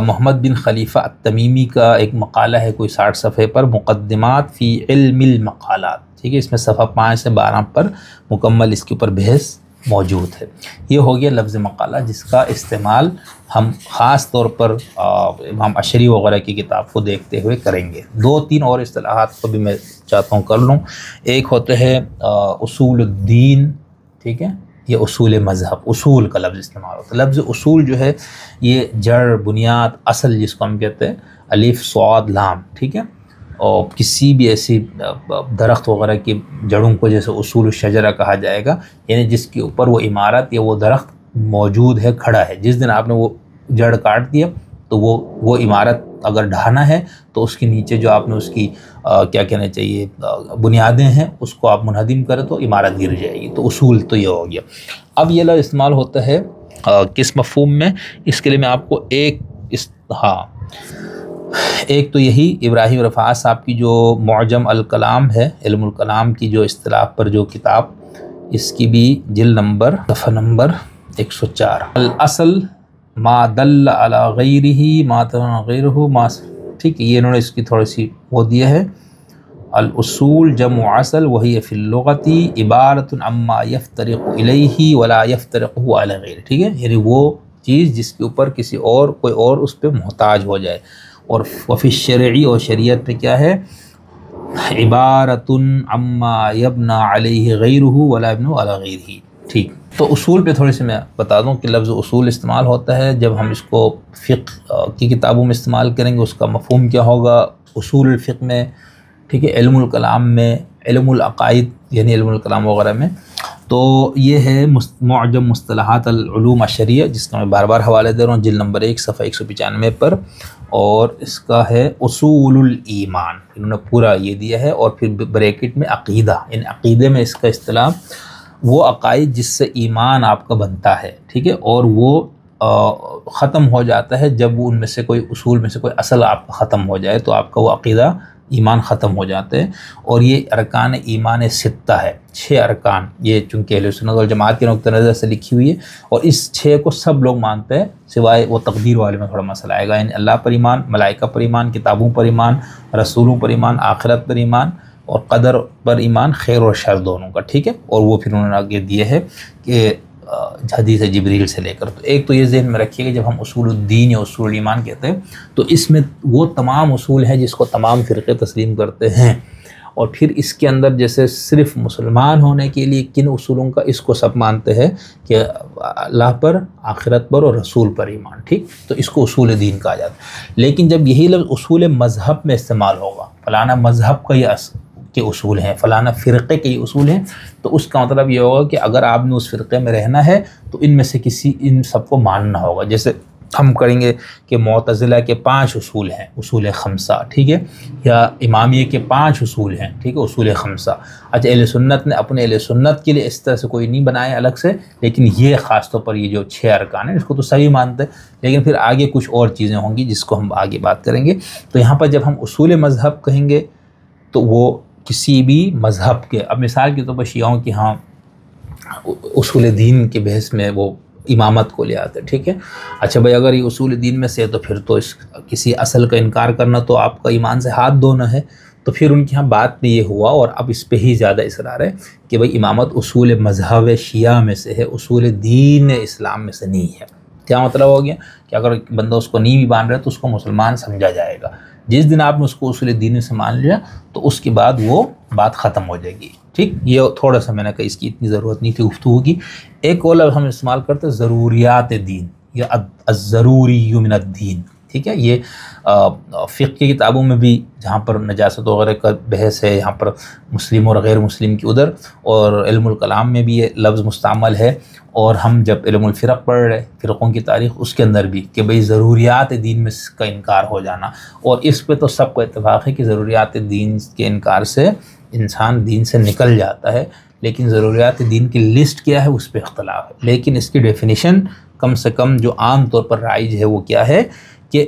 محمد بن خلیفہ التمیمی کا ایک مقالہ ہے کوئی 60 صفحے پر، مقدمات فی علم المقالات، ٹھیک ہے۔ اس میں صفحہ 5 سے 12 پر مکمل اس کے اوپر بحث موجود ہے۔ یہ ہو گیا لفظ مقالہ، جس کا استعمال ہم خاص طور پر امام اشعری وغیرہ کی کتاب کو دیکھتے ہوئے کریں گے۔ 2-3 اور اصطلاحات کو بھی میں چاہتا ہوں کر لوں۔ ایک ہوتے ہے اصول الدین، ٹھیک ہے، یہ اصول مذہب، اصول کا لفظ استعمال ہوتا ہے۔ لفظ اصول جو ہے یہ جڑ، بنیاد، اصل جس کو ہم کہتے ہیں، الف صاد لام، ٹھیک ہے۔ اور کسی بھی ایسی درخت وغیرہ کی جڑوں کو جیسے اصول الشجرہ کہا جائے گا، یعنی جس کے اوپر وہ عمارت یا وہ درخت موجود ہے، کھڑا ہے۔ جس دن آپ نے وہ جڑ کاٹ دیا تو وہ عمارت اگر ڈھانا ہے تو اس کے نیچے جو آپ نے اس کی کیا کہنا چاہیے بنیادیں ہیں، اس کو آپ منہدم کریں تو عمارت گر جائے گی۔ تو اصول تو یہ ہو گیا۔ اب یہ لفظ استعمال ہوتا ہے کس مفہوم میں؟ اس کے لیے میں آپ کو ایک تو یہی ابراہیم رفاعت صاحب کی جو معجم الکلام ہے، علم الکلام کی جو اصطلاح پر جو کتاب، اس کی بھی جلد نمبر صفحہ نمبر 104، الاصل ما دل علی غیرہ ما دل غیرہ ما، ٹھیک ہے۔ یہ انہوں نے اس کی تھوڑی سی وہ دیا ہے، الاصول جمع اصل وہی فی اللغۃ عبارۃ عما یفترق الیہ ولا یفترق علی غیرہ، ٹھیک ہے۔ یعنی وہ چیز جس کے اوپر کسی اور کوئی اور اس پہ محتاج ہو جائے، اور وفی الشرعی، اور شریعت میں کیا ہے، عبارۃ عما یبنى علیہ غیرہ ولا یبنى علی غیرہ، ٹھیک۔ تو اصول پہ تھوڑی سی میں بتا دوں کہ لفظ اصول استعمال ہوتا ہے جب ہم اس کو فقہ کی کتابوں میں استعمال کریں گے، اس کا مفہوم کیا ہوگا، اصول الفقہ میں، ٹھیک ہے، علم الکلام میں، علم العقائد یعنی علم الکلام وغیرہ میں۔ تو یہ ہے معجم مصطلحات العلوم الشریعہ، جس کا میں بار بار حوالے دے رہا ہوں، جلد نمبر 1 صفحہ 195 پر، اور اس کا ہے اصول الایمان، انہوں نے پورا یہ دیا ہے، اور پھر بریکٹ میں عقیدہ، یعنی عقیدے میں اس کا اصطلاح وہ عقائد جس سے ایمان آپ کا بنتا ہے، ٹھیک ہے، اور وہ ختم ہو جاتا ہے جب وہ ان میں سے کوئی اصول میں سے کوئی اصل آپ کا ختم ہو جائے تو آپ کا وہ عقیدہ ایمان ختم ہو جاتے ہیں۔ اور یہ ارکان ایمان 6 ہے، 6 ارکان، یہ چونکہ اہل سنت والجماعت کے نقطہ نظر سے لکھی ہوئی ہے، اور اس 6 کو سب لوگ مانتے ہیں سوائے وہ تقدیر والے میں تھوڑا مسئلہ آئے گا، یعنی اللہ پر ایمان، ملائکہ پر ایمان، کتابوں پر ایمان، رسولوں پر ایمان، آخرت پر ایمان، اور قدر پر ایمان خیر اور شر دونوں کا، ٹھیک ہے. اور وہ پھر انہوں نے آگے دیے ہے کہ حدیث جبریل سے لے کر. تو ایک تو یہ ذہن میں رکھیے کہ جب ہم اصول الدین یا اصول ایمان کہتے ہیں تو اس میں وہ تمام اصول ہیں جس کو تمام فرقے تسلیم کرتے ہیں، اور پھر اس کے اندر جیسے صرف مسلمان ہونے کے لیے کن اصولوں کا اس کو سب مانتے ہیں کہ اللہ پر، آخرت پر اور رسول پر ایمان، ٹھیک. تو اس کو اصول دین کہا جاتا ہے. لیکن جب یہی لفظ اصول مذہب میں استعمال ہوگا، فلانا مذہب کا یہ کے اصول ہیں، فلانا فرقے کے یہ اصول ہیں، تو اس کا مطلب یہ ہوگا کہ اگر آپ نے اس فرقے میں رہنا ہے تو ان میں سے ان سب کو ماننا ہوگا. جیسے ہم کریں گے کہ معتزلہ کے 5 اصول ہیں، اصول 5، ٹھیک ہے، یا امامیہ کے 5 اصول ہیں، ٹھیک ہے، اصول 5. اچھا، اہل سنت نے اپنے اہل سنت کے لیے اس طرح سے کوئی نہیں بنایا الگ سے، لیکن یہ خاص طور پر یہ جو 6 ارکان ہیں اس کو تو صحیح مانتے ہیں، لیکن پھر آگے کچھ اور چیزیں ہوں گی جس کو ہم آگے بات کریں گے. تو یہاں پر جب ہم اصول مذہب کہیں گے تو وہ کسی بھی مذہب کے، اب مثال کے طور پر شیعوں کی ہاں اصول دین کے بحث میں وہ امامت کو لے آتے، ٹھیک ہے. اچھا بھائی، اگر یہ اصول دین میں سے ہے تو پھر تو کسی اصل کا انکار کرنا تو آپ کا ایمان سے ہاتھ دھونا ہے. تو پھر ان کے یہاں بات میں یہ ہوا، اور اب اس پہ ہی زیادہ اصرار ہے کہ بھائی امامت اصول مذہب شیعہ میں سے ہے، اصول دین اسلام میں سے نہیں ہے. کیا مطلب ہو گیا کہ اگر بندہ اس کو نہیں بھی مان رہا ہے تو اس کو مسلمان سمجھا جائے گا. جس دن آپ نے اس کو اصول دین سے مان لیا تو اس کے بعد وہ بات ختم ہو جائے گی، ٹھیک. یہ تھوڑا سا میں نے کہا اس کی اتنی ضرورت نہیں تھی گفتگو کی. ایک اور لفظ ہم استعمال کرتے ہیں ضروریات دین یا الضروری من الدین، ٹھیک ہے. یہ فقہ کی کتابوں میں بھی جہاں پر نجاست وغیرہ کا بحث ہے، یہاں پر مسلم اور غیر مسلم کی ادھر، اور علم الکلام میں بھی یہ لفظ مستعمل ہے. اور ہم جب علم الفرق پڑھ رہے، فرقوں کی تاریخ، اس کے اندر بھی کہ بھئی ضروریات دین میں کا انکار ہو جانا، اور اس پہ تو سب کو اتفاق ہے کہ ضروریات دین کے انکار سے انسان دین سے نکل جاتا ہے. لیکن ضروریات دین کی لسٹ کیا ہے اس پہ اختلاف ہے. لیکن اس کی ڈیفینیشن کم سے کم جو عام طور پر رائج ہے وہ کیا ہے کہ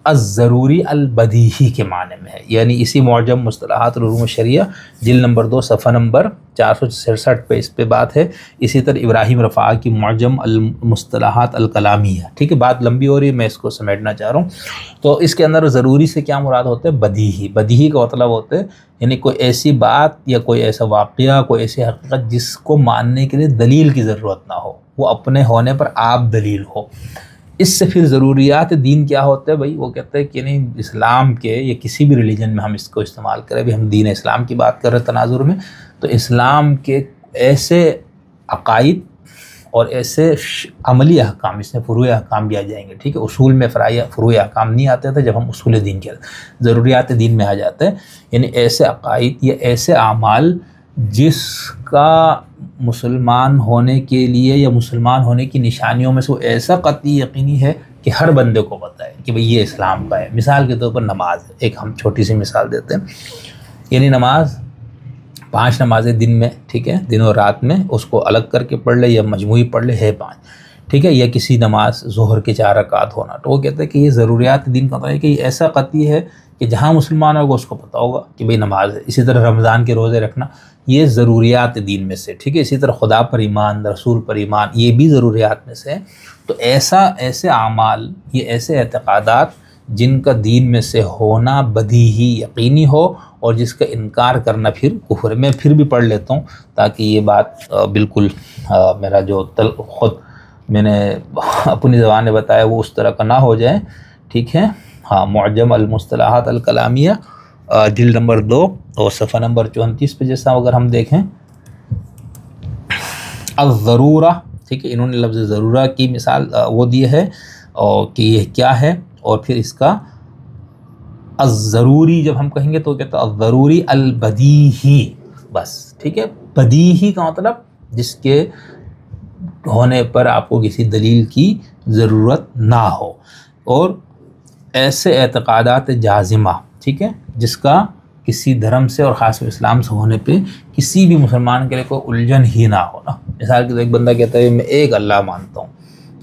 الضروری البدیہی کے معنی میں ہے. یعنی اسی معجم مصطلحات العلوم الشریعہ جلد نمبر 2 صفحہ نمبر 466 پہ اس پہ بات ہے. اسی طرح ابراہیم رفاعی کی معجم المصطلحات الکلامیہ، ٹھیک ہے. بات لمبی ہو رہی ہے، میں اس کو سمیٹنا چاہ رہا ہوں. تو اس کے اندر ضروری سے کیا مراد ہوتا ہے؟ بدیہی. بدیہی کا مطلب ہوتا ہے یعنی کوئی ایسی بات یا کوئی ایسا واقعہ، کوئی ایسی حقیقت جس کو ماننے کے لیے دلیل کی ضرورت نہ ہو، وہ اپنے ہونے پر آپ دلیل ہو. اس سے پھر ضروریات دین کیا ہوتا ہے بھائی؟ وہ کہتے ہیں کہ نہیں، اسلام کے یا کسی بھی ریلیجن میں ہم اس کو استعمال کریں، بھی ہم دین اسلام کی بات کر رہے ہیں تناظر میں، تو اسلام کے ایسے عقائد اور ایسے عملی احکام، اس میں فروع احکام بھی آ جائیں گے، ٹھیک ہے. اصول میں فروع احکام نہیں آتے تھے جب ہم اصول دین کے ضروریات دین میں آ جاتے ہیں. یعنی ایسے عقائد یا ایسے اعمال جس کا مسلمان ہونے کے لیے یا مسلمان ہونے کی نشانیوں میں سے وہ ایسا قطعی یقینی ہے کہ ہر بندے کو پتہ ہے کہ بھئی یہ اسلام کا ہے. مثال کے طور پر نماز ہے، ایک ہم چھوٹی سی مثال دیتے ہیں. یعنی نماز 5 نمازیں دن میں، ٹھیک ہے، دن اور رات میں اس کو الگ کر کے پڑھ لے یا مجموعی پڑھ لے، ہے 5، ٹھیک ہے. یا کسی نماز ظہر کے 4 رکعت ہونا، تو وہ کہتے ہیں کہ یہ ضروریات دین کا مطلب ہے کہ یہ ایسا قطعی ہے کہ جہاں مسلمان ہوگا اس کو پتہ ہوگا کہ بھئی نماز ہے. اسی طرح رمضان کے روزے رکھنا، یہ ضروریات دین میں سے، ٹھیک ہے. اسی طرح خدا پر ایمان، رسول پر ایمان، یہ بھی ضروریات میں سے ہے. تو ایسے اعمال، یہ ایسے اعتقادات جن کا دین میں سے ہونا بدیہی یقینی ہو اور جس کا انکار کرنا پھر کفر. میں پھر بھی پڑھ لیتا ہوں تاکہ یہ بات بالکل میرا جو خود میں نے اپنی زبان میں بتایا وہ اس طرح کا نہ ہو جائے، ٹھیک ہے. ہاں، معجم المصطلحات الکلامیہ جلد نمبر 2 اور صفحہ نمبر 34 پہ جیسا اگر ہم دیکھیں، الضرورہ، ٹھیک ہے. انہوں نے لفظ ضرورہ کی مثال وہ دی ہے اور کہ یہ کیا ہے، اور پھر اس کا الضروری جب ہم کہیں گے تو کہتا ہے الضروری البدیہی، بس، ٹھیک ہے. بدیہی کا مطلب جس کے ہونے پر آپ کو کسی دلیل کی ضرورت نہ ہو، اور ایسے اعتقادات جازمہ، ٹھیک ہے، جس کا کسی دھرم سے اور خاص اسلام سے ہونے پہ کسی بھی مسلمان کے لیے کوئی الجھن ہی نہ ہونا. مثال کے طور ایک بندہ کہتا ہے میں ایک اللہ مانتا ہوں،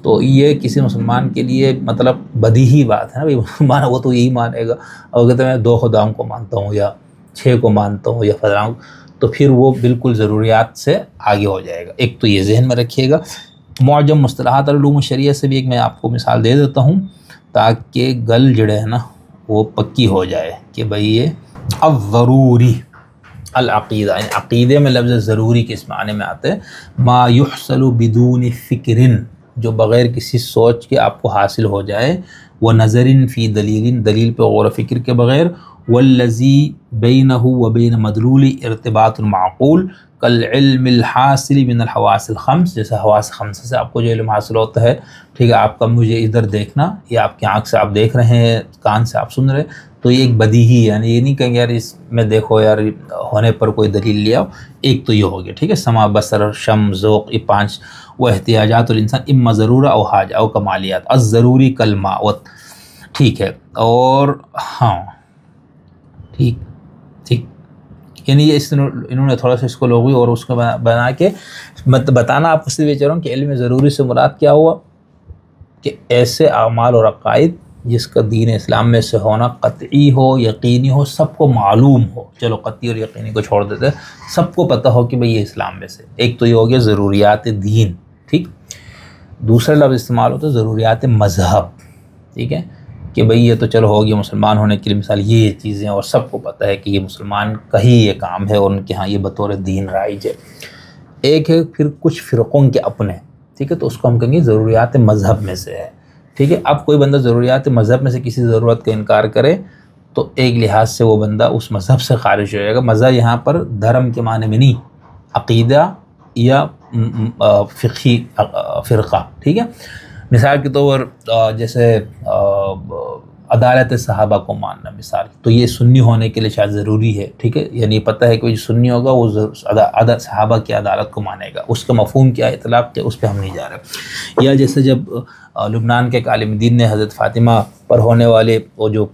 تو یہ کسی مسلمان کے لیے مطلب بدیہی بات ہے نا بھائی. مسلمان وہ تو یہی مانے گا، اور کہتا ہے میں 2 خداؤں کو مانتا ہوں یا 6 کو مانتا ہوں یا فلاں، تو پھر وہ بالکل ضروریات سے آگے ہو جائے گا. ایک تو یہ ذہن میں رکھیے گا. معجم مصطلحات العلوم الشریعہ سے بھی ایک میں آپ کو مثال دے دیتا ہوں تاکہ گل جڑے ہے نا وہ پکی ہو جائے کہ بھئی یہ الضروری العقیدہ یعنی عقیدے میں لفظ ضروری کس معنی میں آتے ہیں؟ ما یحصل بدون فکر، جو بغیر کسی سوچ کے آپ کو حاصل ہو جائے، و نظر فی دلیل، دلیل پہ غور و فکر کے بغیر، والذی بینہ و بین مدلول ارتباط معقول کالعلم الحاصل من الحواس الخمس، جیسے حواس خمسہ سے آپ کو جو علم حاصل ہوتا ہے، ٹھیک ہے، آپ کا مجھے ادھر دیکھنا، یا آپ کی آنکھ سے آپ دیکھ رہے ہیں، کان سے آپ سن رہے ہیں، تو یہ ایک بدیہی ہے، یعنی یہ نہیں کہیں گے یار اس میں دیکھو یار ہونے پر کوئی دلیل لے آؤ، ایک تو یہ ہو گیا، ٹھیک ہے، سمع، بصر، شم، ذوق، یہ 5 وہ احتیاجات الانسان اما ضرورہ او حاجہ او کمالیات، الضروری کلمہ، ٹھیک ہے، اور ہاں ٹھیک یعنی یہ انہوں نے تھوڑا سا اس کو لغوی اور اس کو بنا کے بتانا آپ کو اس لیے چاہ رہا ہوں کہ علم ضروری سے مراد کیا ہوا کہ ایسے اعمال اور عقائد جس کا دین اسلام میں سے ہونا قطعی ہو، یقینی ہو، سب کو معلوم ہو، چلو قطعی اور یقینی کو چھوڑ دیتے ہیں، سب کو پتہ ہو کہ بھئی یہ اسلام میں سے، ایک تو یہ ہو گیا ضروریات دین، ٹھیک، دوسرا لفظ استعمال ہوتا ہے ضروریات مذہب، ٹھیک ہے، کہ بھئی یہ تو چلو ہو گیا مسلمان ہونے کے لیے مثال یہ چیزیں، اور سب کو پتہ ہے کہ یہ مسلمان کا ہی یہ کام ہے اور ان کے ہاں یہ بطور دین رائج ہے۔ ایک ہے پھر کچھ فرقوں کے اپنے، ٹھیک ہے، تو اس کو ہم کہیں گے ضروریات مذہب میں سے ہے، ٹھیک ہے۔ اب کوئی بندہ ضروریات مذہب میں سے کسی ضرورت کا انکار کرے تو ایک لحاظ سے وہ بندہ اس مذہب سے خارج ہو جائے گا۔ مذہب یہاں پر دھرم کے معنی میں نہیں، عقیدہ یا فقہی فرقہ، ٹھیک ہے۔ مثال کے طور پر جیسے عدالت صحابہ کو ماننا مثال، تو یہ سنی ہونے کے لیے شاید ضروری ہے، ٹھیک ہے، یعنی پتہ ہے کہ جو سنی ہوگا وہ صحابہ کی عدالت کو مانے گا، اس کا مفہوم کیا اطلاق کیا اس پہ ہم نہیں جا رہے۔ یا جیسے جب لبنان کے ایک عالم دین نے حضرت فاطمہ پر ہونے والے وہ جو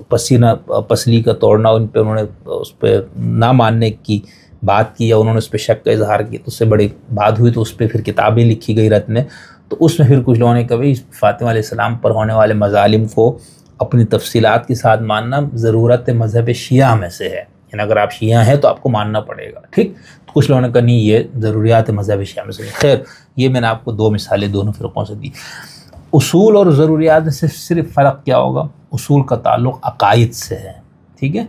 پسینہ پسلی کا توڑنا، ان پہ انہوں نے اس پہ نہ ماننے کی بات کی، یا انہوں نے اس پہ شک کا اظہار کیا، تو اس سے بڑی بات ہوئی، تو اس پہ پھر کتابیں لکھی گئی رت میں، تو اس میں پھر کچھ لوگوں نے کہا بھئی فاطمہ علیہ السلام پر ہونے والے مظالم کو اپنی تفصیلات کے ساتھ ماننا ضرورت مذہب شیعہ میں سے ہے، یعنی اگر آپ شیعہ ہیں تو آپ کو ماننا پڑے گا، ٹھیک۔ تو کچھ لوگوں نے کہا نہیں یہ ضروریات مذہب شیعہ میں سے ہے۔ خیر یہ میں نے آپ کو 2 مثالیں دونوں فرقوں سے دی۔ اصول اور ضروریات میں سے صرف فرق کیا ہوگا؟ اصول کا تعلق عقائد سے ہے، ٹھیک ہے،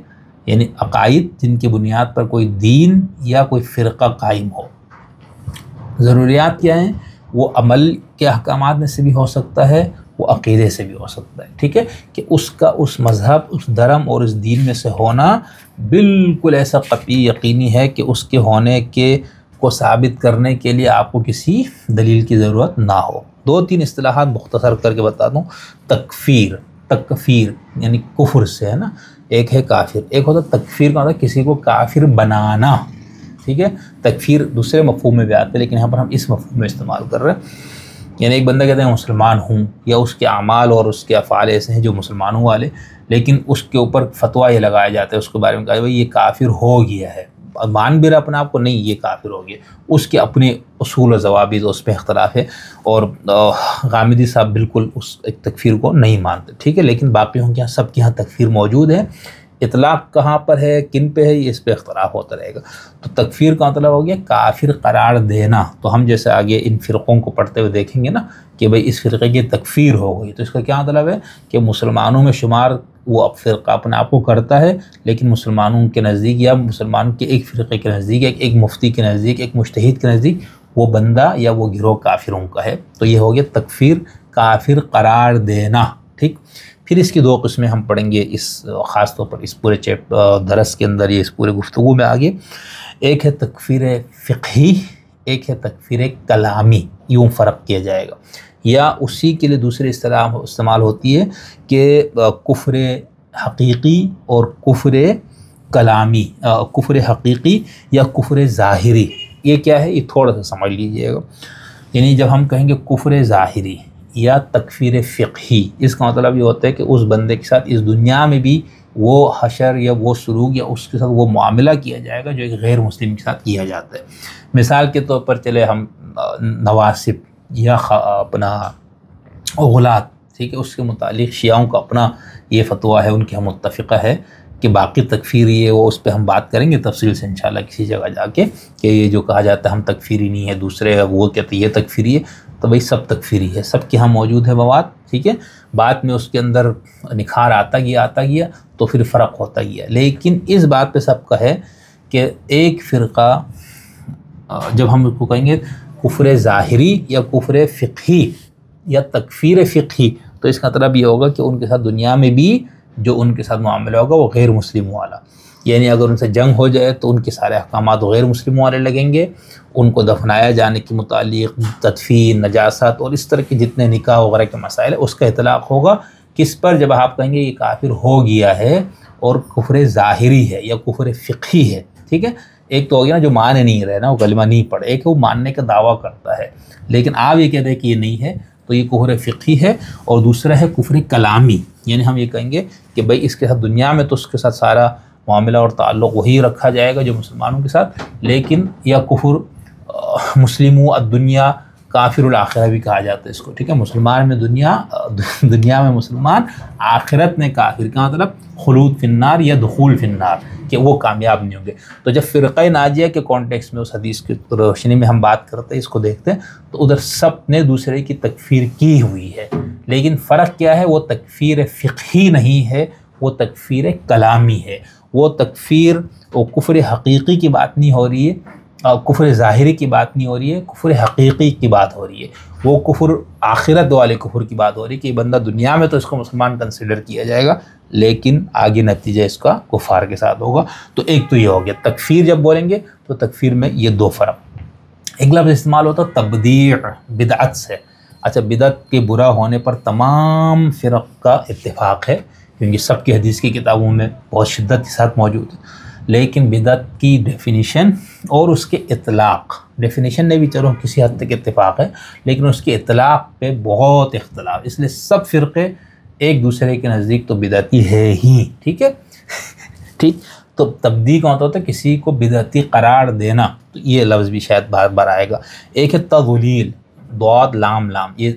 یعنی عقائد جن کی بنیاد پر کوئی دین یا کوئی فرقہ قائم ہو۔ ضروریات کیا ہیں؟ وہ عمل کے احکامات میں سے بھی ہو سکتا ہے، وہ عقیدے سے بھی ہو سکتا ہے، ٹھیک ہے، کہ اس کا اس مذہب، اس دھرم اور اس دین میں سے ہونا بالکل ایسا قطعی یقینی ہے کہ اس کے ہونے کے کو ثابت کرنے کے لیے آپ کو کسی دلیل کی ضرورت نہ ہو۔ 2-3 اصطلاحات مختصر کر کے بتا دوں۔ تکفیر یعنی کفر سے ہے نا، ایک ہے کافر، ایک ہوتا تکفیر کا ہوتا ہے کسی کو کافر بنانا، ٹھیک ہے۔ تکفیر دوسرے مفہوم میں بھی آتے ہیں لیکن یہاں پر ہم اس مفہوم میں استعمال کر رہے ہیں، یعنی ایک بندہ کہتے ہیں مسلمان ہوں، یا اس کے اعمال اور اس کے افعال ایسے ہیں جو مسلمانوں والے، لیکن اس کے اوپر فتویٰ یہ لگائے جاتے ہیں، اس کے بارے میں کہا بھائی یہ کافر ہو گیا ہے، مان بھی رہا اپنے آپ کو نہیں یہ کافر ہو گیا، اس کے اپنے اصول و ضوابط اس پہ اختلاف ہے، اور غامدی صاحب بالکل اس ایک تکفیر کو نہیں مانتے، ٹھیک ہے، لیکن باقیوں کے یہاں سب کے یہاں تکفیر موجود ہے۔ اطلاق کہاں پر ہے، کن پہ ہے، یہ اس پہ اختلاف ہوتا رہے گا۔ تو تکفیر کا مطلب ہو گیا کافر قرار دینا، تو ہم جیسے آگے ان فرقوں کو پڑھتے ہوئے دیکھیں گے نا کہ بھئی اس فرقے کی تکفیر ہو گئی، تو اس کا کیا مطلب ہے کہ مسلمانوں میں شمار وہ فرقہ اپنے آپ کو کرتا ہے، لیکن مسلمانوں کے نزدیک یا مسلمانوں کے ایک فرقے کے نزدیک، ایک مفتی کے نزدیک، ایک مجتہد کے نزدیک وہ بندہ یا وہ گروہ کافروں کا ہے، تو یہ ہو گیا تکفیر، کافر قرار دینا، ٹھیک۔ پھر اس کی 2 قسمیں ہم پڑھیں گے اس خاص طور پر اس پورے درس کے اندر، یہ اس پورے گفتگو میں آگے۔ ایک ہے تکفیر فقہی، ایک ہے تکفیر کلامی، یوں فرق کیا جائے گا، یا اسی کے لیے دوسری اصطلاح استعمال ہوتی ہے کہ کفر حقیقی اور کفر کلامی، کفر حقیقی یا کفر ظاہری۔ یہ کیا ہے، یہ تھوڑا سا سمجھ لیجئے گا، یعنی جب ہم کہیں گے کفر ظاہری یا تکفیر فقہی، اس کا مطلب یہ ہوتا ہے کہ اس بندے کے ساتھ اس دنیا میں بھی وہ حشر یا وہ سلوک یا اس کے ساتھ وہ معاملہ کیا جائے گا جو ایک غیر مسلم کے ساتھ کیا جاتا ہے۔ مثال کے طور پر چلے ہم نواسب یا اپنا غلات، ٹھیک ہے، اس کے متعلق شیعوں کا اپنا یہ فتویٰ ہے، ان کی ہم متفقہ ہے کہ باقی تکفیر یہ وہ اس پہ ہم بات کریں گے تفصیل سے انشاءاللہ کسی جگہ جا کے، کہ یہ جو کہا جاتا ہے ہم تکفیری نہیں ہے، دوسرے وہ کہتے ہیں یہ تکفیری ہے، تو بھئی سب تکفیری ہے، سب کے ہاں موجود ہے مواد، ٹھیک ہے۔ بعد میں اس کے اندر نکھار آتا گیا تو پھر فرق ہوتا گیا، لیکن اس بات پہ سب کا ہے کہ ایک فرقہ جب ہم اس کو کہیں گے کفر ظاہری یا کفر فقہی یا تکفیر فقہی، تو اس کا مطلب یہ ہوگا کہ ان کے ساتھ دنیا میں بھی جو ان کے ساتھ معاملہ ہوگا وہ غیر مسلموں والا، یعنی اگر ان سے جنگ ہو جائے تو ان کے سارے احکامات غیر مسلموں والے لگیں گے، ان کو دفنایا جانے کے متعلق تدفین، نجاست اور اس طرح کے جتنے نکاح وغیرہ کے مسائل اس کا اطلاق ہوگا کس پر؟ جب آپ کہیں گے یہ کافر ہو گیا ہے اور کفر ظاہری ہے یا کفر فقہی ہے، ٹھیک ہے؟ ایک تو ہو گیا نا جو مان نہیں رہے نا، وہ کلمہ نہیں پڑھے، ایک وہ ماننے کا دعویٰ کرتا ہے لیکن آپ یہ کہتے ہیں کہ یہ نہیں ہے، تو یہ کفر فقہی ہے۔ اور دوسرا ہے کفر کلامی، یعنی ہم یہ کہیں گے کہ بھائی اس کے ساتھ دنیا میں تو اس کے ساتھ سارا معاملہ اور تعلق وہی رکھا جائے گا جو مسلمانوں کے ساتھ، لیکن یا کفر مسلمو الدنیا کافر الآخرہ بھی کہا جاتا ہے اس کو، ٹھیک ہے؟ مسلمان میں دنیا میں مسلمان، آخرت میں کافر کا مطلب خلود فی النار یا دخول فی النار، کہ وہ کامیاب نہیں ہوں گے۔ تو جب فرقہ ناجیہ کے کانٹیکس میں اس حدیث کی روشنی میں ہم بات کرتے ہیں، اس کو دیکھتے ہیں، تو ادھر سب نے دوسرے کی تکفیر کی ہوئی ہے، لیکن فرق کیا ہے؟ وہ تکفیر فقہی نہیں ہے، وہ تکفیر کلامی ہے۔ وہ تکفیر وہ کفر حقیقی کی بات نہیں ہو رہی ہے، کفر ظاہری کی بات نہیں ہو رہی ہے، کفر حقیقی کی بات ہو رہی ہے، وہ کفر آخرت والے کفر کی بات ہو رہی ہے کہ بندہ دنیا میں تو اس کو مسلمان کنسیڈر کیا جائے گا لیکن آگے نتیجہ اس کا کفار کے ساتھ ہوگا۔ تو ایک تو یہ ہو گیا تکفیر، جب بولیں گے تو تکفیر میں یہ دو فرق۔ ایک لفظ استعمال ہوتا تبدیع، بدعت سے۔ اچھا، بدعت کے برا ہونے پر تمام فرق کا اتفاق ہے کیونکہ سب کی حدیث کی کتابوں میں بہت شدت کے ساتھ موجود ہے، لیکن بدعت کی ڈیفینیشن اور اس کے اطلاق، ڈیفینیشن میں بھی چلو کسی حد تک اتفاق ہے لیکن اس کے اطلاق پہ بہت اختلاف، اس لیے سب فرقے ایک دوسرے کے نزدیک تو بدعتی ہے ہی، ٹھیک ہے؟ ٹھیک، تو تبدیع کا ہوتا ہے کسی کو بدعتی قرار دینا، تو یہ لفظ بھی شاید بار بار آئے گا۔ ایک ہے تضلیل، ضاد لام لام، یہ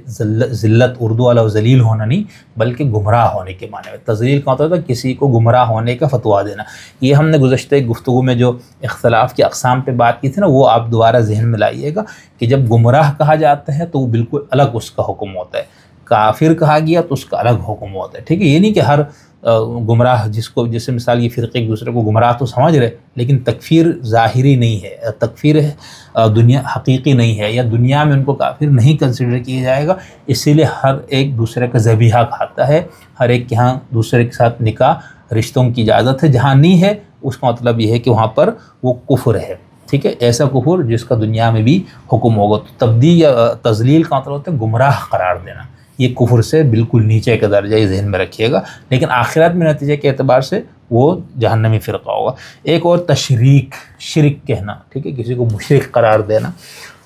ذلت اردو والا ذلیل ہونا نہیں بلکہ گمراہ ہونے کے معنی میں۔ تضلیل کا ہوتا ہے کسی کو گمراہ ہونے کا فتویٰ دینا۔ یہ ہم نے گزشتہ گفتگو میں جو اختلاف کی اقسام پہ بات کی تھی نا، وہ آپ دوبارہ ذہن میں لائیے گا کہ جب گمراہ کہا جاتا ہے تو وہ بالکل الگ اس کا حکم ہوتا ہے، کافر کہا گیا تو اس کا الگ حکم ہوتا ہے، ٹھیک ہے؟ یہ نہیں کہ ہر گمراہ جیسے مثال یہ فرقے ایک دوسرے کو گمراہ تو سمجھ رہے لیکن تکفیر ظاہری نہیں ہے، تکفیر دنیا حقیقی نہیں ہے، یا دنیا میں ان کو کافر نہیں کنسیڈر کیا جائے گا، اسی لیے ہر ایک دوسرے کا ذبیحہ کھاتا ہے، ہر ایک کے ہاں دوسرے کے ساتھ نکاح رشتوں کی اجازت ہے، جہاں نہیں ہے اس کا مطلب یہ ہے کہ وہاں پر وہ کفر ہے، ٹھیک ہے؟ ایسا کفر جس کا دنیا میں بھی حکم ہوگا۔ تو تبدیع یا تضلیل کا مطلب ہوتا ہے گمراہ قرار دینا، یہ کفر سے بالکل نیچے کا درجہ، یہ ذہن میں رکھیے گا، لیکن آخرت میں نتیجے کے اعتبار سے وہ جہنمی فرقہ ہوگا۔ ایک اور تشریک، شرک کہنا، ٹھیک ہے؟ کسی کو مشرک قرار دینا،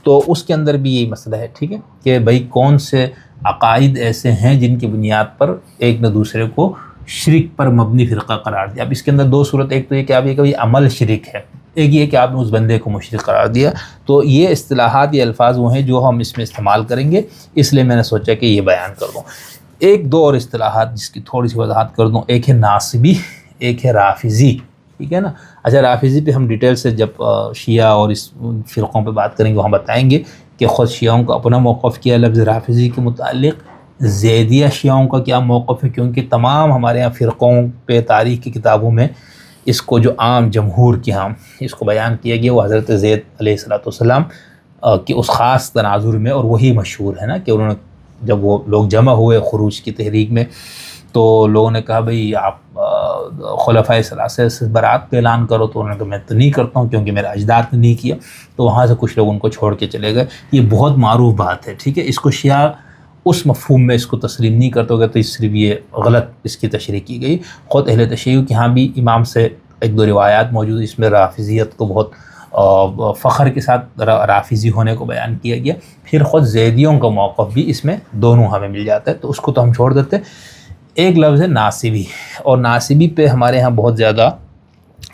تو اس کے اندر بھی یہی مسئلہ ہے، ٹھیک ہے؟ کہ بھائی کون سے عقائد ایسے ہیں جن کی بنیاد پر ایک نہ دوسرے کو شرک پر مبنی فرقہ قرار دیا۔ اب اس کے اندر دو صورت، ایک تو یہ کہ آپ یہ کہ عمل شرک ہے، ایک یہ کہ آپ نے اس بندے کو مشرک قرار دیا۔ تو یہ اصطلاحات، یہ الفاظ وہ ہیں جو ہم اس میں استعمال کریں گے، اس لیے میں نے سوچا کہ یہ بیان کر دوں۔ ایک دو اور اصطلاحات جس کی تھوڑی سی وضاحت کر دوں، ایک ہے ناصبی، ایک ہے رافضی، ٹھیک ہے نا؟ اچھا، رافضی پہ ہم ڈیٹیل سے جب شیعہ اور اس فرقوں پہ بات کریں گے وہاں بتائیں گے کہ خود شیعوں کا اپنا موقف کیا لفظ رافضی کے متعلق، زیدیہ شیعوں کا کیا موقف ہے، کیونکہ تمام ہمارے یہاں فرقوں پہ تاریخ کی کتابوں میں اس کو جو عام جمہور کے ہاں اس کو بیان کیا گیا وہ حضرت زید علیہ السلام کی اس خاص تناظر میں، اور وہی مشہور ہے نا کہ انہوں نے جب وہ لوگ جمع ہوئے خروج کی تحریک میں تو لوگوں نے کہا بھئی آپ خلفائے ثلاثہ سے برات کا اعلان کرو، تو انہوں نے کہا میں تو نہیں کرتا ہوں کیونکہ میرے اجداد نے نہیں کیا، تو وہاں سے کچھ لوگ ان کو چھوڑ کے چلے گئے۔ یہ بہت معروف بات ہے، ٹھیک ہے؟ اس کو شیعہ اس مفہوم میں اس کو تسلیم نہیں کرتے ہوگا، تو اس صرف یہ غلط اس کی تشریح کی گئی۔ خود اہل تشیع کے ہاں بھی امام سے ایک دو روایات موجود، اس میں رافضیت کو بہت فخر کے ساتھ رافضی ہونے کو بیان کیا گیا۔ پھر خود زیدیوں کا موقف بھی اس میں دونوں ہمیں مل جاتا ہے، تو اس کو تو ہم چھوڑ دیتے۔ ایک لفظ ہے ناصبی، اور ناصبی پہ ہمارے ہاں بہت زیادہ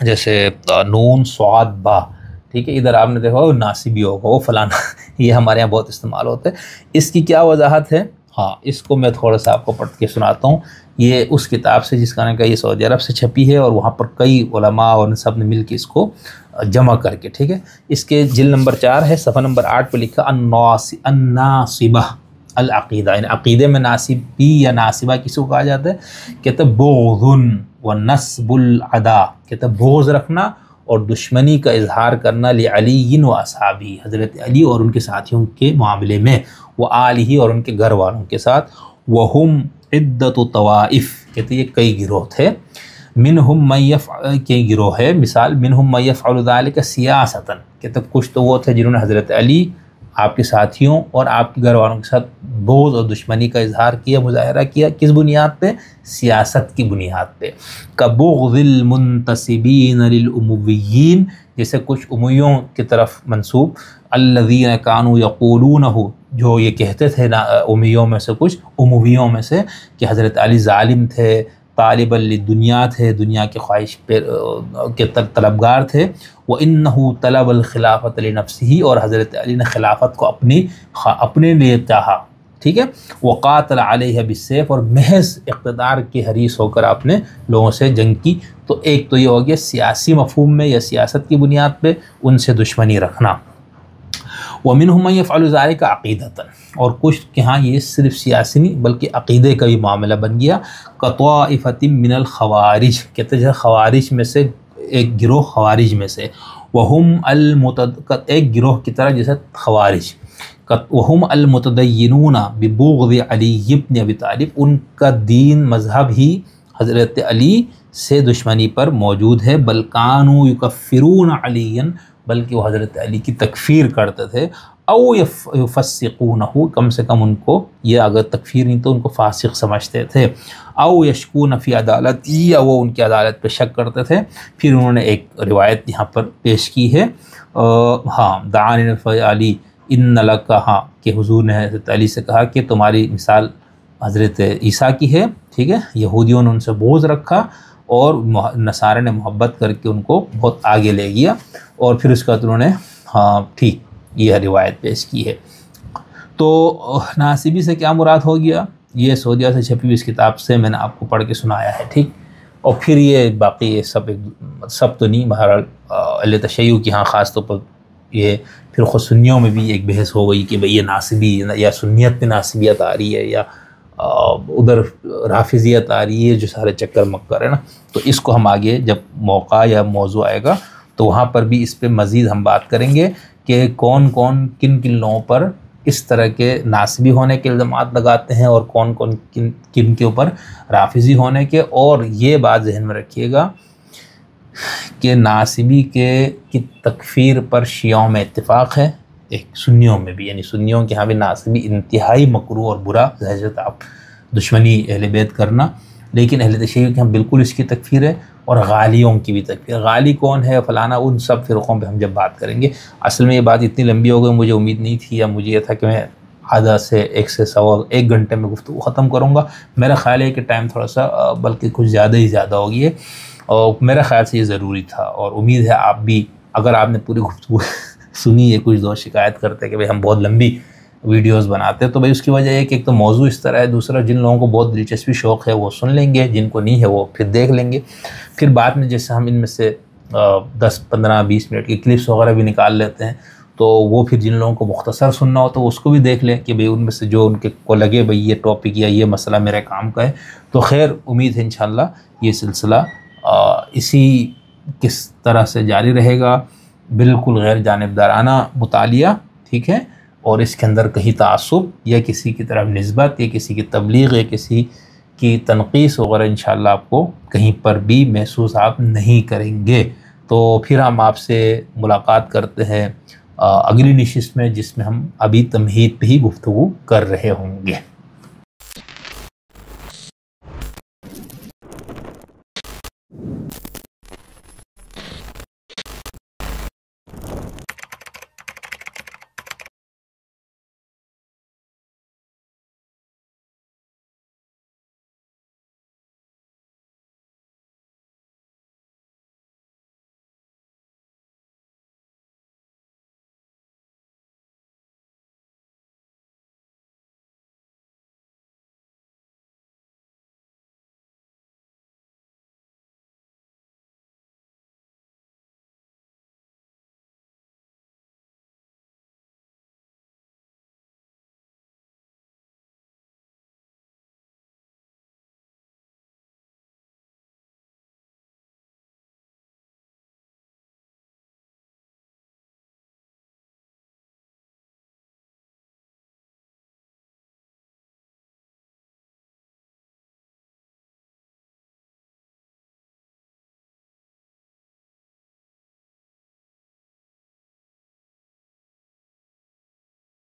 جیسے نون صاد با، ٹھیک ہے؟ ادھر آپ نے دیکھا وہ ناصبی ہوگا، وہ فلانا، یہ ہمارے ہاں بہت استعمال ہوتا ہے۔ اس کی کیا وضاحت ہے؟ ہاں، اس کو میں تھوڑا سا آپ کو پڑھ کے سناتا ہوں۔ یہ اس کتاب سے جس کا نے کہا یہ سعودی عرب سے چھپی ہے، اور وہاں پر کئی علماء اور سب نے مل کے اس کو جمع کر کے، ٹھیک ہے؟ اس کے جلد نمبر 4 ہے، صفحہ نمبر 8 پہ لکھا الناصبہ العقیدہ، یعنی عقیدے میں ناصبی یا ناصبہ کسی کو کہا جاتا ہے؟ کہتے بغض و نصب العدا، کہتے بغض رکھنا اور دشمنی کا اظہار کرنا لعلی و اصحابی، حضرت علی اور ان کے ساتھیوں کے معاملے میں، وآلہ اور ان کے گھر والوں کے ساتھ، وہم عدت طوائف، کہتے یہ کئی گروہ تھے، منہم من یفعل، کئی گروہ ہے مثال، منہم من یفعل ذلک سیاستاً، کہتے کچھ تو وہ تھے جنہوں نے حضرت علی، آپ کے ساتھیوں اور آپ کے گھر والوں کے ساتھ بغض اور دشمنی کا اظہار کیا، مظاہرہ کیا، کس بنیاد پہ؟ سیاست کی بنیاد پہ، کبغض المنتسبین للامویین، جیسے کچھ امیوں کی طرف منسوب، الذین کانوا یقولونہ، جو یہ کہتے تھے امیوں میں سے کچھ، امویوں میں سے، کہ حضرت علی ظالم تھے، طالب للدنیا تھے، دنیا کے خواہش کے طلبگار تھے، وَإِنَّهُ طلب الخلافت لنفسہ، اور حضرت علی نے خلافت کو اپنے لیے چاہا، ٹھیک ہے، وقاتل علیہ بالسیف، اور محض اقتدار کے حریص ہو کر آپ نے لوگوں سے جنگ کی۔ تو ایک تو یہ ہو گیا سیاسی مفہوم میں یا سیاست کی بنیاد پہ ان سے دشمنی رکھنا، وَمِنْهُمْ مَنْ يَفْعَلُ ذَلِكَ عَقِيدَةً، اور کچھ کہ ہاں یہ صرف سیاسی نہیں بلکہ عقیدے کا بھی معاملہ بن گیا، كَطَائِفَةٍ مِّنَ الْخَوَارِجِ، کہتے ہیں خوارج میں سے ایک گروہ، خوارج میں سے، وَهُمْ ایک گروہ کی طرح جیسے خوارج، وَهُمْ الْمُتَدَيِّنُونَ بِبُغْضِ عَلِيِّ بْنِ أَبِي طالب، ان کا دین مذہب ہی حضرت علی سے دشمنی پر موجود ہے، بل كانوا يكفرون علیًا، بلکہ وہ حضرت علی کی تکفیر کرتے تھے، او یفسقونہ، کم سے کم ان کو یہ اگر تکفیر نہیں تو ان کو فاسق سمجھتے تھے، او یشکون فی عدالت، یا وہ ان کی عدالت پہ شک کرتے تھے۔ پھر انہوں نے ایک روایت یہاں پر پیش کی ہے، دعانی علی ان لک، کہ حضور نے حضرت علی سے کہا کہ تمہاری مثال حضرت عیسیٰ کی ہے، ٹھیک ہے، یہودیوں نے ان سے بغض رکھا اور نصارے نے محبت کر کے ان کو بہت آگے لے گیا، اور پھر اس کا انہوں نے ٹھیک یہ روایت پیش کی ہے۔ تو ناصبی سے کیا مراد ہو گیا؟ یہ سعودیہ سے چھپی ہوئی اس کتاب سے میں نے آپ کو پڑھ کے سنایا ہے، ٹھیک، اور پھر یہ باقی یہ سب تو نہیں، بہرحال اہل تشیع کی ہاں خاص طور پر یہ پھر خود سنیوں میں بھی ایک بحث ہو گئی کہ بھئی یہ ناصبی یا سنیت میں ناصبیت آ رہی ہے یا ادھر رافضیت آ رہی ہے، جو سارے چکر مکر ہے نا، تو اس کو ہم آگے جب موقع یا موضوع آئے گا تو وہاں پر بھی اس پہ مزید ہم بات کریں گے کہ کون کن کن لوگوں پر اس طرح کے ناصبی ہونے کے الزامات لگاتے ہیں اور کون کن کے اوپر رافضی ہونے کے۔ اور یہ بات ذہن میں رکھیے گا کہ ناصبی کی تکفیر پر شیعوں میں اتفاق ہے، ایک سنیوں میں بھی، یعنی سنیوں کے ہاں بھی ناصبی انتہائی مکروہ اور برا حضرت آپ دشمنی اہل بیت کرنا، لیکن اہل تشیع کے ہم بالکل اس کی تکفیر ہے، اور غالیوں کی بھی تکفیر۔ غالی کون ہے فلانا، ان سب فرقوں پہ ہم جب بات کریں گے۔ اصل میں یہ بات اتنی لمبی ہو گئی، مجھے امید نہیں تھی، یا مجھے یہ تھا کہ میں آدھا سے ایک گھنٹے میں گفتگو ختم کروں گا۔ میرا خیال ہے کہ ٹائم تھوڑا سا بلکہ کچھ زیادہ ہی زیادہ ہو گئی ہے، اور میرا خیال سے یہ ضروری تھا، اور امید ہے آپ بھی، اگر آپ نے پوری گفتگو سنی ہے، کچھ دوست شکایت کرتے کہ بھئی ہم بہت لمبی ویڈیوز بناتے ہیں، تو بھئی اس کی وجہ ہے کہ ایک تو موضوع اس طرح ہے، دوسرا جن لوگوں کو بہت دلچسپی شوق ہے وہ سن لیں گے، جن کو نہیں ہے وہ پھر دیکھ لیں گے، پھر بعد میں جیسے ہم ان میں سے 10 15 20 منٹ کی کلپس وغیرہ بھی نکال لیتے ہیں، تو وہ پھر جن لوگوں کو مختصر سننا ہو تو اس کو بھی دیکھ لیں کہ بھئی ان میں سے جو ان کے کو لگے بھئی یہ ٹاپک یا یہ مسئلہ میرے کام کا ہے، تو خیر امید ہے انشاءاللہ یہ سلسلہ اسی کس طرح سے جاری رہے گا، بالکل غیر جانبدارانہ مطالعہ، ٹھیک ہے، اور اس کے اندر کہیں تعصب یا کسی کی طرف نسبت یا کسی کی تبلیغ یا کسی کی تنقیص وغیرہ انشاءاللہ آپ کو کہیں پر بھی محسوس آپ نہیں کریں گے۔ تو پھر ہم آپ سے ملاقات کرتے ہیں اگلی نشست میں، جس میں ہم ابھی تمہید پہ ہی گفتگو کر رہے ہوں گے۔